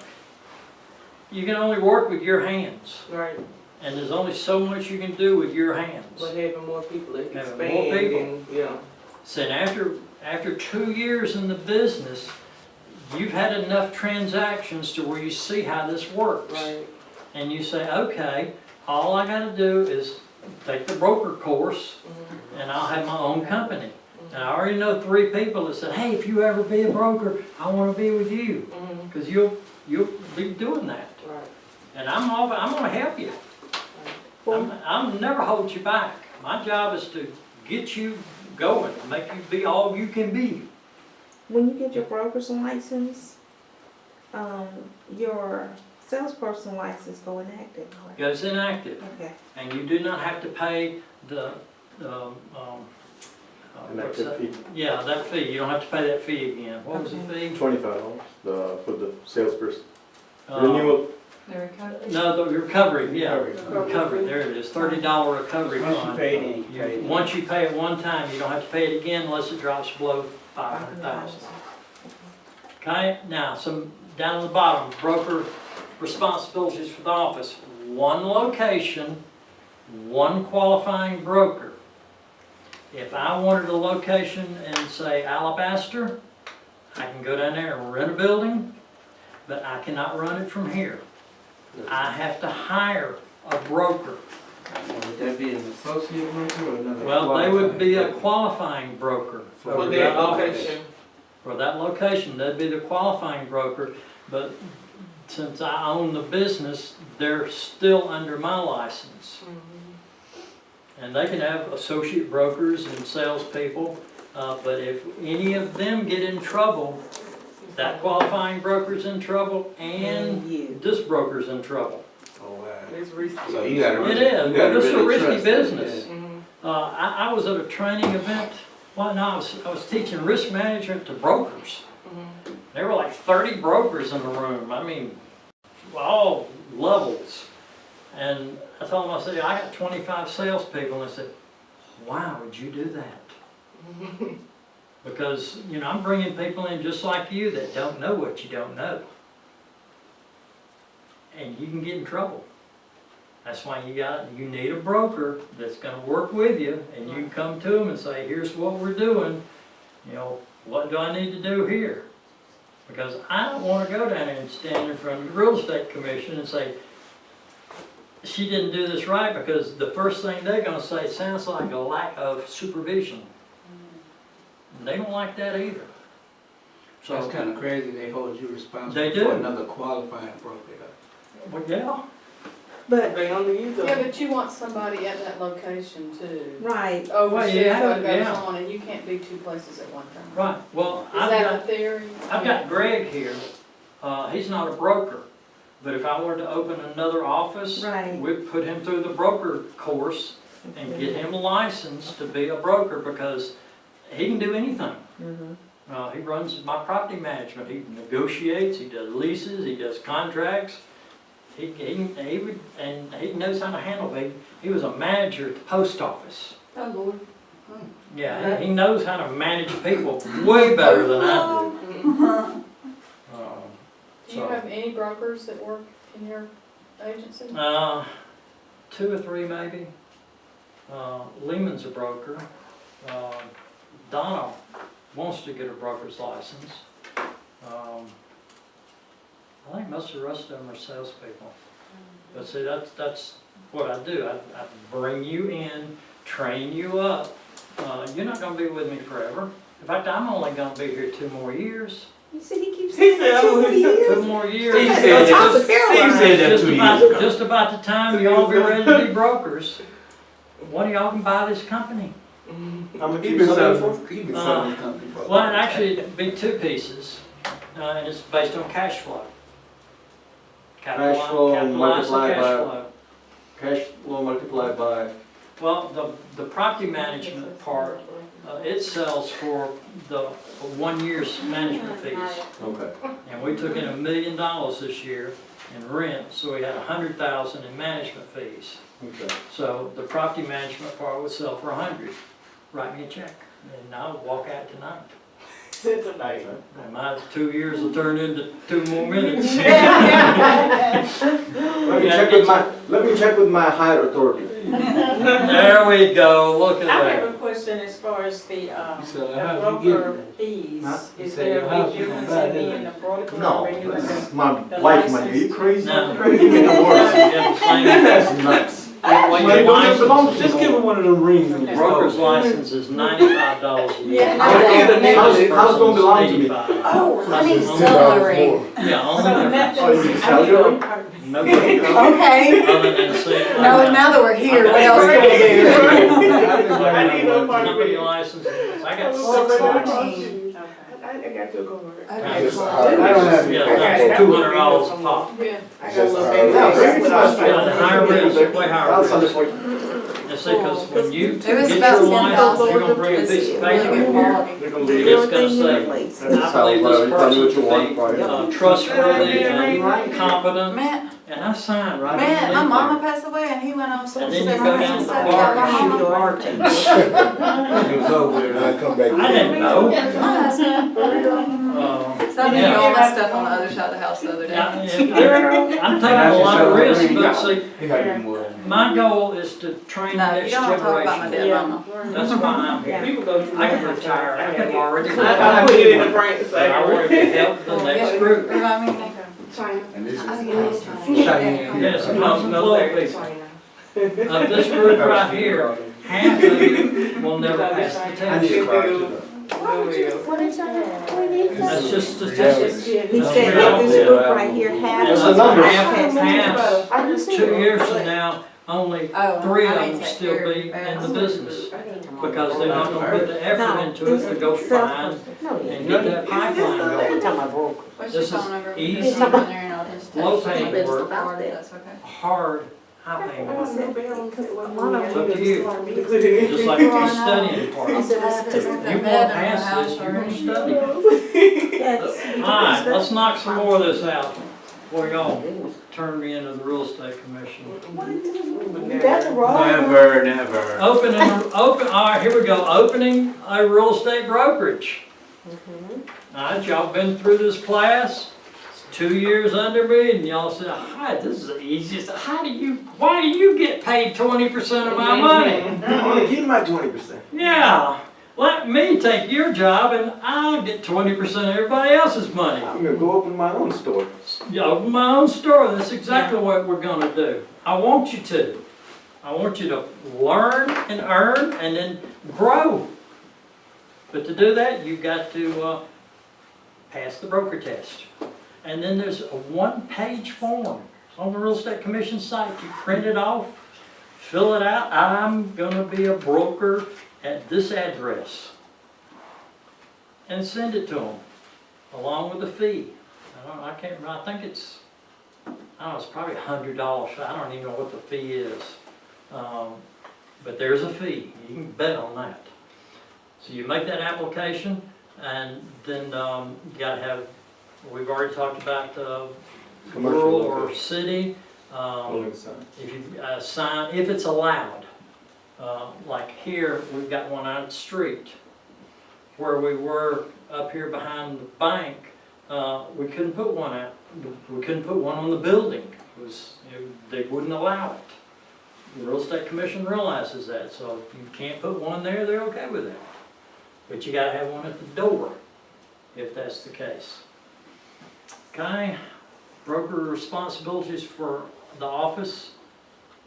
you can only work with your hands. Right, And there's only so much you can do with your hands. but having more people that Having expand more people. and, yeah. So after 2 years in the business, you've had enough transactions to where you see how this works. Right. And you say, okay, all I gotta do is take the broker course and I'll have my own company. And I already know 3 people that said, hey, if you ever be a broker, I wanna be with you. Cause you'll be doing that. Right. And I'm gonna help you. I'll never hold you back. My job is to get you going, make you be all you can be. When you get your broker's license, your salesperson license go inactive. Right? Goes inactive. Okay. And you do not have to pay the, An what's active that? fee, Yeah, that fee. You don't have to pay that fee again. What was the fee? $25 for the salesperson. Uh, Renewal, The recovery. No, the recovery, yeah, recovery, there it is, $30 recovery Once you fund. pay it in, you pay it in. Once you pay it one time, you don't have to pay it again unless it drops below 500,000. Okay, now, down at the bottom, broker responsibilities for the office. One location, one qualifying broker. If I wanted a location in, say, Alabaster, I can go down there and rent a building, but I cannot run it from here. I have to hire a broker. Would that be an associate broker or another? Well, they would be a qualified qualifying broker For for that that location. location. For that location, they'd be the qualifying broker, but since I own the business, they're still under my license. And they can have associate brokers and salespeople, but if any of them get in trouble, that qualifying broker's in trouble and You. this broker's in trouble. Oh, wow. It's risky. So you gotta. It is, you but gotta it's a really risky trust them, business. Mhm. I was at a training event, well, no, I was teaching risk management to brokers. There were like 30 brokers in the room, I mean, all levels. And I told them, I said, I got 25 salespeople, and I said, why would you do that? Because, you know, I'm bringing people in just like you that don't know what you don't know. And you can get in trouble. That's why you need a broker that's gonna work with you, and you can come to them and say, here's what we're doing, you know, what do I need to do here? Because I don't wanna go down there and stand in front of the real estate commission and say, she didn't do this right, because the first thing they're gonna say, sounds like a lack of supervision. And they don't like that either. So it's kinda crazy they hold you responsible They do. for another qualifying broker. Well, yeah, But they only use Yeah, them. but you want somebody at that location to Right. oversee yeah, what goes yeah. on, and you can't be two places at one time. right, well, Is that the theory? I've got Greg here, he's not a broker, but if I wanted to open another office, Right. we'd put him through the broker course and get him a license to be a broker, because he can do anything. He runs my property management, he negotiates, he does leases, he does contracts. He knows how to handle it. He was a manager at the post office. Oh, Lord. Yeah, he knows how to manage people way better than I do. Do you have any brokers that work in your agency? 2 or 3 maybe. Lehman's a broker. Donna wants to get a broker's license. I think most of the rest of them are salespeople. But see, that's what I do. I bring you in, train you up. You're not gonna be with me forever. In fact, I'm only gonna be here 2 more years. You see, he keeps He saying said, 2 oh, years. 2 more years. Steve said Top that, of Caroline. Steve said that 2 years ago. Just about the time y'all be ready to be brokers. One of y'all can buy this company. I'm He gonna been keep selling, he been selling the company for. Well, actually, it'd be 2 pieces, and it's based on cash flow. Cash flow Capitalize the multiplied cash by- flow. Cash flow multiplied by, Well, the property management part, it sells for the 1 year's management fees. okay. And we took in $1 million this year in rent, so we had $100,000 in management fees. Okay. So the property management part would sell for 100. Write me a check, and I'll walk out tonight. tonight. And my 2 years will turn into 2 more minutes. Let me check with my higher authority. There we go, look at I have that. a question as far as the said, the how you broker fees. Huh? You Is said there your a house big you gonna difference buy, in didn't being you? a broker No, or regular? that's my The wife money. Are license. you crazy? No. Crazy, you make it worse. Yeah, That's nuts. well, Money your don't belong license, to Just give her one of them rings and just broker's go. license is $95 a year. Yeah. How's it gonna belong to me? Oh, I need Only- celery. Yeah, only So difference. that- Oh, you can sell your- Nobody Okay. other than see. No, now that we're here, what else can we do? I need no part of Company it. license, I got Oh, 6 but licenses. I got you covered. Okay, Just cool. hire. I don't have. Yeah, that's $200 a pop. Yeah. I got a little Just baby. hire. Yeah, the higher risk, way higher I'll risk. sell it for you. And see, because when you It was get about your license, 10,000. you're gonna bring a It's piece of really paper good in here. quality. They're gonna And leave it's it. gonna Everything say, in place. I believe this Tell me what person you to want for be it. trustworthy Okay. and competent. Matt, and I signed right Man, my underneath mama there. passed away and he went on social And then you security. go down to the and bar my and shoot mama. the bartender. It was over with. And I come back. I didn't know. My husband, for real. So I did Yeah. all my stuff on the other side of the house the other day. I'm taking a lot of risks, but see, It gotta be more than that. my goal is to train the No, you next don't want to talk about my generation. dead mama. That's why I'm here. People go through. I can retire, I can already I retire. put it in the front. But I want to help the next group. Remind me your name. China. And this is. Yes, most people of this group right here, half of you will never pass the I need test. a car too. That's just statistics. He said that this group right here, half And That's of the number. half, 2 years from now, only Oh, 3 I of need them to take still care be of in the that. business. Because they're not gonna put the effort into it to go find and get that pipeline going. What's your This is phone number? easy, Just keep it in there and I'll just low text you. paying work, Or if that's okay. hard, high paying work. It's It's up to you. Just like the studying part. I'll You just put want that to bed in the pass house this, you're already. gonna study. Alright, let's knock some more of this out before y'all turn me into the real estate commission. Never. Alright, here we go, opening a real estate brokerage. Alright, y'all been through this class, it's 2 years under me, and y'all said, hi, this is the easiest, why do you get paid 20% of my money? I wanna keep my 20%. Yeah, let me take your job and I'll get 20% of everybody else's money. I'm gonna go open my own store. Yeah, open my own store, that's exactly what we're gonna do. I want you to. I want you to learn and earn and then grow. But to do that, you've got to pass the broker test. And then there's a one-page form on the Real Estate Commission site. You print it off, fill it out. I'm gonna be a broker at this address. And send it to them, along with the fee. I can't remember, I think it's probably $100. I don't even know what the fee is. But there's a fee, you can bet on that. So you make that application, and then you gotta have, we've already talked about Commercial rural or location. city. Building sign. If you sign, if it's allowed. Like here, we've got one out at the street. Where we were up here behind the bank, we couldn't put one out. We couldn't put one on the building. They wouldn't allow it. The Real Estate Commission realizes that, so if you can't put one there, they're okay with that. But you gotta have one at the door, if that's the case. Okay, broker responsibilities for the office.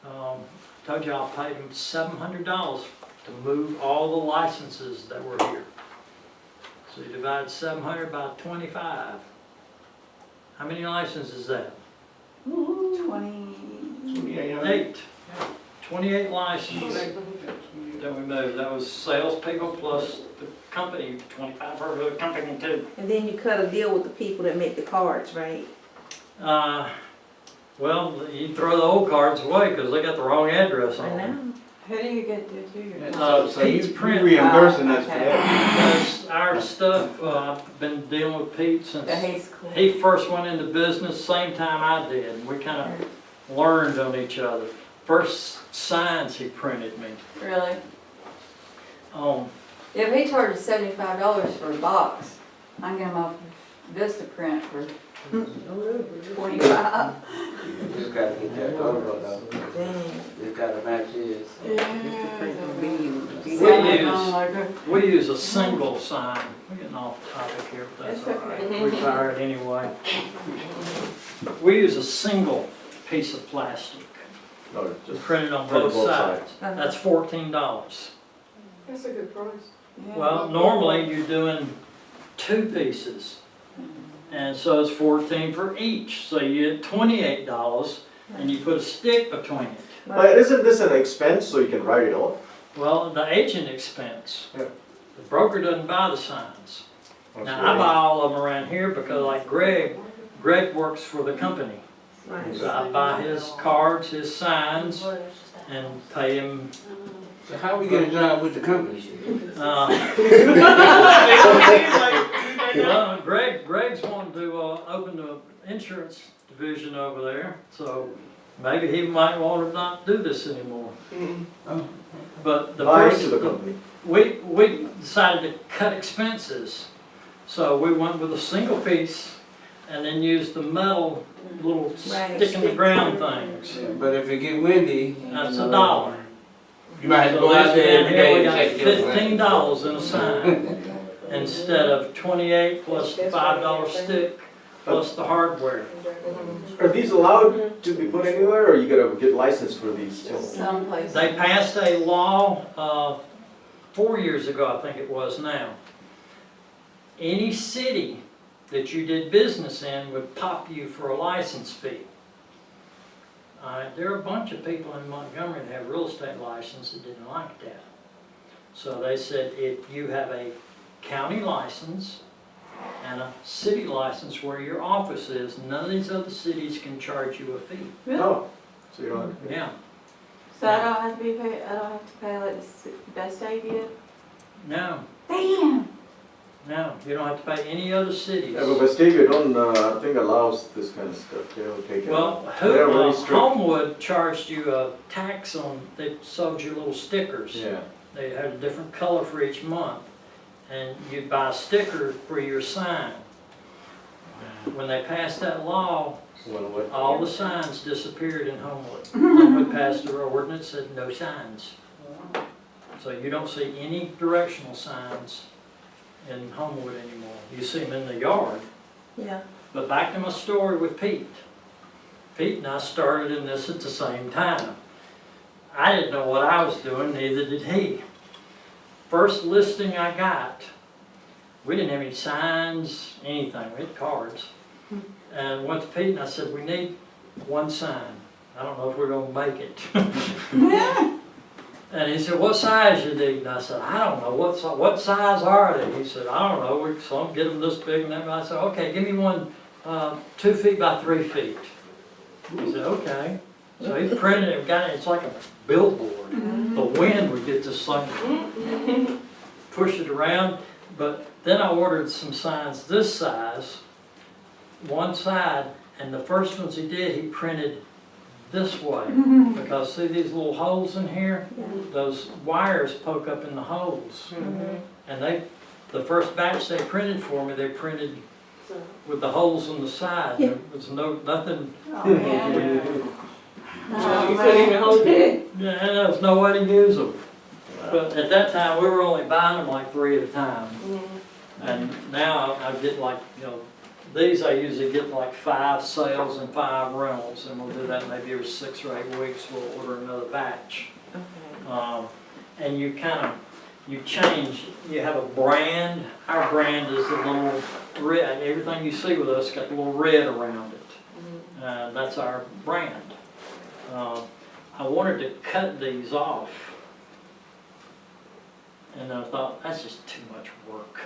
I told you I paid them $700 to move all the licenses that were here. So you divide 700 by 25. How many licenses is that? 28. 28 licenses that we moved. That was salespeople plus the company, 25 for the company too. And then you cut a deal with the people that make the cards, right? Well, you throw the old cards away because they got the wrong address on them. Who do you get to do your? So you Pete's print reimbursing us for that? does our stuff. I've been dealing with Pete since The Hayes School. he first went into business, same time I did. And we kind of learned on each other. First signs he printed me. Really? Oh, Yeah, but he charges $75 for a box. I can get him off Vista Print for 25. Just gotta get that logo though. Dang. Just gotta match his. we use a single sign. We're getting off topic here, but that's It's all right. okay. We're tired anyway. We use a single piece of plastic. No, just Printed on on both both sides. Uh-huh. That's $14. That's a good price. Well, normally you're doing 2 pieces. And so it's 14 for each. So you get $28 and you put a stick between it. But isn't this an expense so you can write it off? Well, the agent expense. Yeah. The broker doesn't buy the signs. Now, I buy all of them around here because like Greg works for the company. Right. So I buy his cards, his signs, and pay him. So how we get a job with the company? Well, Greg's wanting to open the insurance division over there, so maybe he might want to not do this anymore. But the Buy first, into the company. we decided to cut expenses, so we went with a single piece and then used the metal little Right. stick in the ground things. But if it get windy, That's $1. you might have to So go out this there man every here, day we and got check your $15 in a sign instead of 28 plus the $5 stick plus the hardware. Are these allowed to be put anywhere, or you gotta get licensed for these? Some places. They passed a law 4 years ago, I think it was now. Any city that you did business in would pop you for a license fee. There are a bunch of people in Montgomery that have real estate license that didn't like that. So they said if you have a county license and a city license where your office is, none of these other cities can charge you a fee. Oh, so you don't. Yeah. So I don't have to be paid, I don't have to pay like the best idea? No, Damn! no, you don't have to pay any other cities. Yeah, but Batavia don't, I think allows this kind of stuff, they'll take it. Well, They're very strict. Homewood charged you a tax on, they sold you little stickers. Yeah. They had a different color for each month, and you'd buy a sticker for your sign. When they passed that law, Well, what? all the signs disappeared in Homewood. Homewood passed an ordinance that said no signs. So you don't see any directional signs in Homewood anymore. You see them in the yard. Yeah. But back to my story with Pete. Pete and I started in this at the same time. I didn't know what I was doing, neither did he. First listing I got, we didn't have any signs, anything, we had cards. And went to Pete and I said, we need one sign. I don't know if we're gonna make it. And he said, what size you need? And I said, I don't know, what size are they? He said, I don't know, some get them this big and that. I said, okay, give me one 2 feet by 3 feet. He said, okay. So he printed it, it's like a billboard. The wind would get this thing, push it around. But then I ordered some signs this size, one side, and the first ones he did, he printed this way. Because see these little holes in here? Those wires poke up in the holes. And the first batch they printed for me, they printed with the holes on the side. There was nothing. Oh, yeah. You couldn't even hold it. Yeah, there was no way to use them. But at that time, we were only buying them like 3 at a time. And now I get like, these I usually get like 5 sales and 5 rentals, and we'll do that maybe every 6 or 8 weeks. We'll order another batch. And you you change. You have a brand. Our brand is the little red. Everything you see with us got the little red around it. That's our brand. I wanted to cut these off, and I thought that's just too much work.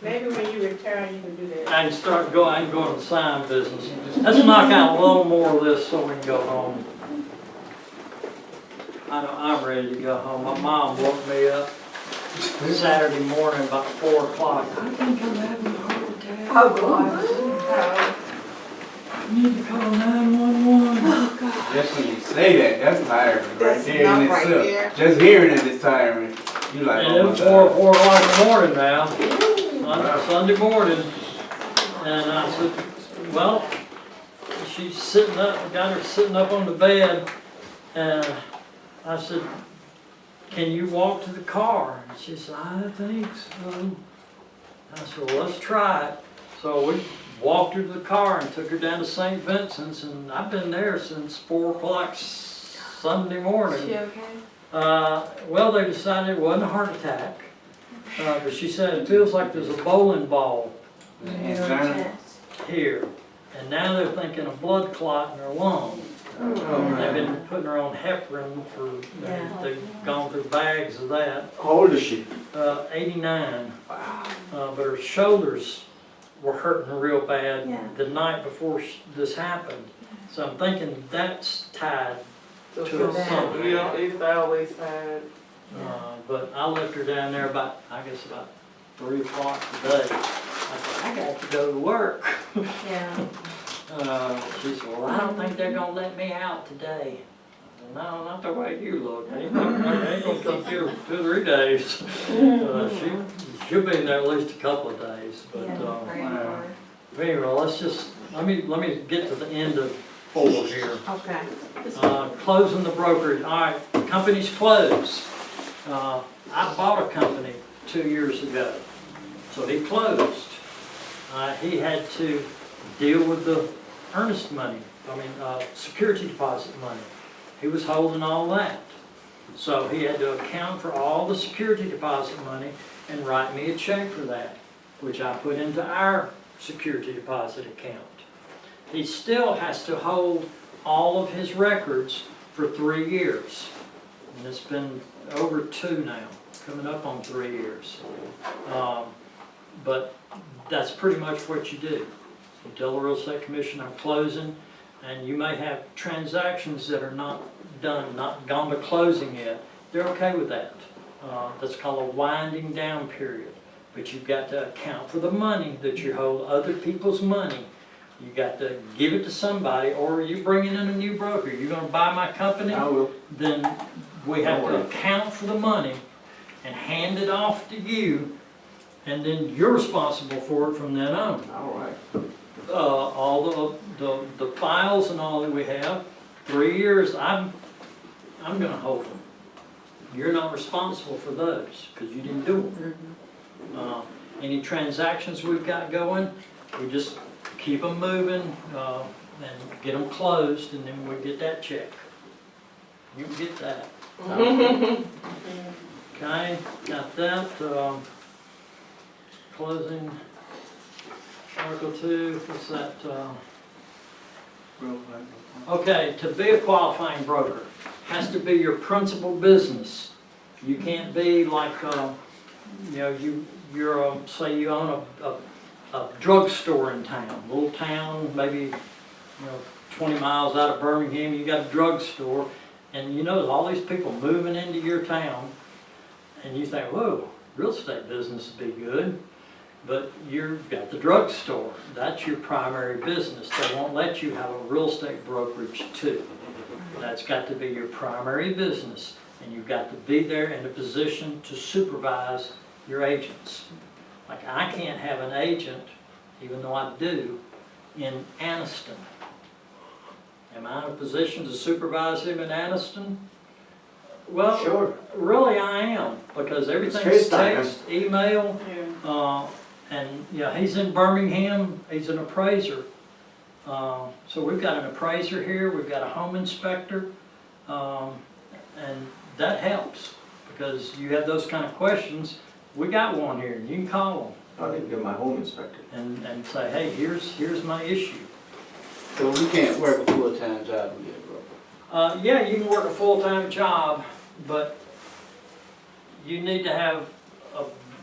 Maybe when you retire, you can do that. I can go in the sign business. Let's knock out a little more of this so we can go home. I'm ready to go home. My mom woke me up Saturday morning about 4 o'clock. I think I'm having a heart attack. Oh, God. I need to call 911. Oh, God. Just when you say that, that's tiring right That's there in enough right itself. there. Just hearing it is tiring. You like, And oh it's my 4 God. o'clock in the morning now, on Sunday morning. And I said, well, she's sitting up, got her sitting up on the bed, and I said, can you walk to the car? And she said, I think so. I said, well, let's try it. So we walked her to the car and took her down to St. Vincent's, and I've been there since 4 o'clock Sunday morning. Is she okay? Well, they decided it wasn't a heart attack, but she said it feels like there's a bowling ball here, and now they're thinking a blood clot in her lung. They've been putting her on heparin they've gone through bags of that. How old is she? 89. But her shoulders were hurting real bad the night before this happened. So I'm thinking that's tied to something. It's always fine. But I left her down there about 3 o'clock today. I said, I got to go to work. Yeah. She said, well, I don't think they're gonna let me out today. I said, no, not the way you look. They ain't gonna keep you 2 or 3 days. She'll be in there at least a couple of days, but, Yeah. anyway, let me get to the end of 4 here. Okay. Closing the brokerage. All right, companies close. I bought a company 2 years ago, so he closed. He had to deal with the earnest money, security deposit money. He was holding all that. So he had to account for all the security deposit money and write me a check for that, which I put into our security deposit account. He still has to hold all of his records for 3 years. And it's been over 2 now, coming up on 3 years. But that's pretty much what you do. You tell the real estate commission I'm closing, and you may have transactions that are not done, not gone to closing yet. They're okay with that. That's called a winding down period. But you've got to account for the money that you hold, other people's money. You got to give it to somebody, or you bringing in a new broker. You're going to buy my company? I will. Then we have to account for the money and hand it off to you, and then you're responsible for it from then on. All right. All the files and all that we have, 3 years, I'm going to hold them. You're not responsible for those because you didn't do them. Any transactions we've got going, we just keep them moving and get them closed, and then we get that check. You can get that. Okay, got that. Closing Article 2. What's that? Okay, to be a qualifying broker has to be your principal business. You can't be like, you're say you own a drugstore in town, little town, maybe 20 miles out of Birmingham. You got a drugstore, and all these people moving into your town, and you think, whoa, real estate business would be good. But you've got the drugstore. That's your primary business. They won't let you have a real estate brokerage too. That's got to be your primary business. And you've got to be there in a position to supervise your agents. Like I can't have an agent, even though I do, in Anniston. Am I in a position to supervise him in Anniston? Well, Sure. Really I am, because everything's It's FaceTime. text, email, and he's in Birmingham, he's an appraiser. So we've got an appraiser here, we've got a home inspector, and that helps, because you have those kind of questions. We got one here, and you can call I didn't get my home inspector. them and say, hey, here's my issue. So we can't work a full-time job yet, bro. Yeah, you can work a full-time job, but you need to have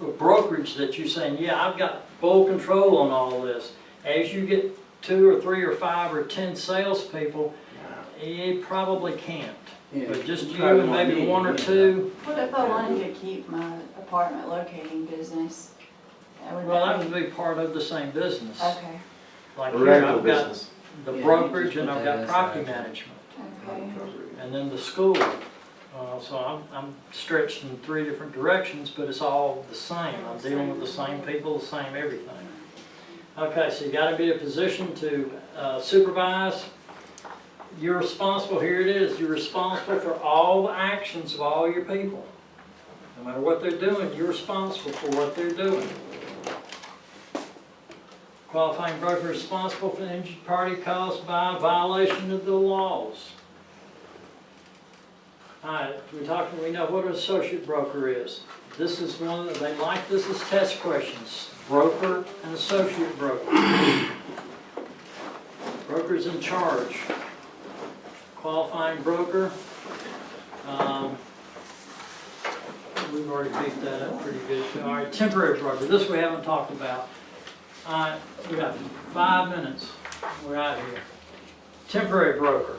a brokerage that you're saying, yeah, I've got full control on all this. As you get 2 or 3 or 5 or 10 salespeople, you probably can't. Yeah, But just you you probably and won't maybe need 1 or it. 2. What if I wanted to keep my apartment locating business? Well, that would be part of the same business. Okay, Like here, Rental I've got business. the Yeah, you brokerage just and put I've that got property aside. management. okay. And then the school. So I'm stretched in 3 different directions, but it's all the same. I'm dealing with the same people, the same everything. Okay, so you got to be in a position to supervise. You're responsible, here it is, you're responsible for all the actions of all your people. No matter what they're doing, you're responsible for what they're doing. Qualifying broker responsible for the injured party caused by a violation of the laws. Alright, we know what an associate broker is. This is one that they like this as test questions. Broker and associate broker. Broker's in charge. Qualifying broker. We've already beat that up pretty good. Alright, temporary broker. This we haven't talked about. Alright, we got 5 minutes. We're out of here. Temporary broker.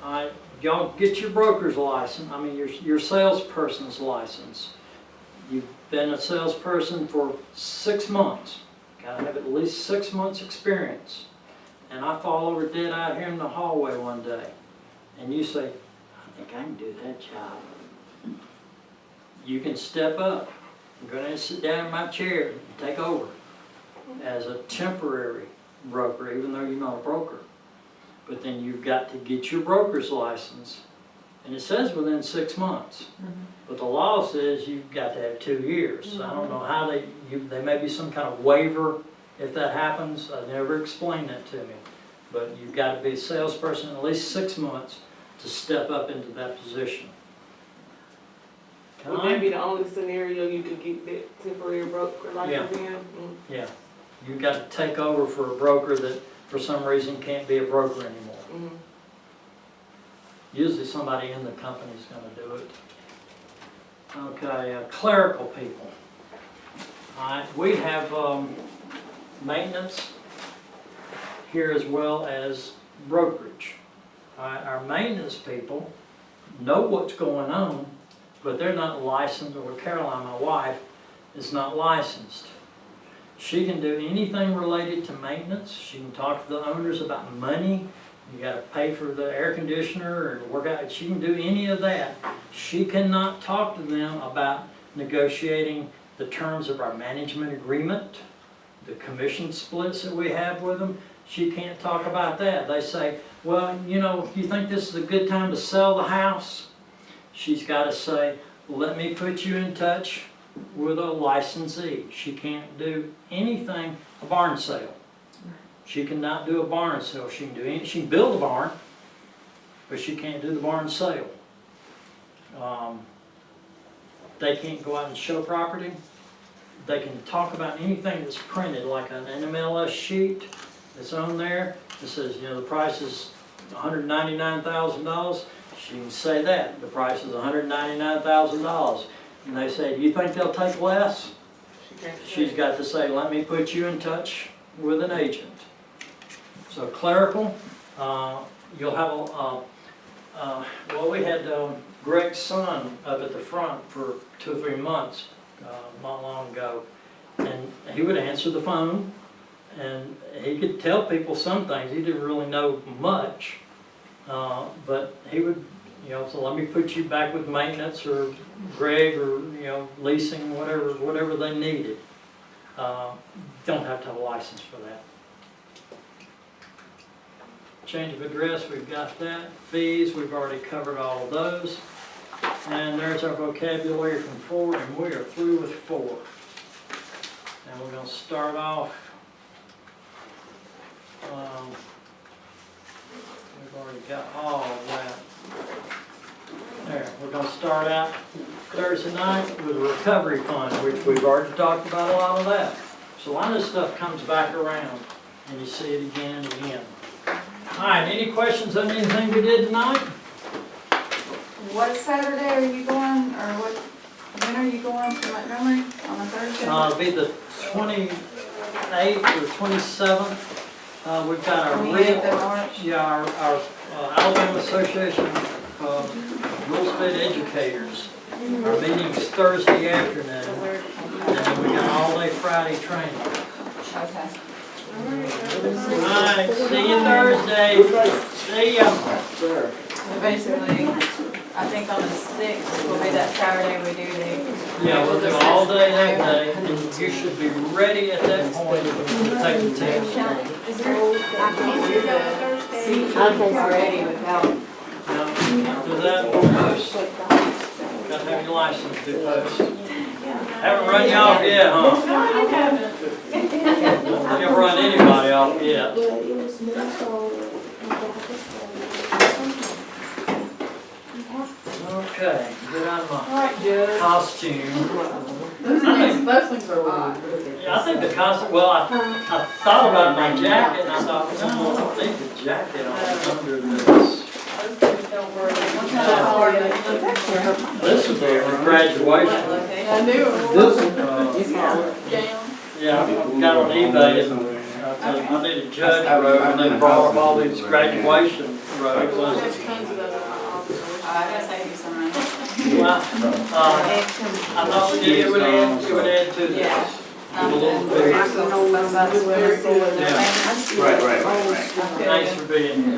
Alright, y'all get your broker's license. I mean your salesperson's license. You've been a salesperson for 6 months. Gotta have at least 6 months' experience. And I fall over dead out here in the hallway one day, and you say, I think I can do that job. You can step up. I'm gonna sit down in my chair and take over as a temporary broker, even though you're not a broker. But then you've got to get your broker's license, and it says within 6 months. But the law says you've got to have 2 years. So I don't know how there may be some kind of waiver if that happens. I never explained that to me. But you've got to be a salesperson at least 6 months to step up into that position. Would that be the only scenario you could get that temporary broker license in? Yeah. You've got to take over for a broker that for some reason can't be a broker anymore. Usually somebody in the company is going to do it. Okay, clerical people. All right, we have maintenance here as well as brokerage. All right, our maintenance people know what's going on, but they're not licensed, or Caroline, my wife, is not licensed. She can do anything related to maintenance. She can talk to the owners about money. You gotta pay for the air conditioner or work out. She can do any of that. She cannot talk to them about negotiating the terms of our management agreement, the commission splits that we have with them. She can't talk about that. They say, well, you know, you think this is a good time to sell the house? She's gotta say, let me put you in touch with a licensee. She can't do anything, a barn sale. She cannot do a barn sale. She can do any, she can build a barn, but she can't do the barn sale. They can't go out and show property. They can talk about anything that's printed, like an NMLS sheet that's on there. It says, you know, the price is $199,000. She can say that. The price is $199,000. And they say, do you think they'll take less? She's got to say, let me put you in touch with an agent. So clerical, you'll have well, we had Greg's son up at the front for 2 or 3 months, not long ago, and he would answer the phone, and he could tell people some things. He didn't really know much, but he would, you know, so let me put you back with maintenance or Greg or, you know, leasing, whatever they needed. Don't have to have a license for that. Change of address, we've got that. Fees, we've already covered all of those. And there's our vocabulary from 4, and we are through with 4. And we're going to start off. We've already got all of that. There, we're going to start out Thursday night with a recovery fund, which we've already talked about a lot of that. So a lot of this stuff comes back around, and you see it again and again. All right, any questions on anything we did tonight? What Saturday are you going, or when are you going to Montgomery, on a Thursday? It'll be the 28th or 27th. We've got our 28th of March? Yeah, our Alabama Association of Real Estate Educators. Our meeting's Thursday afternoon, and then we got all-day Friday training. Okay. All right, see you Thursday. See ya. So basically, I think on the 6th will be that Saturday we do the. Yeah, we'll do all day that day, and you should be ready at that point to take the test. I can't do the CT already without. Now, after that, we'll post. Got to have your license to post. Haven't run you off yet, huh? No, you haven't. Haven't run anybody off yet. Okay, get out of my Alright, Joe. costume. Those things are odd. Yeah, I think the costume, well, I thought about my jacket, and I thought, no, I don't need the jacket on under this. Those things don't work. This is a graduation. I knew it was. Yeah, I got on eBay, and I did a judge robe, and they brought up all these graduation robes. There's tons of those in my office. I gotta save you some money. Well, I thought it would add to this. Yeah. A little bit. That's where we're going. Right, right, right. Thanks for being here.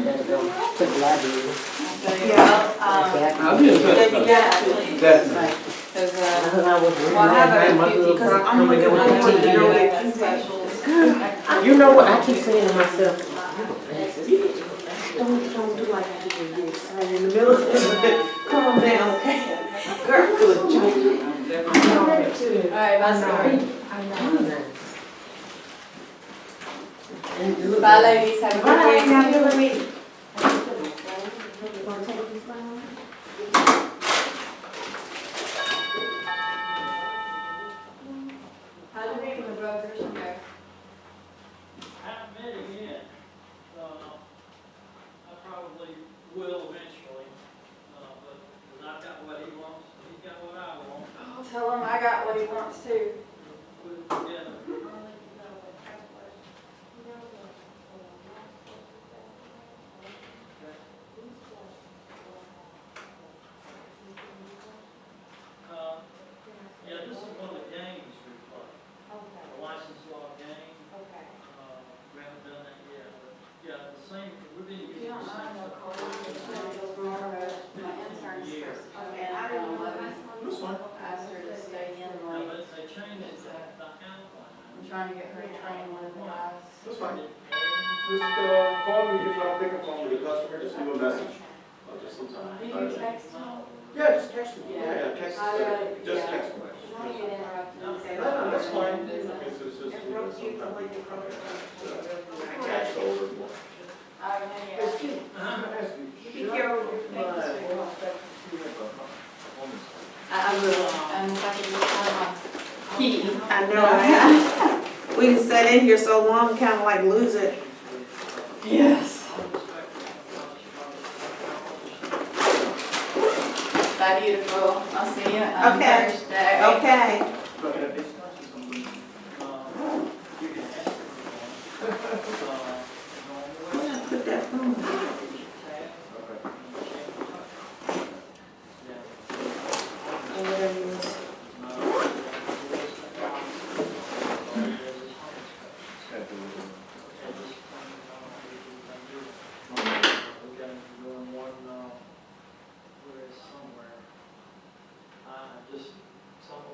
I'll be in touch. Definitely. Definitely. Cause, well, I have a few people, I'm looking for one to go like with. specials. You know what, I keep saying to myself, don't do like I did with this, right in the middle of it. Calm down, okay? Girl, good joke. Alright, bye, sorry. I know. Bye, ladies, have a good Bye, week. now give me. How do we even go fishing go? Haven't met him yet. I probably will eventually, but 'cause I've got what he wants, he's got what I want. I'll tell him I got what he wants too. Put it together. Yeah, this is one of the games we play. The license law game. We haven't done that yet, but yeah, the same, we've been using the same stuff. My intern's supposed to come in at 11. Asked her to stay in Yeah, late. but they changed the outline. I'm trying to get her trained one of the guys. That's fine. Just call me if I pick up on the customer, just leave a message. Just sometime. Do you text him? Yeah, just text me. Yeah. Yeah, text, just text me. I don't get interrupted and say. No, that's fine. Busy. It's just, you know, sometimes I Okay. catch over. Alright, yeah. Be careful. I will, and if I could just find my key. I know. We can sat in here so long, kinda like lose it. Yes. Bye, beautiful. I'll see you on Okay. Thursday. Okay. Put that phone.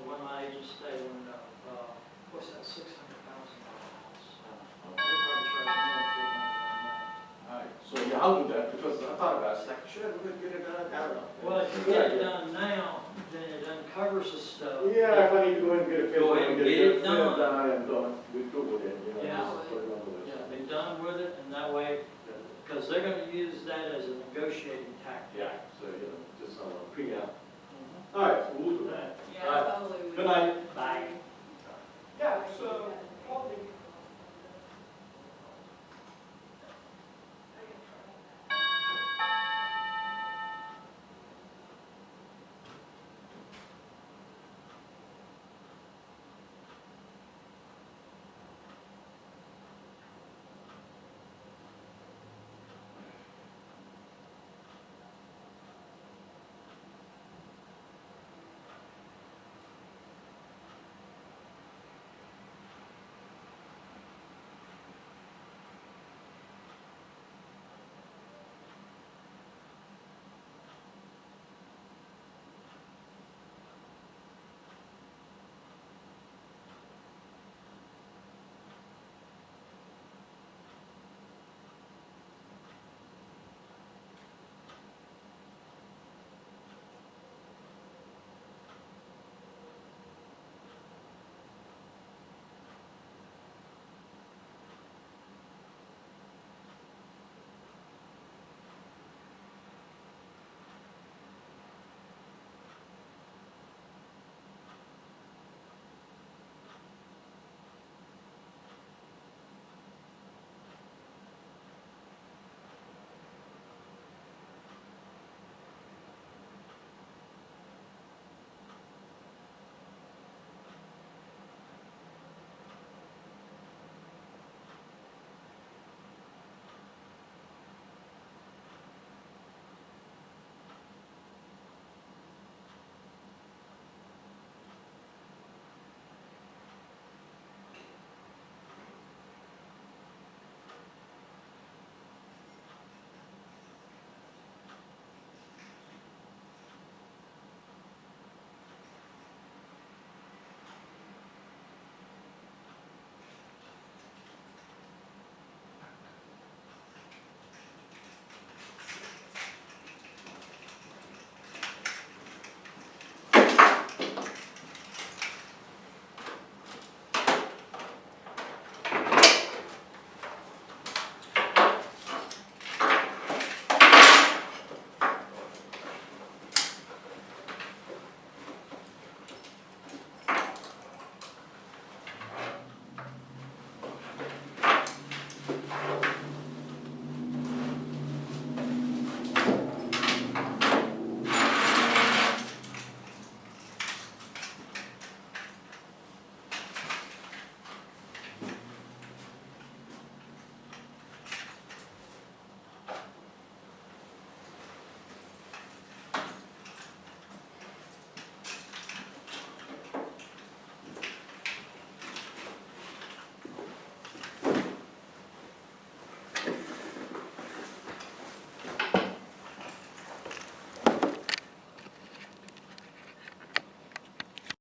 One of my agents stay in, what's that, $600,000 house? Alright, so yeah, I'll do that, because I thought about it, it's like, should we get it done? I don't know. Well, if you get it done now, then it uncovers the stuff. Yeah, if I need to go ahead and get it filled, Go ahead and get get it it done. done, and we go with it, you know, Yeah. just put it on the list. Yeah, be done with it, and that way, because they're gonna use that as a negotiating tactic. Yeah, so, you know, just, pre-app.